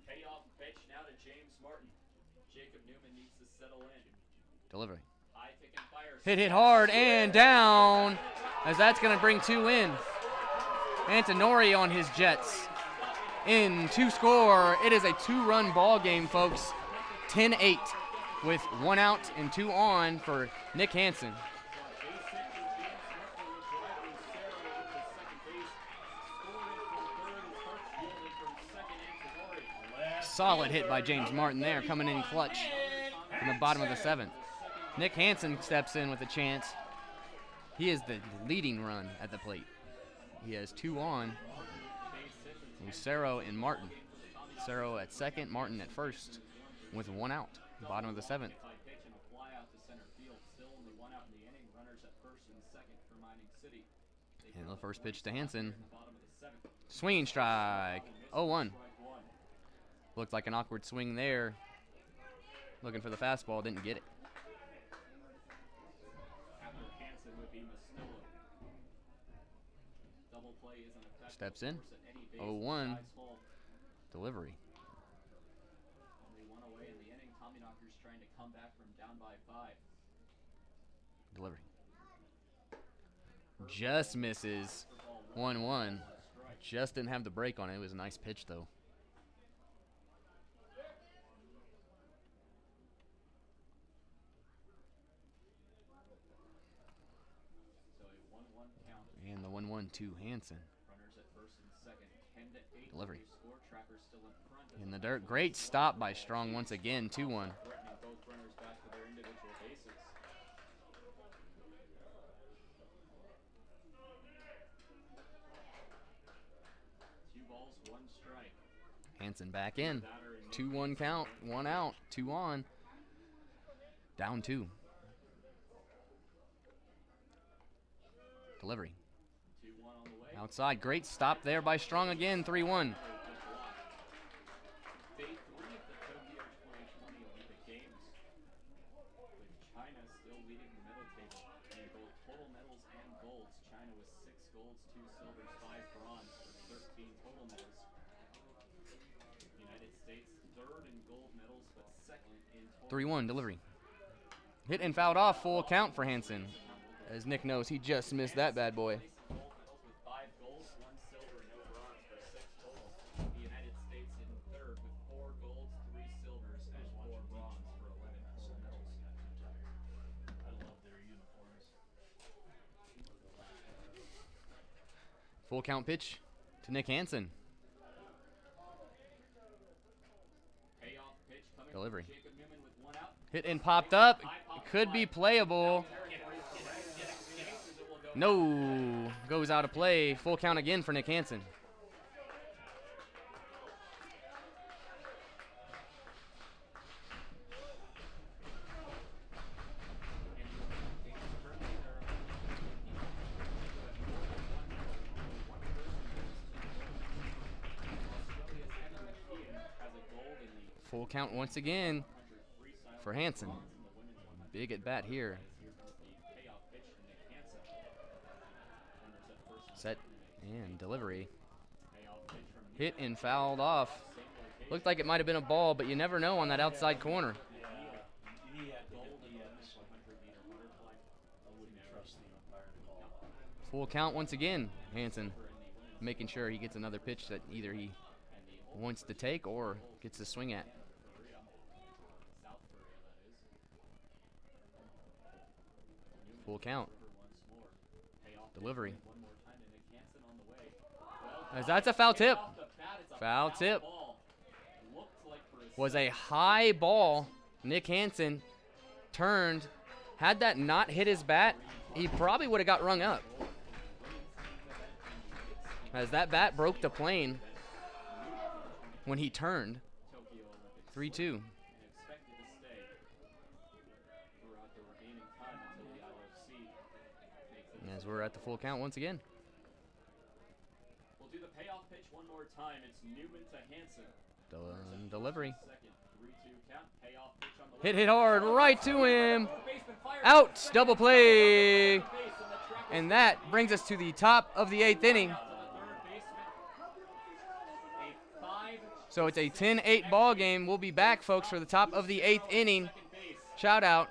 S1: Payoff pitch now to James Martin. Jacob Newman needs to settle in.
S2: Delivery.
S1: High kick and fire.
S2: Hit hard and down. As that's going to bring 2 in. Antonori on his Jets. In to score. It is a 2-run ball game, folks. 10-8 with 1 out and 2 on for Nick Hansen. Solid hit by James Martin there, coming in clutch in the bottom of the 7th. Nick Hansen steps in with a chance. He is the leading run at the plate. He has 2 on. Lucero and Martin. Lucero at second, Martin at first, with 1 out. Bottom of the 7th. And the first pitch to Hansen. Swinging strike. 0-1. Looked like an awkward swing there. Looking for the fastball, didn't get it. Steps in. 0-1. Delivery.
S1: Only 1 away in the inning. Tommyknockers trying to come back from down by 5.
S2: Delivery. Just misses. 1-1. Just didn't have the break on it. It was a nice pitch, though.
S1: So a 1-1 count.
S2: And the 1-1 to Hansen.
S1: Runners at first and second. 10-8.
S2: Delivery.
S1: Score. Trappers still in front.
S2: In the dirt. Great stop by Strong once again. 2-1.
S1: Threatening both runners back to their individual bases. Two balls, 1 strike.
S2: Hansen back in. 2-1 count. 1 out. 2 on. Down 2. Delivery.
S1: 2-1 on the way.
S2: Outside. Great stop there by Strong again. 3-1.
S1: Day 3 of the Tokyo 2020 Olympic Games, with China still leading the medal table in both total medals and golds. China with 6 golds, 2 silvers, 5 bronze, for 13 total medals. United States third in gold medals, but second in total.
S2: 3-1 delivery. Hit and fouled off. Full count for Hansen. As Nick knows, he just missed that bad boy.
S1: Places gold medals with 5 golds, 1 silver, no bronze for 6 total. The United States in third with 4 golds, 3 silvers, and 4 bronze for 11 total medals.
S3: I love their uniforms.
S2: Full count pitch to Nick Hansen.
S1: Payoff pitch coming
S2: Delivery.
S1: from Jacob Newman with 1 out.
S2: Hit and popped up. Could be playable. No. Goes out of play. Full count again for Nick Hansen. Full count once again for Hansen. Big at bat here. Set and delivery. Hit and fouled off. Looked like it might have been a ball, but you never know on that outside corner. Full count once again. Hansen making sure he gets another pitch that either he wants to take or gets a swing at. Full count. Delivery. As that's a foul tip. Foul tip. Was a high ball. Nick Hansen turned. Had that not hit his bat, he probably would have got rung up. As that bat broke the plane when he turned. 3-2. As we're at the full count once again.
S1: We'll do the payoff pitch one more time. It's Newman to Hansen.
S2: Delivery.
S1: Second, 3-2 count. Payoff pitch on the
S2: Hit hard right to him. Out. Double play. And that brings us to the top of the 8th inning. So it's a 10-8 ball game. We'll be back, folks, for the top of the 8th inning. Shout out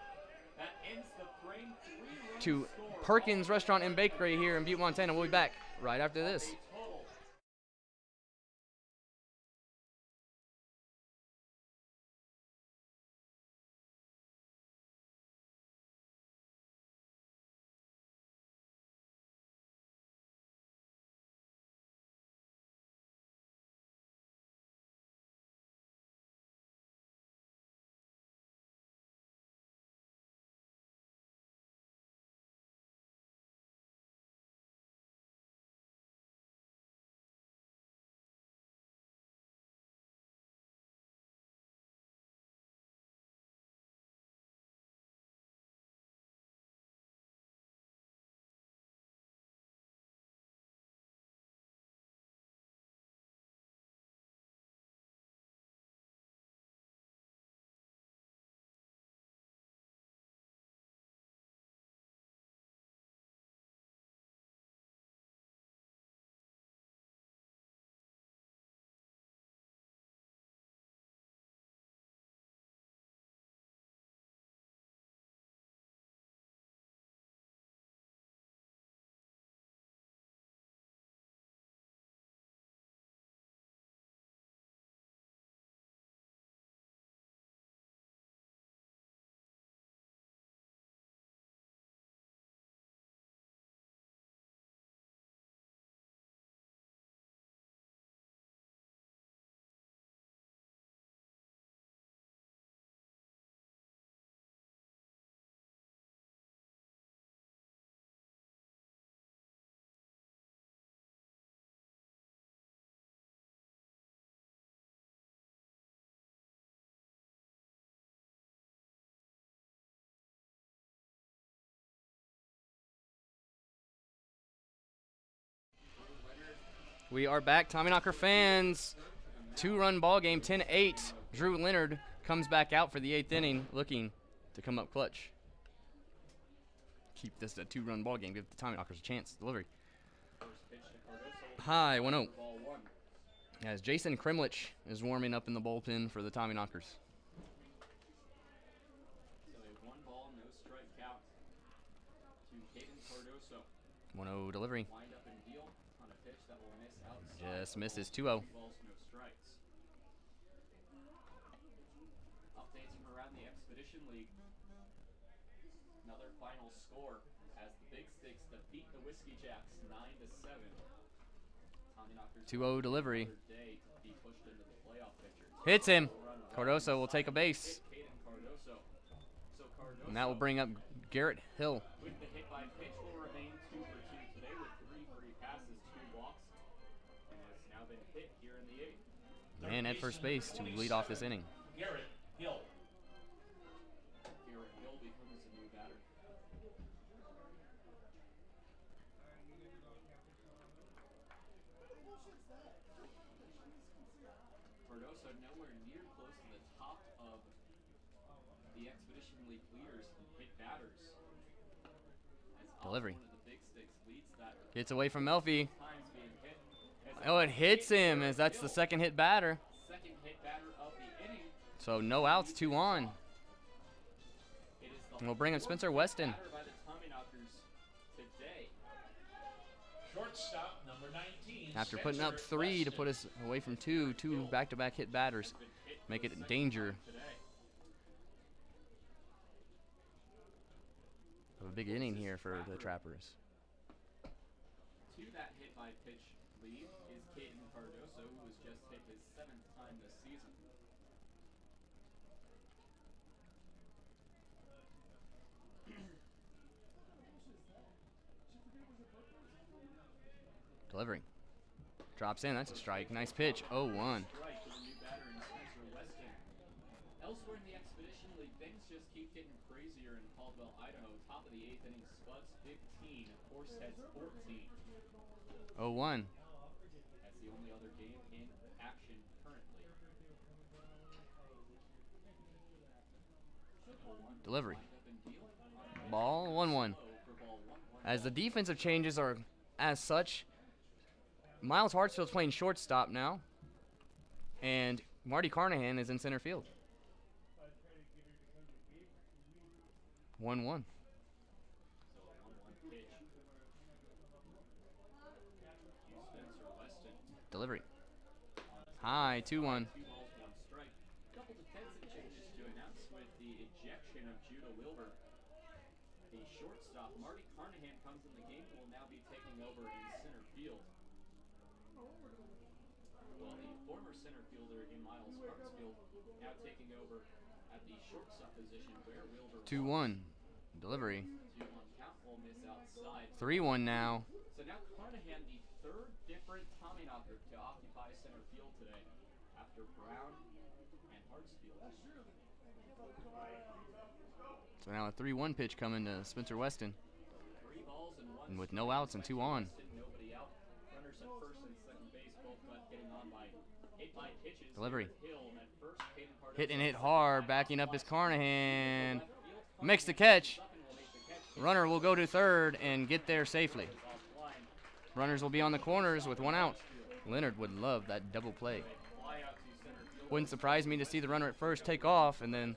S2: to Perkins Restaurant and Bakery here in Butte, Montana. We'll be back right after this. We are back, Tommyknocker fans. 2-run ball game, 10-8. Drew Leonard comes back out for the 8th inning, looking to come up clutch. Keep this a 2-run ball game. Give the Tommyknockers a chance. Delivery. High, 1-0. As Jason Kremlich is warming up in the bullpen for the Tommyknockers.
S1: So a 1-ball, no strike count to Caden
S2: 1-0 delivery.
S1: Wind up and deal on a pitch that will miss outside.
S2: Just misses. 2-0.
S1: 2 balls, no strikes. Updates from around the Expedition League. Another final score as the Big Sticks defeat the Whiskey Jacks 9-7. Tommyknockers
S2: 2-0 delivery.
S1: another day to be pushed into the playoff picture.
S2: Hits him. Cardoso will take a base.
S1: Hit Caden Cardoso. So Cardoso,
S2: And that will bring up Garrett Hill.
S1: with the hit by pitch, will remain 2 for 2 today with 3 free passes, 2 walks, and has now been hit here in the 8th.
S2: Man at first base to lead off this inning.
S3: Garrett Hill.
S1: Garrett Hill becomes a new batter. Cardoso nowhere near close to the top of the Expedition League leaders in hit batters. As
S2: Delivery.
S1: One of the Big Sticks leads that
S2: Gets away from Melfi.
S1: times being hit.
S2: Oh, it hits him as that's the second hit batter.
S1: Second hit batter of the inning.
S2: So no outs, 2 on.
S1: It is the
S2: And we'll bring in Spencer Weston.
S1: batter by the Tommyknockers today.
S3: Shortstop number 19.
S2: After putting up
S3: Spencer
S2: 3 to
S3: Weston.
S2: put us away from two back-to-back hit batters.
S1: Been hit
S2: Make
S1: for
S2: it
S1: the second
S2: danger.
S1: time today.
S2: A big inning here for the Trappers.
S1: To that hit by pitch lead is Caden Cardoso, who has just hit his 7th time this season.
S2: Delivery. Drops in. That's a strike. Nice pitch. 0-1.
S1: Strike to the new batter in Spencer Weston. Elsewhere in the Expedition League, things just keep getting crazier in Caldwell, Idaho. Top of the 8th inning, Spuds 15, Horseheads 14.
S2: 0-1.
S1: That's the only other game in action currently.
S2: Delivery.
S1: Wind up and deal.
S2: Ball 1-1.
S1: For ball 1-1.
S2: As the defensive changes are as such, Miles Hartsfield's playing shortstop now, and Marty Carnahan is in center field. 1-1.
S1: So a 1-1 pitch. To Spencer Weston.
S2: Delivery. High. 2-1.
S1: 2 balls, 1 strike. Couple defensive changes to announce with the ejection of Judah Wilbur. The shortstop, Marty Carnahan, comes in the game and will now be taking over in center field. While the former center fielder in Miles Hartsfield now taking over at the shortstop position where Wilbur
S2: 2-1. Delivery.
S1: 2-1 count will miss outside.
S2: 3-1 now.
S1: So now Carnahan, the 3rd different Tommyknocker to occupy center field today after Brown and Hartsfield.
S2: So now a 3-1 pitch coming to Spencer Weston.
S1: 3 balls and 1
S2: And with no outs and 2 on.
S1: Nobody out. Runners at first and second base, both but getting on by hit by pitches.
S2: Delivery.
S1: Hill and at first, Caden Cardoso
S2: Hit and hit hard. Backing up is Carnahan. Makes the catch.
S1: up and will make the catch.
S2: Runner will go to third and get there safely.
S1: Offline.
S2: Runners will be on the corners with 1 out. Leonard would love that double play.
S1: Fly out to center field.
S2: Wouldn't surprise me to see the runner at first take off and then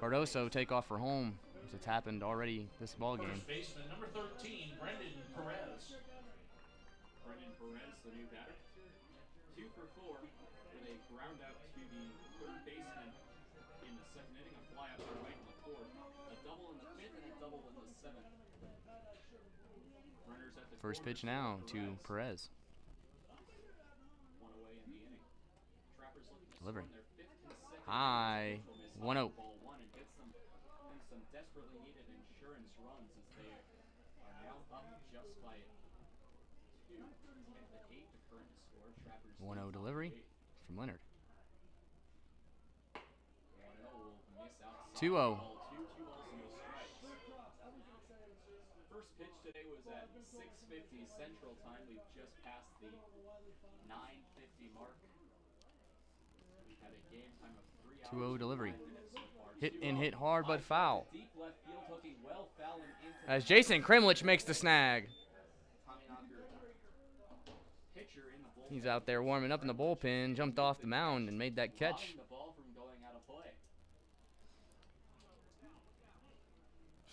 S2: Cardoso take off for home. As it's happened already this ball game.
S3: First baseman number 13, Brendan Perez.
S1: Brendan Perez, the new batter. 2 for 4 with a ground out to the 3rd baseman in the 2nd inning. A fly out to right in the 4th. A double in the 5th and a double in the 7th. Runners at the
S2: First
S1: corners
S2: pitch now
S1: for
S2: to
S1: Perez.
S2: Perez.
S1: 1 away in the inning. Trappers looking to
S2: Delivery.
S1: score their 5th consecutive
S2: High.
S1: will miss
S2: 1-0.
S1: ball 1 and gets them some desperately needed insurance runs as they are now up just by 2. 10-8 the current score. Trappers
S2: 1-0 delivery from Leonard.
S1: 1-0 will miss outside.
S2: 2-0.
S1: Ball 2 balls, no strikes. First pitch today was at 6:50 Central Time. We've just passed the 9:50 mark. We've had a game time of 3 hours
S2: 2-0
S1: and
S2: delivery.
S1: 5 minutes so far.
S2: Hit
S1: 2-0.
S2: and hit hard but foul.
S1: Deep left field, hooking well, fouling into
S2: As Jason Kremlich makes the snag.
S1: Tommyknocker pitcher in the bullpen.
S2: He's out there warming up in the bullpen, jumped off the mound and made that catch.
S1: Blocking the ball from going out of play.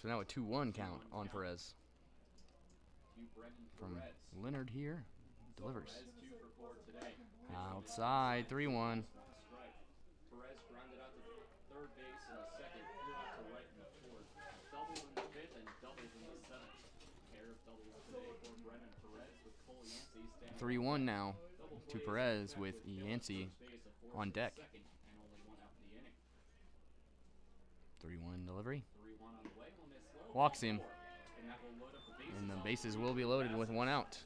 S2: So now a 2-1 count on Perez.
S1: To Brennan
S2: from
S1: Perez.
S2: Leonard here. Delivers.
S1: Perez 2 for 4 today.
S2: Outside, 3-1.
S1: Perez grounded out to third base in the second, flew out to right in the fourth, doubled in the fifth, and doubled in the seventh. Pair of doubles today for Brennan Perez with Cole Yancey standing
S2: 3-1 now
S1: double
S2: to
S1: plays
S2: Perez
S1: back
S2: with
S1: Gil at
S2: Yancey
S1: first base, of course,
S2: on
S1: in the
S2: deck.
S1: second, and only one out in the inning.
S2: 3-1 delivery.
S1: 3-1 on the way, will miss low,
S2: Walks
S1: ball
S2: him.
S1: four. And that will load up the bases.
S2: And the
S1: on
S2: bases
S1: three
S2: will be
S1: for
S2: loaded with
S1: Bassett.
S2: 1 out.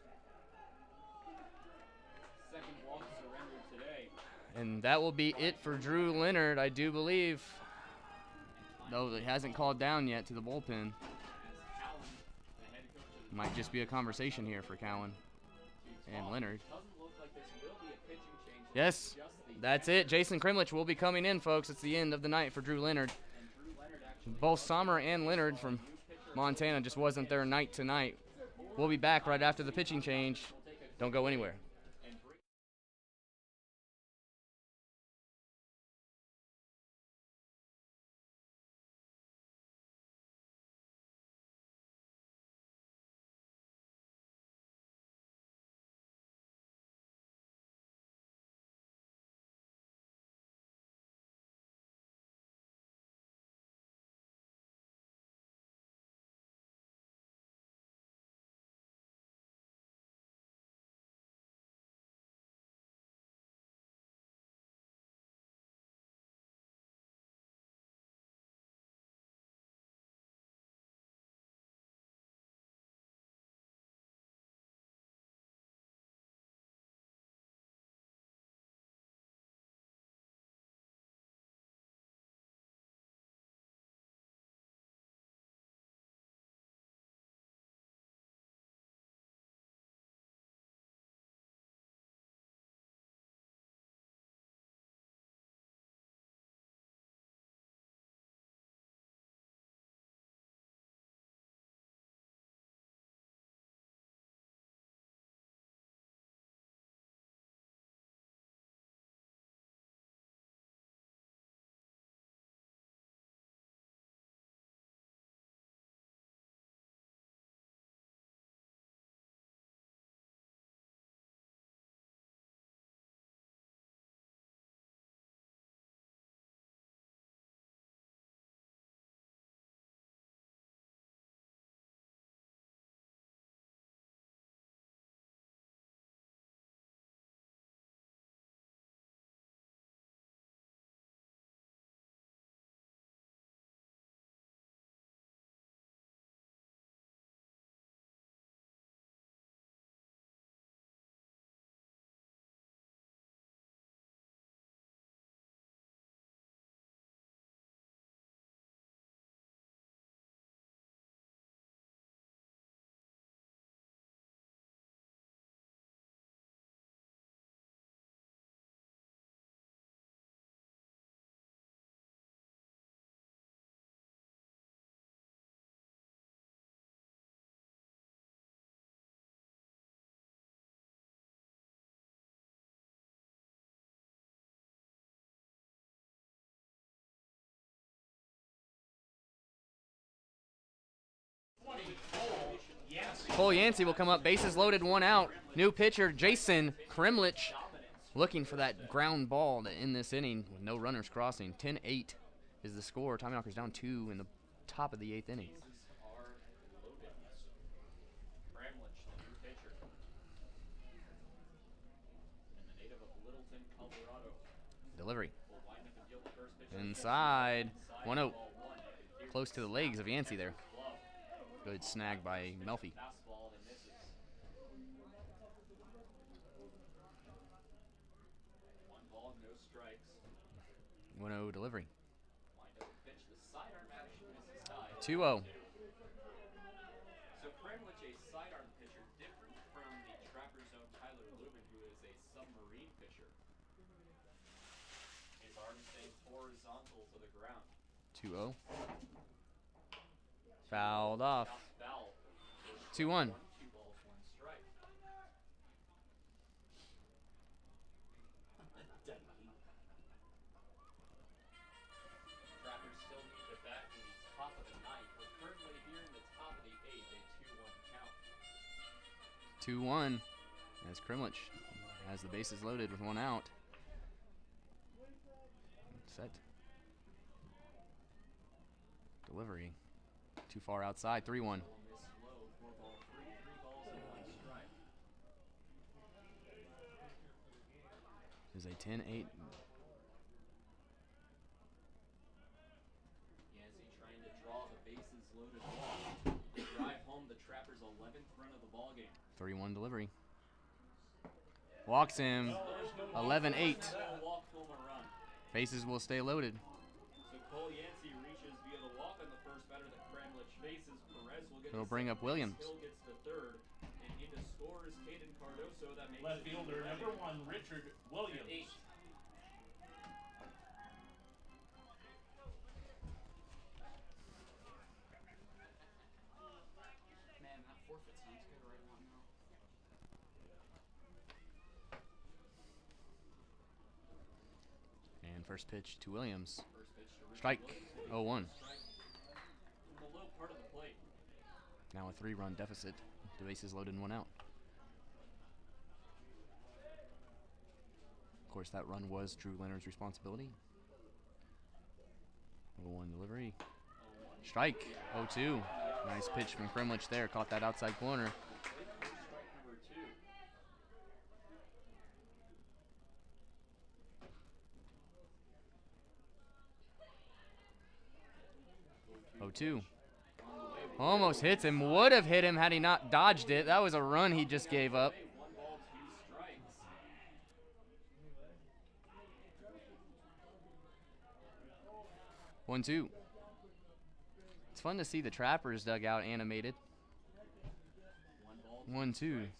S1: Second walk surrendered today.
S2: And that will be it for Drew Leonard, I do believe. Though it hasn't called down yet to the bullpen.
S1: As Callan, the head coach of the
S2: Might just be a conversation here for Cowan and Leonard.
S1: doesn't look like this will be a pitching change.
S2: Yes, that's it. Jason Kremlich will be coming in, folks. It's the end of the night for Drew Leonard.
S1: And Drew Leonard actually
S2: Both Sommer and Leonard from Montana just wasn't their night tonight. We'll be back right after the pitching change. Don't go anywhere.
S1: and break.
S2: Cole Yancey will come up, bases loaded, 1 out. New pitcher, Jason Kremlich, looking for that ground ball to end this inning with no runners crossing. 10-8 is the score. Tommyknockers down 2 in the top of the 8th inning.
S1: Bases are loaded. Bramlich, the new pitcher. And the native of Littleton, Colorado.
S2: Delivery.
S1: Will wind up and deal the first pitch.
S2: Inside. 1-0.
S1: Ball one.
S2: Close to the legs of Yancey there.
S1: Glove.
S2: Good snag by Melfi.
S1: Fastball that misses. 1 ball, no strikes.
S2: 1-0 delivery.
S1: Wind up and pitch. The sidearm action misses high.
S2: 2-0.
S1: So Kremlich, a sidearm pitcher, different from the Trapper's own Tyler Lubin, who is a submarine pitcher. His arm staying horizontal to the ground.
S2: 2-0. Fouled off.
S1: Shots foul.
S2: 2-1.
S1: 2 balls, 1 strike. Trappers still need to bat in the top of the ninth. We're currently here in the top of the 8th, a 2-1 count.
S2: 2-1 as Kremlich has the bases loaded with 1 out. Set. Delivery. Too far outside. 3-1. This is a 10-8.
S1: Yancey trying to draw the bases loaded walk. They drive home the Trappers' 11th run of the ball game.
S2: 3-1 delivery. Walks him. 11-8. Bases will stay loaded.
S1: So Cole Yancey reaches via the walk on the first batter that Kremlich faces. Perez will get
S2: It'll bring up Williams.
S1: Hill gets the third. And into scores Caden Cardoso. That makes
S3: Left fielder number 1, Richard Williams.
S1: 8. Man, that forfeit sounds good right now.
S2: And first pitch to Williams.
S1: First pitch to Richard
S2: Strike.
S1: Williams.
S2: 0-1.
S1: From the low part of the plate.
S2: Now a 3-run deficit. The bases loaded and 1 out. Of course, that run was Drew Leonard's responsibility. 0-1 delivery. Strike. 0-2. Nice pitch from Kremlich there. Caught that outside corner.
S1: Strike number
S2: 2. 0-2. Almost hits him. Would have hit him had he not dodged it. That was a run he just gave up.
S1: 1 ball, 2 strikes.
S2: 1-2. It's fun to see the Trappers dugout animated.
S1: 1 ball, 2
S2: 1-2
S1: strikes.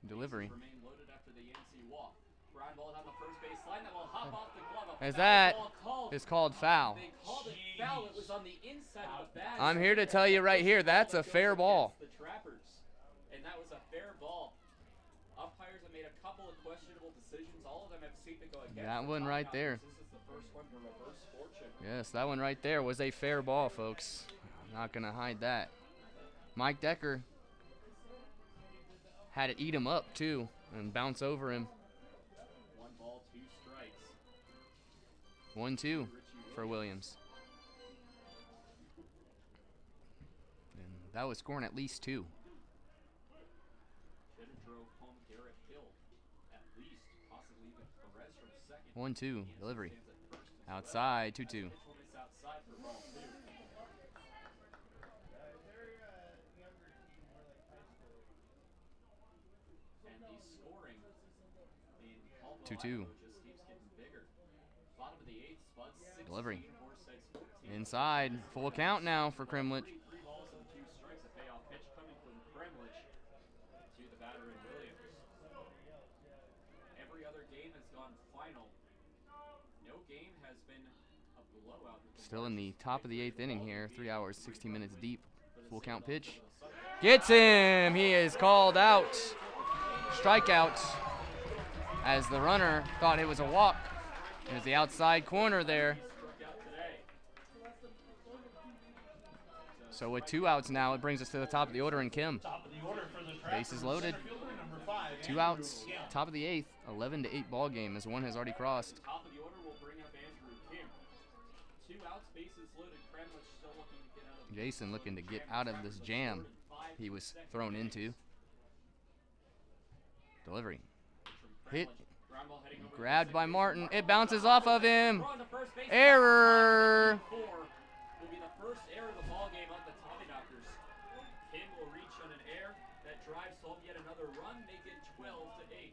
S2: delivery.
S1: Remain loaded after the Yancey walk. Ground ball down the first base line that will hop off the glove.
S2: As
S1: Foul
S2: that
S1: ball called.
S2: is called foul.
S1: They called it foul. It was on the inside of the bag.
S2: I'm here to tell you right here, that's a fair ball.
S1: The Trappers, and that was a fair ball. Umpires have made a couple of questionable decisions. All of them have seemed to go against
S2: That
S1: the
S2: one right
S1: Tommyknockers.
S2: there.
S1: This is the first one to reverse fortune.
S2: Yes, that one right there was a fair ball, folks. Not going to hide that. Mike Decker had it eat him up, too, and bounce over him.
S1: 1 ball, 2 strikes.
S2: 1-2 for Williams. And that was scoring at least 2.
S1: Should have drove home Garrett Hill. At least, possibly even Perez from second.
S2: 1-2 delivery.
S1: Stands at first as
S2: Outside, 2-2.
S1: well. Pitch will miss outside for ball 2. And the scoring in Caldwell,
S2: 2-2.
S1: Idaho just keeps getting bigger. Bottom of the 8th, Spud 16,
S2: Delivery.
S1: Horseheads 14.
S2: Inside, full count now for Kremlich.
S1: 3 balls and 2 strikes. A payoff pitch coming from Kremlich to the batter in Williams. Every other game has gone final. No game has been a blowout.
S2: Still in the top of the 8th inning here. 3 hours, 16 minutes deep. Full count pitch. Gets him! He is called out. Strikeout. As the runner thought it was a walk. There's the outside corner there. So with 2 outs now, it brings us to the top of the order in Kim.
S3: Top of the order for the Trappers.
S2: Bases loaded.
S3: Center fielder number 5,
S2: 2 outs. Top of the 8th. 11-8 ball game as one has already crossed.
S1: Top of the order will bring up Andrew Kim. 2 outs, bases loaded. Kremlich still looking to get out of the
S2: Jason looking to get out of this jam he was thrown into. Delivery. Hit.
S1: Ground ball heading over to
S2: Grabbed
S1: the
S2: by
S1: second
S2: Martin.
S1: base.
S2: It bounces off of him.
S1: Throw on the first base.
S2: Error.
S1: 4 will be the first error of the ball game on the Tommyknockers. Kim will reach on an error that drives home yet another run, make it 12-8.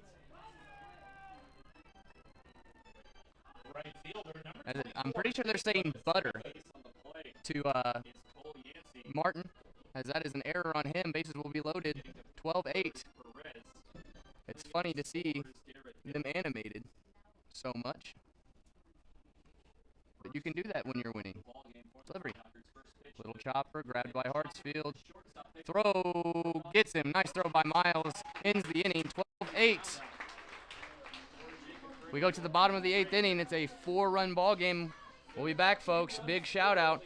S3: Right fielder number
S2: I'm pretty sure they're saying butter
S1: Base on the play
S2: to
S1: is Cole Yancey.
S2: Martin, as that is an error on him. Bases will be loaded. 12-8.
S1: Perez.
S2: It's funny to see
S1: Garrett
S2: them animated so much. But you can do that when you're winning.
S1: ball game for the
S2: Delivery.
S1: Tommyknockers. First pitch.
S2: Little chopper grabbed by Hartsfield.
S1: Shortstop pick.
S2: Throw gets him. Nice throw by Miles. Ends the inning. 12-8. We go to the bottom of the 8th inning. It's a 4-run ball game. We'll be back, folks. Big shout out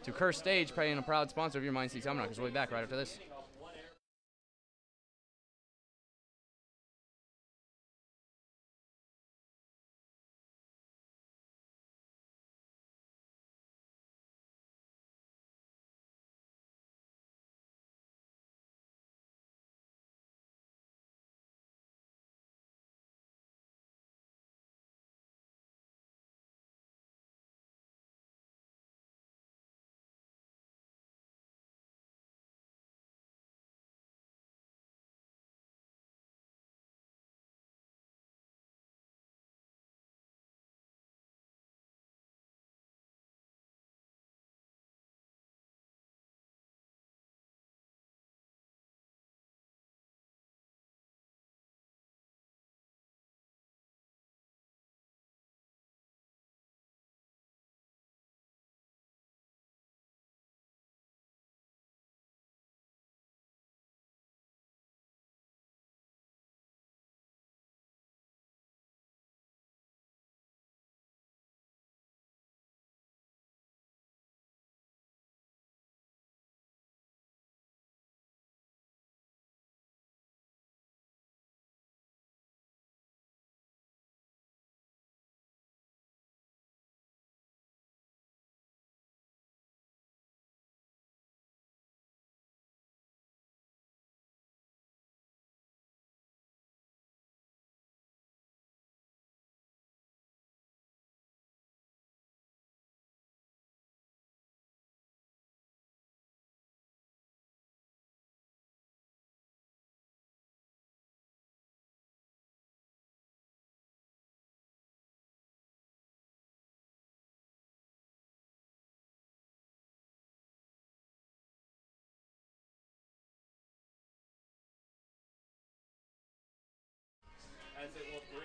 S2: to Curse Stage, paying a proud sponsor of your Mind City Tommyknockers. We'll be back right after this.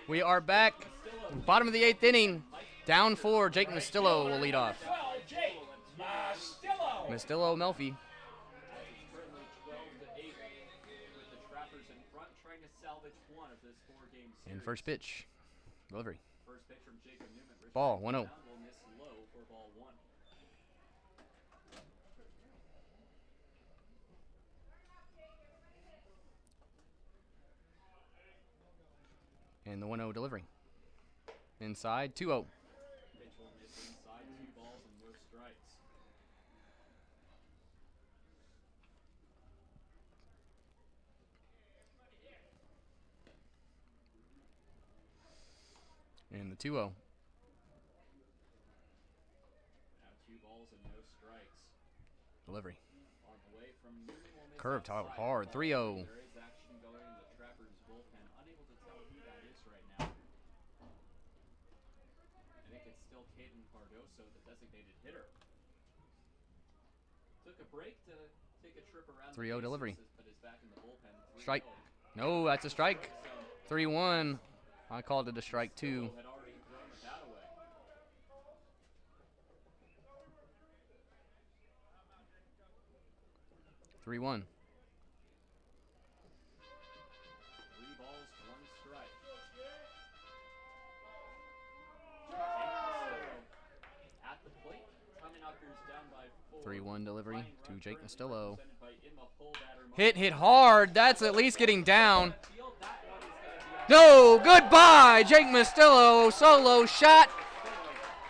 S2: We are back. Bottom of the 8th inning. Down 4. Jake Mastillo will lead off.
S3: Well, Jake Mastillo.
S2: Mastillo, Melfi. And first pitch. Delivery. Ball, 1-0. And the 1-0 delivery. Inside, 2-0. And the 2-0. Delivery. Curve toggled hard, 3-0.
S1: Took a break to take a trip around
S2: 3-0 delivery.
S1: but is back in the bullpen.
S2: Strike. No, that's a strike. 3-1. I called it a strike, 2.
S1: Had already thrown the bat away.
S2: 3-1.
S1: 3 balls, 1 strike. At the plate, Tommyknockers down by 4.
S2: 3-1 delivery to Jake Mastillo.
S1: Presented by Inma Full Batter
S2: Hit hard. That's at least getting down. No, goodbye, Jake Mastillo. Solo shot.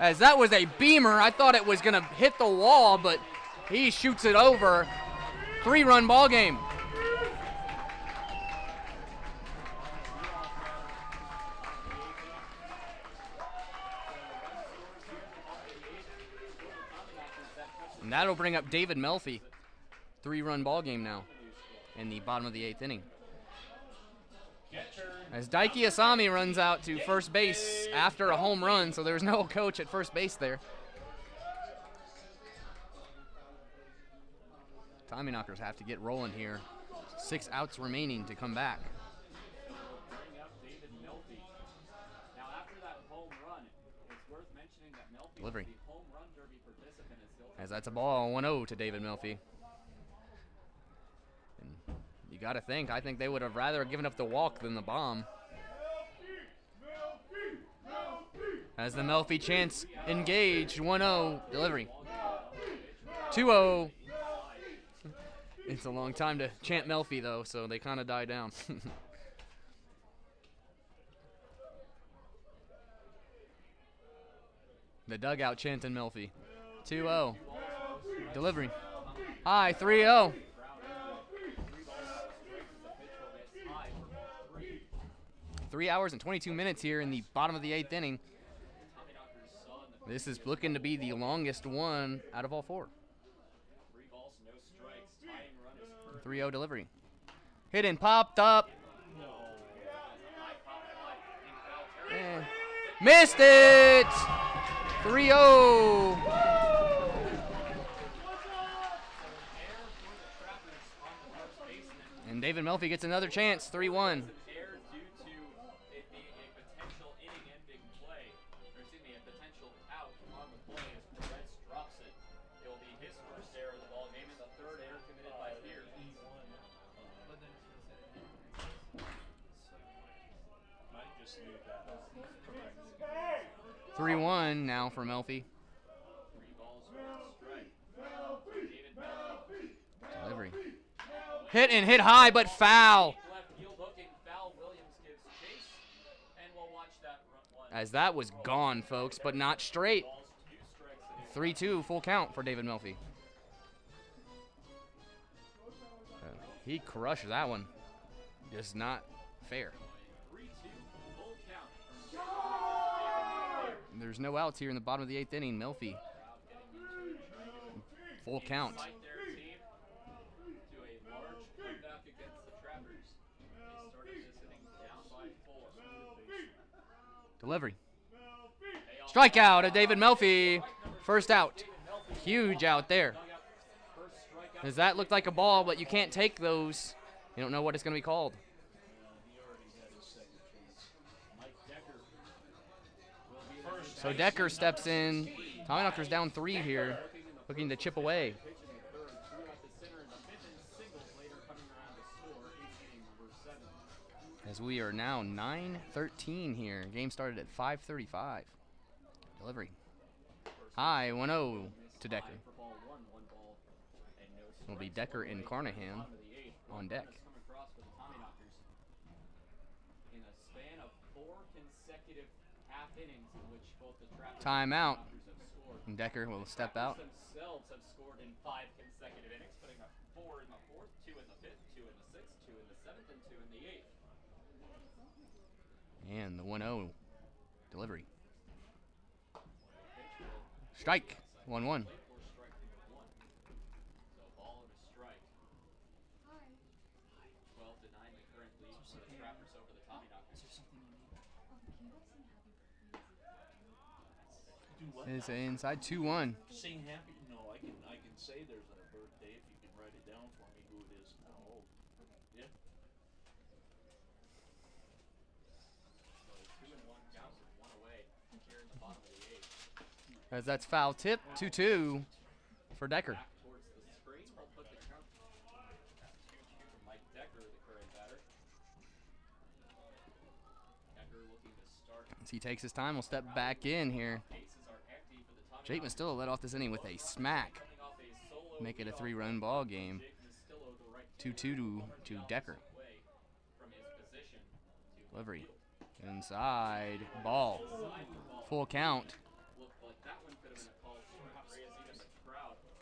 S2: As that was a beamer. I thought it was going to hit the wall, but he shoots it over. 3-run ball game. And that'll bring up David Melfi. 3-run ball game now in the bottom of the 8th inning. As Daiki Asami runs out to first base after a home run, so there's no coach at first base there. Tommyknockers have to get rolling here. 6 outs remaining to come back. Delivery. As that's a ball, 1-0 to David Melfi. And you got to think, I think they would have rather given up the walk than the bomb. As the Melfi chants engaged, 1-0, delivery. 2-0. It's a long time to chant Melfi, though, so they kind of die down. The dugout chanting Melfi. 2-0. Delivery. High, 3-0. 3 hours and 22 minutes here in the bottom of the 8th inning. This is looking to be the longest one out of all 4. 3-0 delivery. Hit and popped up. And missed it! 3-0. And David Melfi gets another chance, 3-1. Three 3-1 now for Melfi. Delivery. Hit and hit high, but foul. As that was gone, folks, but not straight. 3-2, full count for David Melfi. He crushed that one. Just not fair. There's no outs here in the bottom of the 8th inning. Melfi. Full count. Delivery. Strikeout of David Melfi. First out. Huge out there. Does that look like a ball, but you can't take those. You don't know what it's going to be called. So Decker steps in. Tommyknockers down 3 here, looking to chip away.
S1: Pitch in the third, threw out the center in the fifth and singles later coming around to score, ace inning number 7.
S2: As we are now 9:13 here. Game started at 5:35. Delivery. High 1-0 to Decker.
S1: For ball 1, 1 ball, and no
S2: Will be
S1: strikes.
S2: Decker and Carnahan
S1: Bottom of the 8th.
S2: on deck.
S1: Runners come across for the Tommyknockers. In a span of 4 consecutive half innings in which both the Trappers
S2: Timeout.
S1: and Tommyknockers have scored.
S2: And Decker will step
S1: Trappers
S2: out.
S1: themselves have scored in 5 consecutive innings, putting up 4 in the 4th, 2 in the 5th, 2 in the 6th, 2 in the 7th, and 2 in the 8th.
S2: And the 1-0 delivery.
S1: Pitch will
S2: Strike. 1-1.
S1: plate or strike number 1. So ball and a strike. 12-9 the current lead for the Trappers over the Tommyknockers.
S3: Do what?
S2: It's inside 2-1.
S3: Sing happy? No, I can say there's a birthday if you can write it down for me who it is and how old. Yeah.
S1: So 2-1 count with 1 away here in the bottom of the 8th.
S2: As that's foul tip. 2-2 for Decker.
S1: Back towards the screen, we'll put the count. That's 2-2 for Mike Decker, the current batter. Decker looking to start.
S2: As he takes his time, we'll step back in here.
S1: Bases are empty for the Tommyknockers.
S2: Jake Mastillo led off this inning with a smack.
S1: Coming off a solo
S2: Make it a
S1: leadoff
S2: 3-run
S1: double
S2: ball
S1: from
S2: game.
S1: Jake Mastillo, the right-hander,
S2: 2-2
S1: covered
S2: to
S1: the
S2: Decker.
S1: opposite way from his position to left
S2: Delivery.
S1: field.
S2: Inside. Ball.
S1: Inside the ball.
S2: Full count.
S1: Looked like that one could have been a call strike, as even the crowd was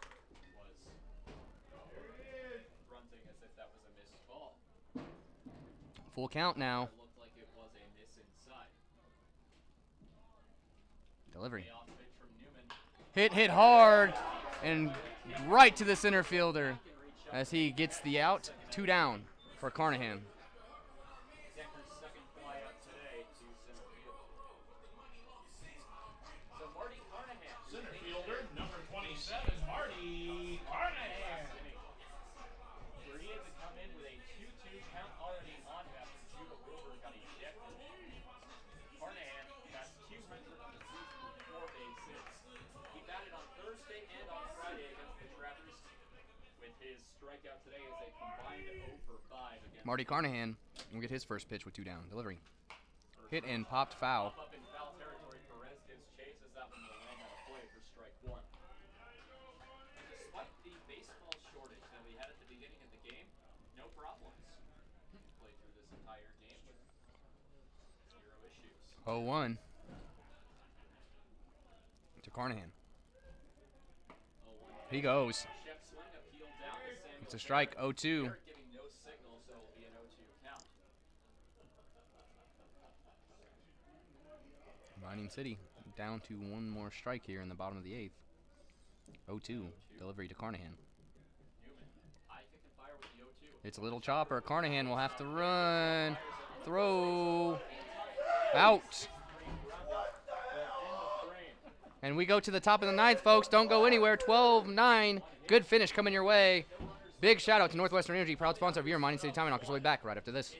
S1: grunting as if that was a missed ball.
S2: Full count now.
S1: It looked like it was a miss inside.
S2: Delivery.
S1: Payoff pitch from Newman.
S2: Hit hard and right to the center fielder as he gets the out. 2 down for Carnahan.
S1: Decker's second fly out today to center field. So Marty Carnahan,
S3: Center fielder, number 27, Marty Carnahan.
S1: where he had to come in with a 2-2 count already on him after Judah Wilbur got ejected. Carnahan got 200 on the season with 4 base hits. He batted on Thursday and on Friday against the Trappers, with his strikeout today as a combined 0 for 5 against
S2: Marty Carnahan will get his first pitch with 2 down. Delivery. Hit and popped foul.
S1: Up in foul territory. Perez gives chase as that one will land out of play for strike 1. Despite the baseball shortage that we had at the beginning of the game, no problems. Played through this entire game with 0 issues.
S2: 0-1 to Carnahan.
S1: 0-1.
S2: He goes.
S1: Chef swing appealed down to Samuel.
S2: It's a strike.
S1: Barrett.
S2: 0-2.
S1: Barrett giving no signal, so it'll be an 0-2 count.
S2: Mining City down to 1 more strike here in the bottom of the 8th. 0-2. Delivery to Carnahan.
S1: Newman, high kick and fire with the 0-2.
S2: It's a little chopper. Carnahan will have to run. Throw. Out. And we go to the top of the 9th, folks. Don't go anywhere. 12-9. Good finish coming your way. Big shout out to Northwestern Energy, proud sponsor of your Mining City Tommyknockers. We'll be back right after this.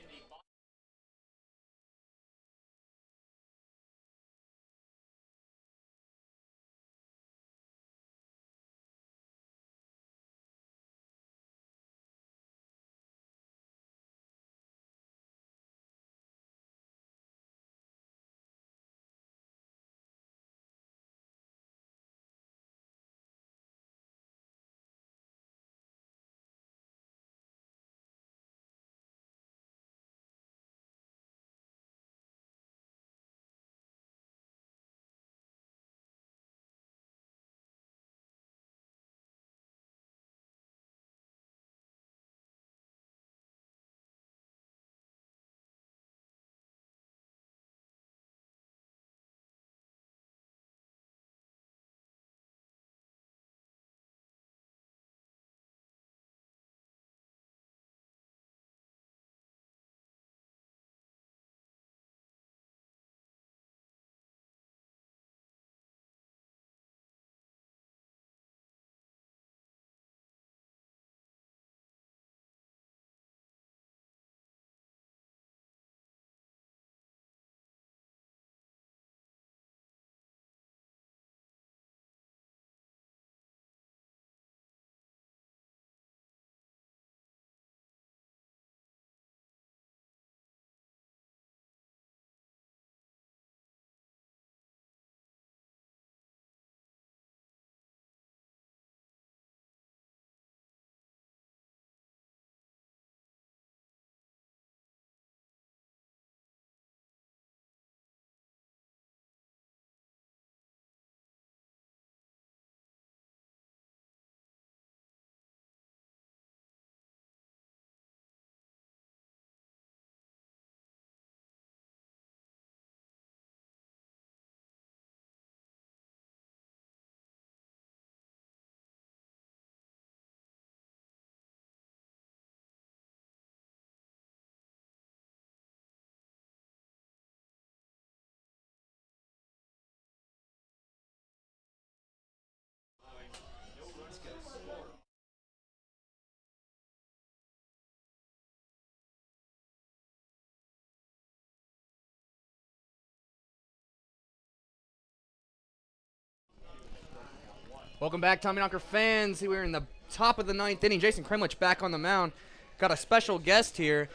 S2: Welcome back, Tommyknocker fans. We're in the top of the 9th inning. Jason Kremlich back on the mound. Got a special guest here,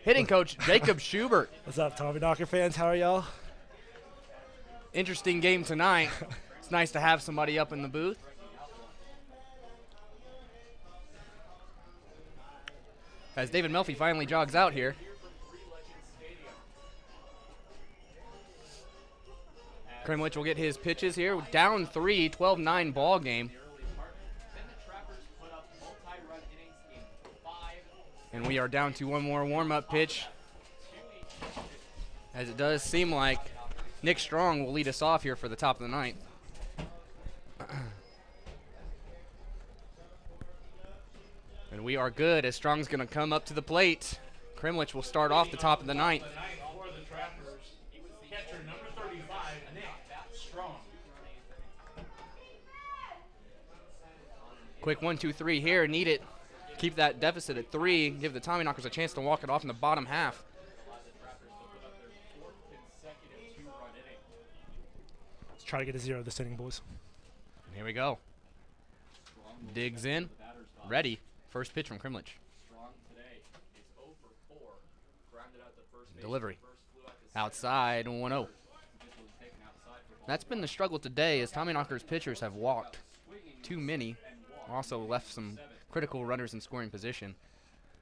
S2: hitting coach Jacob Schubert.
S4: What's up, Tommyknocker fans? How are y'all?
S2: Interesting game tonight. It's nice to have somebody up in the booth. As David Melfi finally jogs out here. Kremlich will get his pitches here. Down 3, 12-9 ball game. And we are down to one more warm-up pitch. As it does seem like Nick Strong will lead us off here for the top of the 9th. And we are good as Strong's going to come up to the plate. Kremlich will start off the top of the 9th. Quick 1-2-3 here. Need it. Keep that deficit at 3. Give the Tommyknockers a chance to walk it off in the bottom half.
S4: Let's try to get a 0 this inning, boys.
S2: And here we go. Digs in. Ready. First pitch from Kremlich. Delivery. Outside, 1-0. That's been the struggle today as Tommyknockers pitchers have walked too many. Also left some critical runners in scoring position.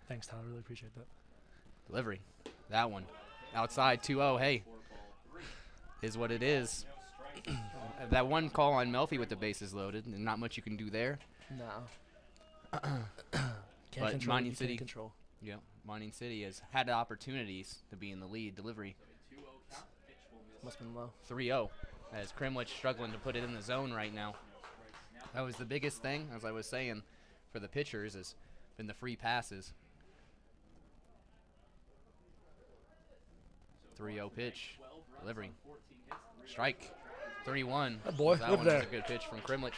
S4: Thanks, Tyler. Really appreciate that.
S2: Delivery. That one. Outside, 2-0. Hey, is what it is. That one call on Melfi with the bases loaded, and not much you can do there.
S4: No.
S2: But
S4: control.
S2: Mining City,
S4: Control.
S2: yeah, Mining City has had opportunities to be in the lead. Delivery.
S4: Must have been low.
S2: 3-0 as Kremlich struggling to put it in the zone right now. That was the biggest thing, as I was saying, for the pitchers has been the free passes. 3-0 pitch. Delivery. Strike. 3-1.
S4: That boy,
S2: That
S4: live
S2: one
S4: there.
S2: was a good pitch from Kremlich.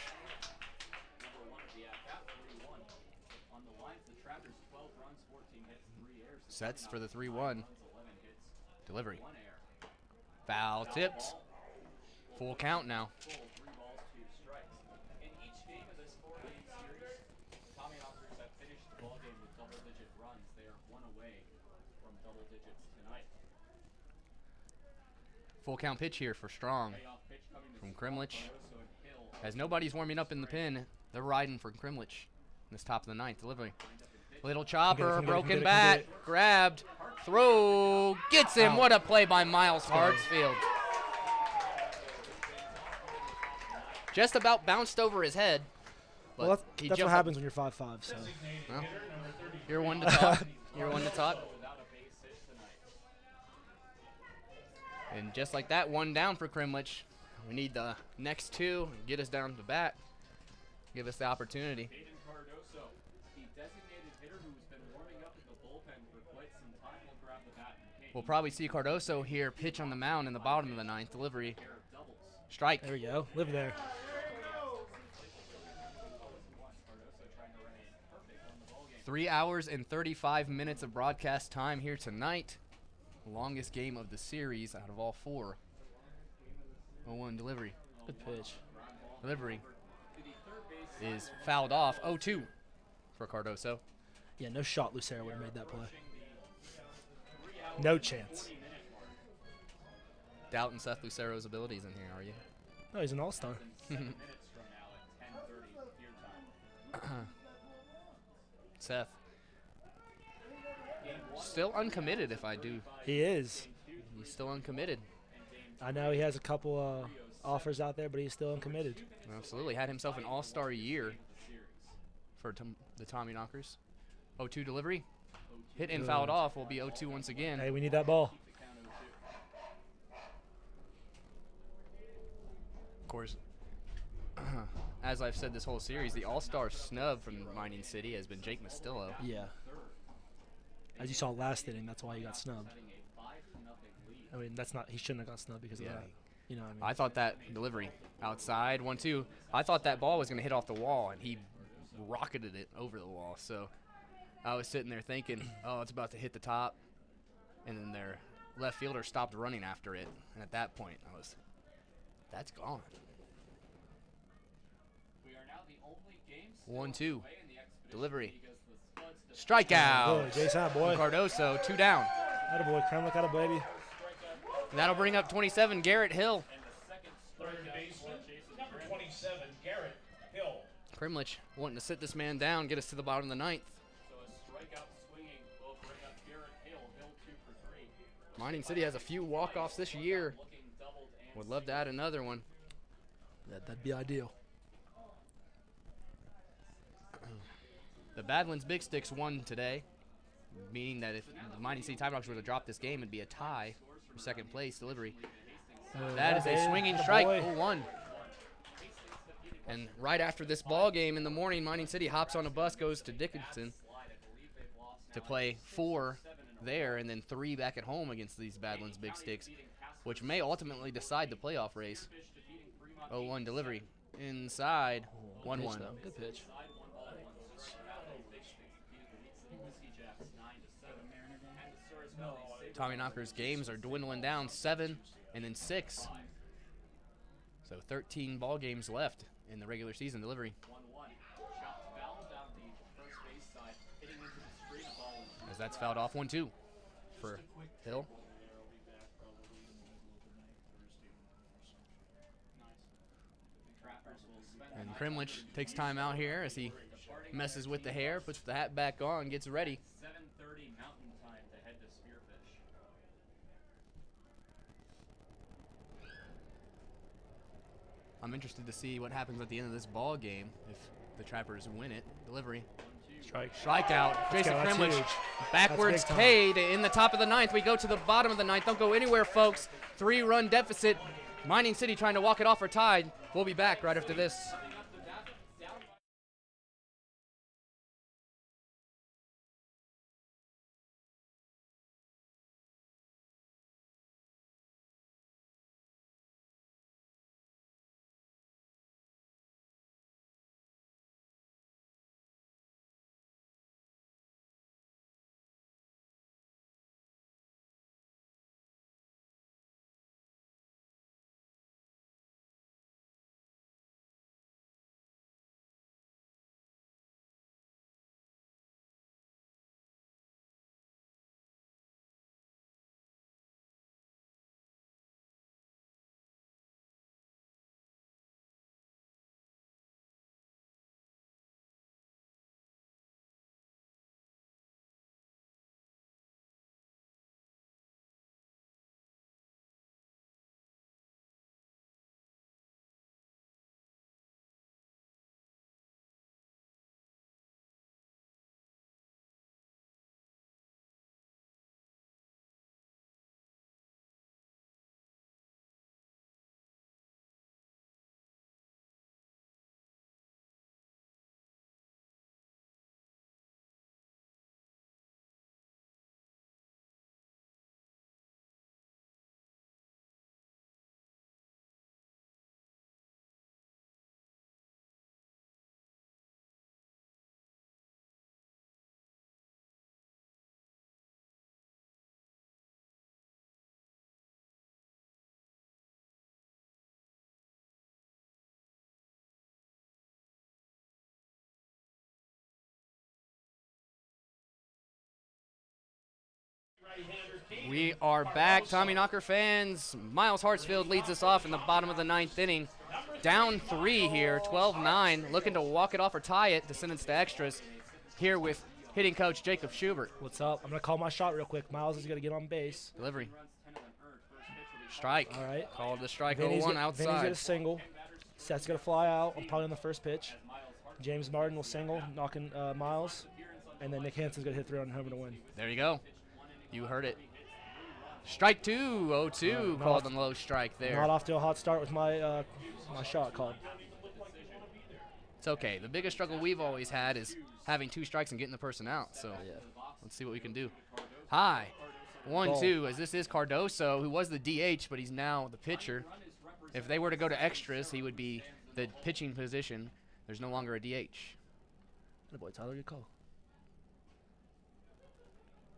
S2: Sets for the 3-1. Delivery. Foul tipped. Full count now. Full count pitch here for Strong from Kremlich. As nobody's warming up in the pen, they're riding for Kremlich in this top of the 9th. Delivery. Little chopper, broken bat, grabbed, throw, gets him. What a play by Miles Hartsfield. Just about bounced over his head. But
S4: Well,
S2: he
S4: that's what
S2: jumped
S4: happens when you're 5'5". So.
S2: Well, you're one to talk. You're one to talk. And just like that, one down for Kremlich. We need the next 2 and get us down to bat. Give us the opportunity. We'll probably see Cardoso here pitch on the mound in the bottom of the 9th. Delivery. Strike.
S4: There we go. Live there.
S2: Three hours and 35 minutes of broadcast time here tonight. Longest game of the series out of all 4. 0-1 delivery.
S4: Good pitch.
S2: Delivery is fouled off. 0-2 for Cardoso.
S4: Yeah, no shot Lucero would have made that play. No chance.
S2: Doubting Seth Lucero's abilities in here, are you?
S4: No, he's an all-star.
S2: Seth. Still uncommitted if I do.
S4: He is.
S2: He's still uncommitted.
S4: I know he has a couple offers out there, but he's still uncommitted.
S2: Absolutely. Had himself an all-star year for the Tommyknockers. 0-2 delivery. Hit and fouled off. Will be 0-2 once again.
S4: Hey, we need that ball.
S2: Of course, as I've said this whole series, the all-star snub from Mining City has been Jake Mastillo.
S4: Yeah. As you saw last inning, that's why he got snubbed. I mean, that's not. He shouldn't have got snubbed because of that. You know what I mean?
S2: I thought that delivery outside 1-2. I thought that ball was going to hit off the wall, and he rocketed it over the wall. So I was sitting there thinking, oh, it's about to hit the top, and then their left fielder stopped running after it. And at that point, that's gone. 1-2. Delivery. Strikeout.
S4: Boy, Jason, boy.
S2: Cardoso, 2 down.
S4: Attaboy, Kremlich, attababy.
S2: That'll bring up 27, Garrett Hill.
S3: Third baseman, number 27, Garrett Hill.
S2: Kremlich wanting to sit this man down, get us to the bottom of the ninth.
S1: So a strikeout swinging will bring up Garrett Hill. Hill 2 for 3.
S2: Mining City has a few walk-offs this year.
S1: Looking doubled and
S2: Would love to add another one.
S4: That'd be ideal.
S2: The Badlands Big Sticks won today, meaning that if the Mining City Tommyknockers were to drop this game, it'd be a tie for second place. Delivery. That is a swinging strike. 0-1. And right after this ball game in the morning, Mining City hops on a bus, goes to Dickinson to play 4 there and then 3 back at home against these Badlands Big Sticks, which may ultimately decide the playoff race. 0-1 delivery. Inside. 1-1.
S4: Good pitch.
S2: Tommyknockers games are dwindling down 7 and then 6. So 13 ball games left in the regular season. Delivery.
S1: 1-1. Shots fouled down the first base side, hitting into the screen. Ball.
S2: As that's fouled off 1-2 for Hill.
S1: Trappers will spend
S2: And Kremlich takes time out here as he messes with the hair, puts the hat back on, gets ready.
S1: 7:30 Mountain Time to head to Spearfish.
S2: I'm interested to see what happens at the end of this ball game if the Trappers win it. Delivery.
S4: Strike.
S2: Strikeout. Jason
S4: go, that's
S2: Kremlich.
S4: huge.
S2: Backwards
S4: That's big time.
S2: K to in the top of the ninth. We go to the bottom of the ninth. Don't go anywhere, folks. 3-run deficit. Mining City trying to walk it off or tied. We'll be back right after this. We are back, Tommyknocker fans. Miles Hartsfield leads us off in the bottom of the ninth inning. Down 3 here, 12-9, looking to walk it off or tie it to send it to extras. Here with hitting coach Jacob Schubert.
S4: What's up? I'm going to call my shot real quick. Miles is going to get on base.
S2: Delivery. Strike.
S4: All right.
S2: Called the strike.
S4: Vinny's
S2: 0-1
S4: Vinny's
S2: outside.
S4: get a single. Seth's going to fly out. I'm probably on the first pitch. James Martin will single, knocking Miles. And then Nick Hansen's going to hit 3-run homer to win.
S2: There you go. You heard it. Strike 2, 0-2, called on low strike there.
S4: Not off to a hot start with my my shot called.
S2: It's okay. The biggest struggle we've always had is having 2 strikes and getting the person out. So let's see what we can do. High. 1-2, as this is Cardoso, who was the DH, but he's now the pitcher. If they were to go to extras, he would be the pitching position. There's no longer a DH.
S4: Good boy, Tyler, good call.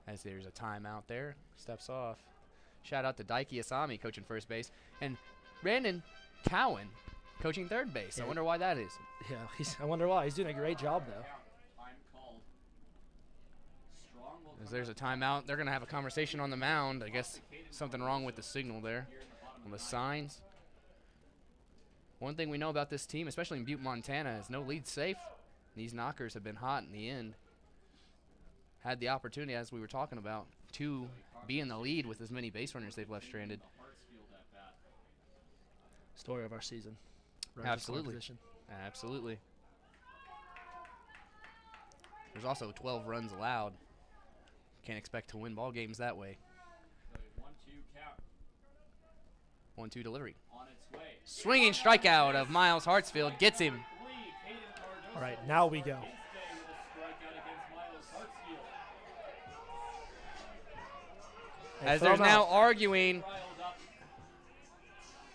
S2: As there's a timeout there, steps off. Shout out to Daiki Asami, coaching first base. And Brandon Cowan, coaching third base. I
S4: Yeah.
S2: wonder why that is.
S4: Yeah, I wonder why. He's doing a great job, though.
S1: Time called. Strong will
S2: As
S1: come
S2: there's a timeout, they're going to have a conversation on the mound. I guess something wrong with the signal there on the signs. One thing we know about this team, especially in Butte, Montana, is no lead safe. These knockers have been hot in the end. Had the opportunity, as we were talking about, to be in the lead with as many base runners they've left stranded.
S1: Hartsfield at bat.
S4: Story of our season. Runners in scoring
S2: Absolutely.
S4: position.
S2: Absolutely. There's also 12 runs allowed. Can't expect to win ball games that way.
S1: So a 1-2 count
S2: 1-2 delivery.
S1: on its way.
S2: Swinging strikeout of Miles Hartsfield gets him.
S1: 3, Caden Cardoso.
S4: All right, now we go.
S1: His day with a strikeout against Miles Hartsfield.
S4: Hey,
S2: As
S4: throw
S2: there's
S4: him
S2: now
S4: out.
S2: arguing
S1: Riled up.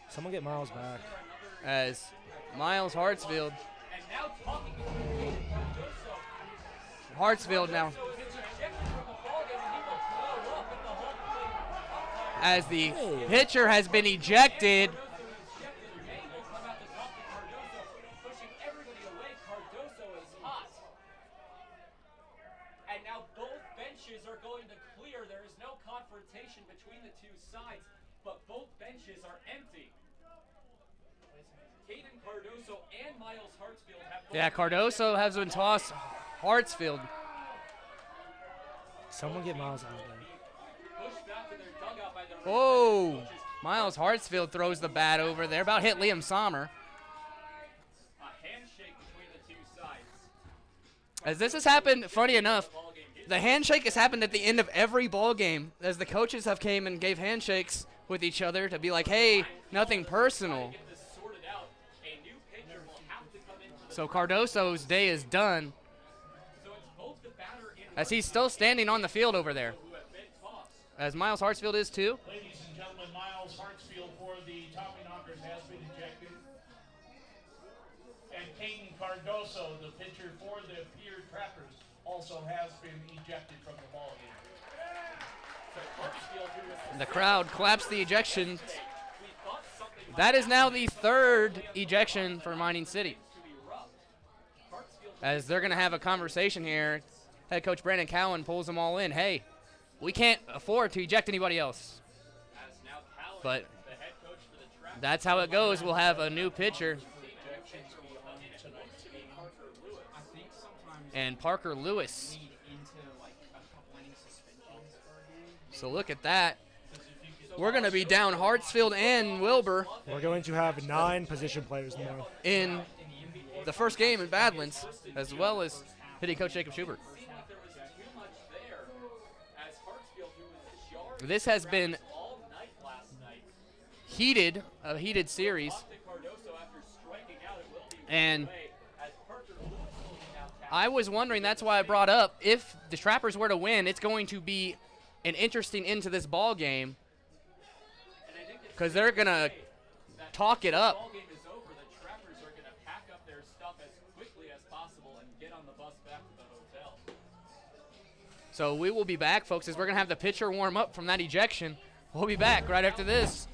S4: Someone get Miles back.
S2: as Miles Hartsfield.
S1: And now talking to Caden Cardoso.
S2: Hartsfield now
S1: So is ejected from the ballgame and he will throw up at the home plate.
S2: as the pitcher has been ejected.
S1: Cardoso ejected. May will come out to talk to Cardoso, pushing everybody away. Cardoso is hot. And now both benches are going to clear. There is no confrontation between the two sides, but both benches are empty. Caden Cardoso and Miles Hartsfield have both
S2: Yeah, Cardoso has been tossed. Hartsfield.
S4: Someone get Miles out of there.
S1: pushed back to their dugout by the
S2: Oh,
S1: coaches.
S2: Miles Hartsfield throws the bat over there. About hit Liam Sommer.
S1: A handshake between the two sides.
S2: As this has happened, funny enough,
S1: Ball game.
S2: the handshake has happened at the end of every ball game as the coaches have came and gave handshakes with each other to be like, hey, nothing personal.
S1: Get this sorted out. A new pitcher will have to come into the
S2: So Cardoso's day is done
S1: so it's both the batter and
S2: as he's still standing on the field over there.
S1: who have been tossed.
S2: As Miles Hartsfield is too.
S3: Ladies and gentlemen, Miles Hartsfield for the Tommyknockers has been ejected. And Caden Cardoso, the pitcher for the Pierre Trappers, also has been ejected from the ballgame.
S1: So Hartsfield, who was
S2: The crowd claps the ejection.
S1: we thought something might
S2: That is now the third ejection for Mining City.
S1: to be rough. Hartsfield
S2: As they're going to have a conversation here. Head coach Brandon Cowan pulls them all in. Hey, we can't afford to eject anybody else.
S1: as now Cowan,
S2: But
S1: the head coach for the Trappers,
S2: that's how it goes. We'll have a new pitcher.
S3: Ejections will come tonight.
S1: to be Parker Lewis.
S5: I think sometimes
S2: And Parker Lewis.
S5: lead into like a couple inning suspensions for a game.
S2: So look at that. We're going to be down Hartsfield and Wilbur
S4: We're going to have 9 position players tomorrow.
S2: in the first game in Badlands, as well as hitting coach Jacob Schubert.
S1: Seemed like there was too much there as Hartsfield, who was jarred
S2: This has been
S1: all night last night,
S2: a heated series.
S1: talked to Cardoso after striking out. It will be
S2: And
S1: away as Parker Lewis will be now tapped.
S2: I was wondering, that's why I brought up, if the Trappers were to win, it's going to be an interesting end to this ball game
S1: And I think it's
S2: because they're going to
S1: that
S2: talk it
S1: the
S2: up.
S1: ball game is over. The Trappers are going to pack up their stuff as quickly as possible and get on the bus back to the hotel.
S2: So we will be back, folks, as we're going to have the pitcher warm up from that ejection. We'll be back right after this.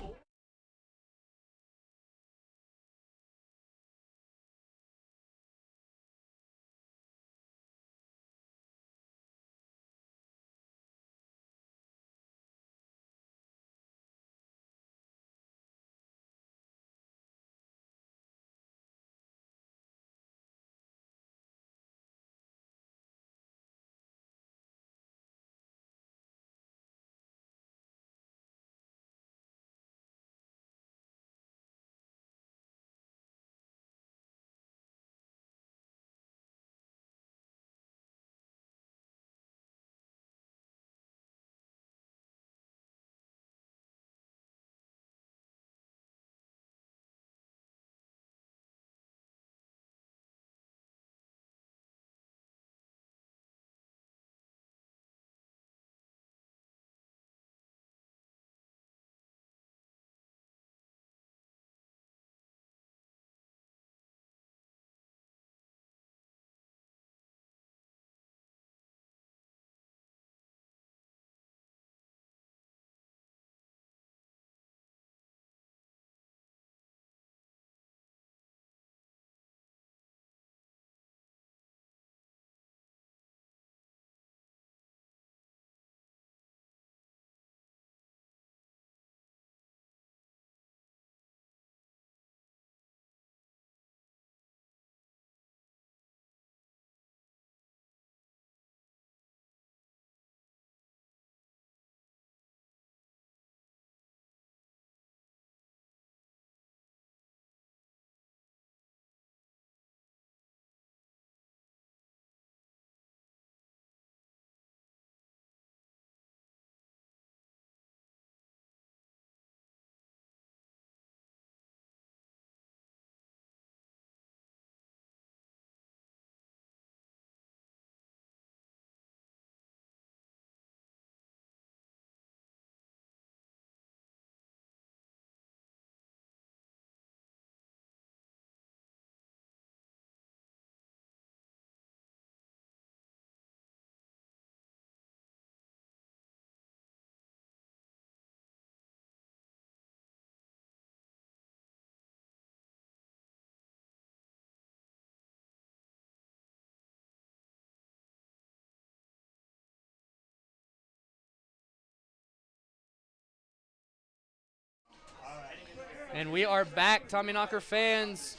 S2: And we are back, Tommyknocker fans.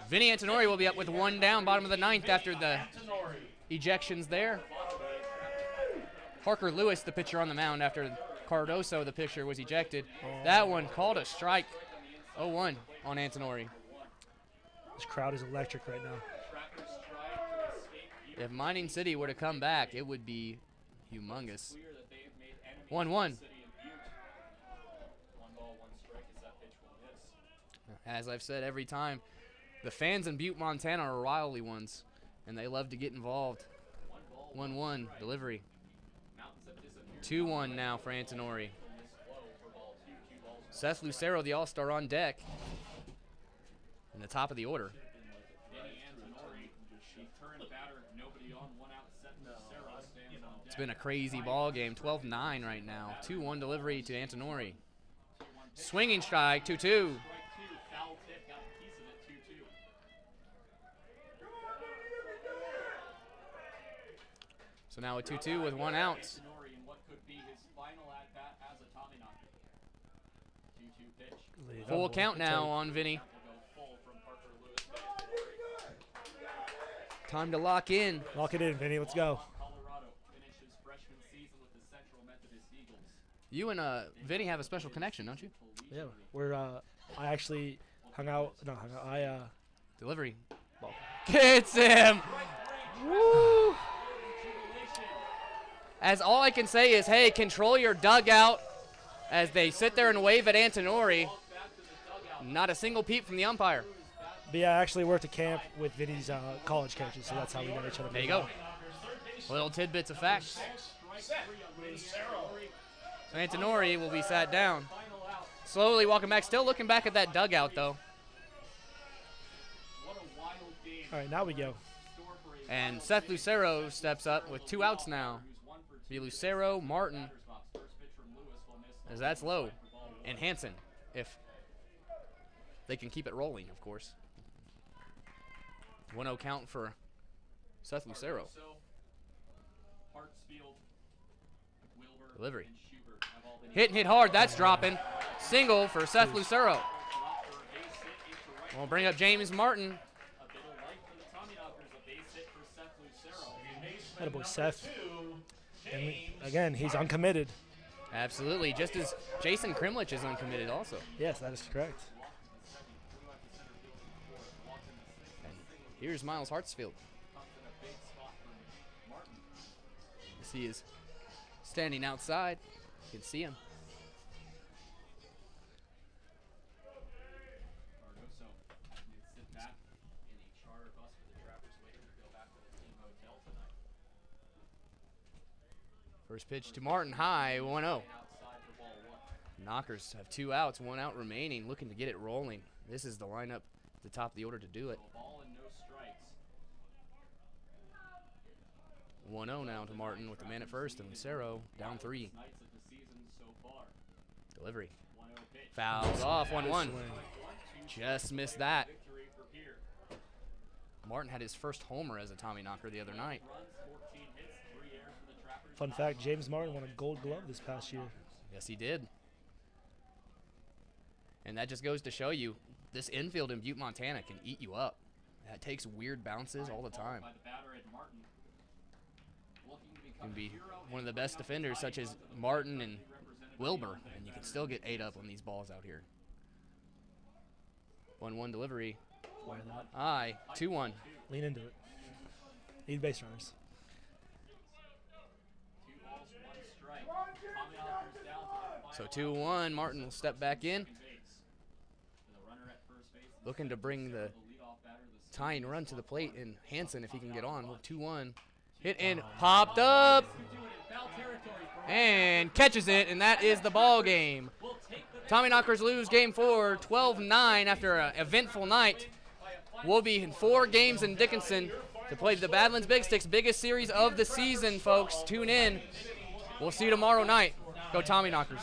S2: Vinny Antonori will be up with 1 down, bottom of the 9th after the ejections there. Parker Lewis, the pitcher on the mound after Cardoso, the pitcher, was ejected. That one called a strike. 0-1 on Antonori.
S4: This crowd is electric right now.
S2: If Mining City were to come back, it would be humongous. 1-1. As I've said every time, the fans in Butte, Montana are wily ones, and they love to get involved. 1-1 delivery. 2-1 now for Antonori. Seth Lucero, the all-star, on deck in the top of the order. It's been a crazy ball game. 12-9 right now. 2-1 delivery to Antonori. Swinging strike, 2-2. So now a 2-2 with 1 out. Full count now on Vinny. Time to lock in.
S4: Lock it in, Vinny. Let's go.
S2: You and Vinny have a special connection, don't you?
S4: Yeah, we're. I actually hung out. No, hung out.
S2: Delivery. Gets him. Woo! As all I can say is, hey, control your dugout as they sit there and wave at Antonori. Not a single peep from the umpire.
S4: But yeah, I actually worked at camp with Vinny's college coaches, so that's how we know each other.
S2: There you go. Little tidbits of facts. Antonori will be sat down. Slowly walking back, still looking back at that dugout, though.
S4: All right, now we go.
S2: And Seth Lucero steps up with 2 outs now. Be Lucero, Martin, as that's low, and Hansen, if they can keep it rolling, of course. 1-0 count for Seth Lucero. Delivery. Hit hard, that's dropping. Single for Seth Lucero. We'll bring up James Martin.
S4: Attaboy, Seth. And again, he's uncommitted.
S2: Absolutely, just as Jason Krimlich is uncommitted also.
S4: Yes, that is correct.
S2: And here's Miles Hartsfield. He is standing outside. You can see him. First pitch to Martin, high, 1-0. Knockers have 2 outs, 1 out remaining, looking to get it rolling. This is the lineup at the top of the order to do it. 1-0 now to Martin with the man at first, and Lucero down 3. Delivery. Fouls off, 1-1. Just missed that. Martin had his first homer as a Tommyknocker the other night.
S4: Fun fact, James Martin won a Gold Glove this past year.
S2: Yes, he did. And that just goes to show you, this infield in Butte, Montana can eat you up. That takes weird bounces all the time. Can be one of the best defenders, such as Martin and Wilbur, and you can still get ate up on these balls out here. 1-1 delivery. Aye, 2-1.
S4: Lean into it. Need base runners.
S2: So 2-1, Martin will step back in. Looking to bring the tying run to the plate, and Hansen, if he can get on, with 2-1. Hit and popped up. And catches it, and that is the ball game. Tommyknockers lose game 4, 12-9 after an eventful night. We'll be in 4 games in Dickinson to play the Badlands Big Sticks, biggest series of the season, folks. Tune in. We'll see you tomorrow night. Go Tommyknockers.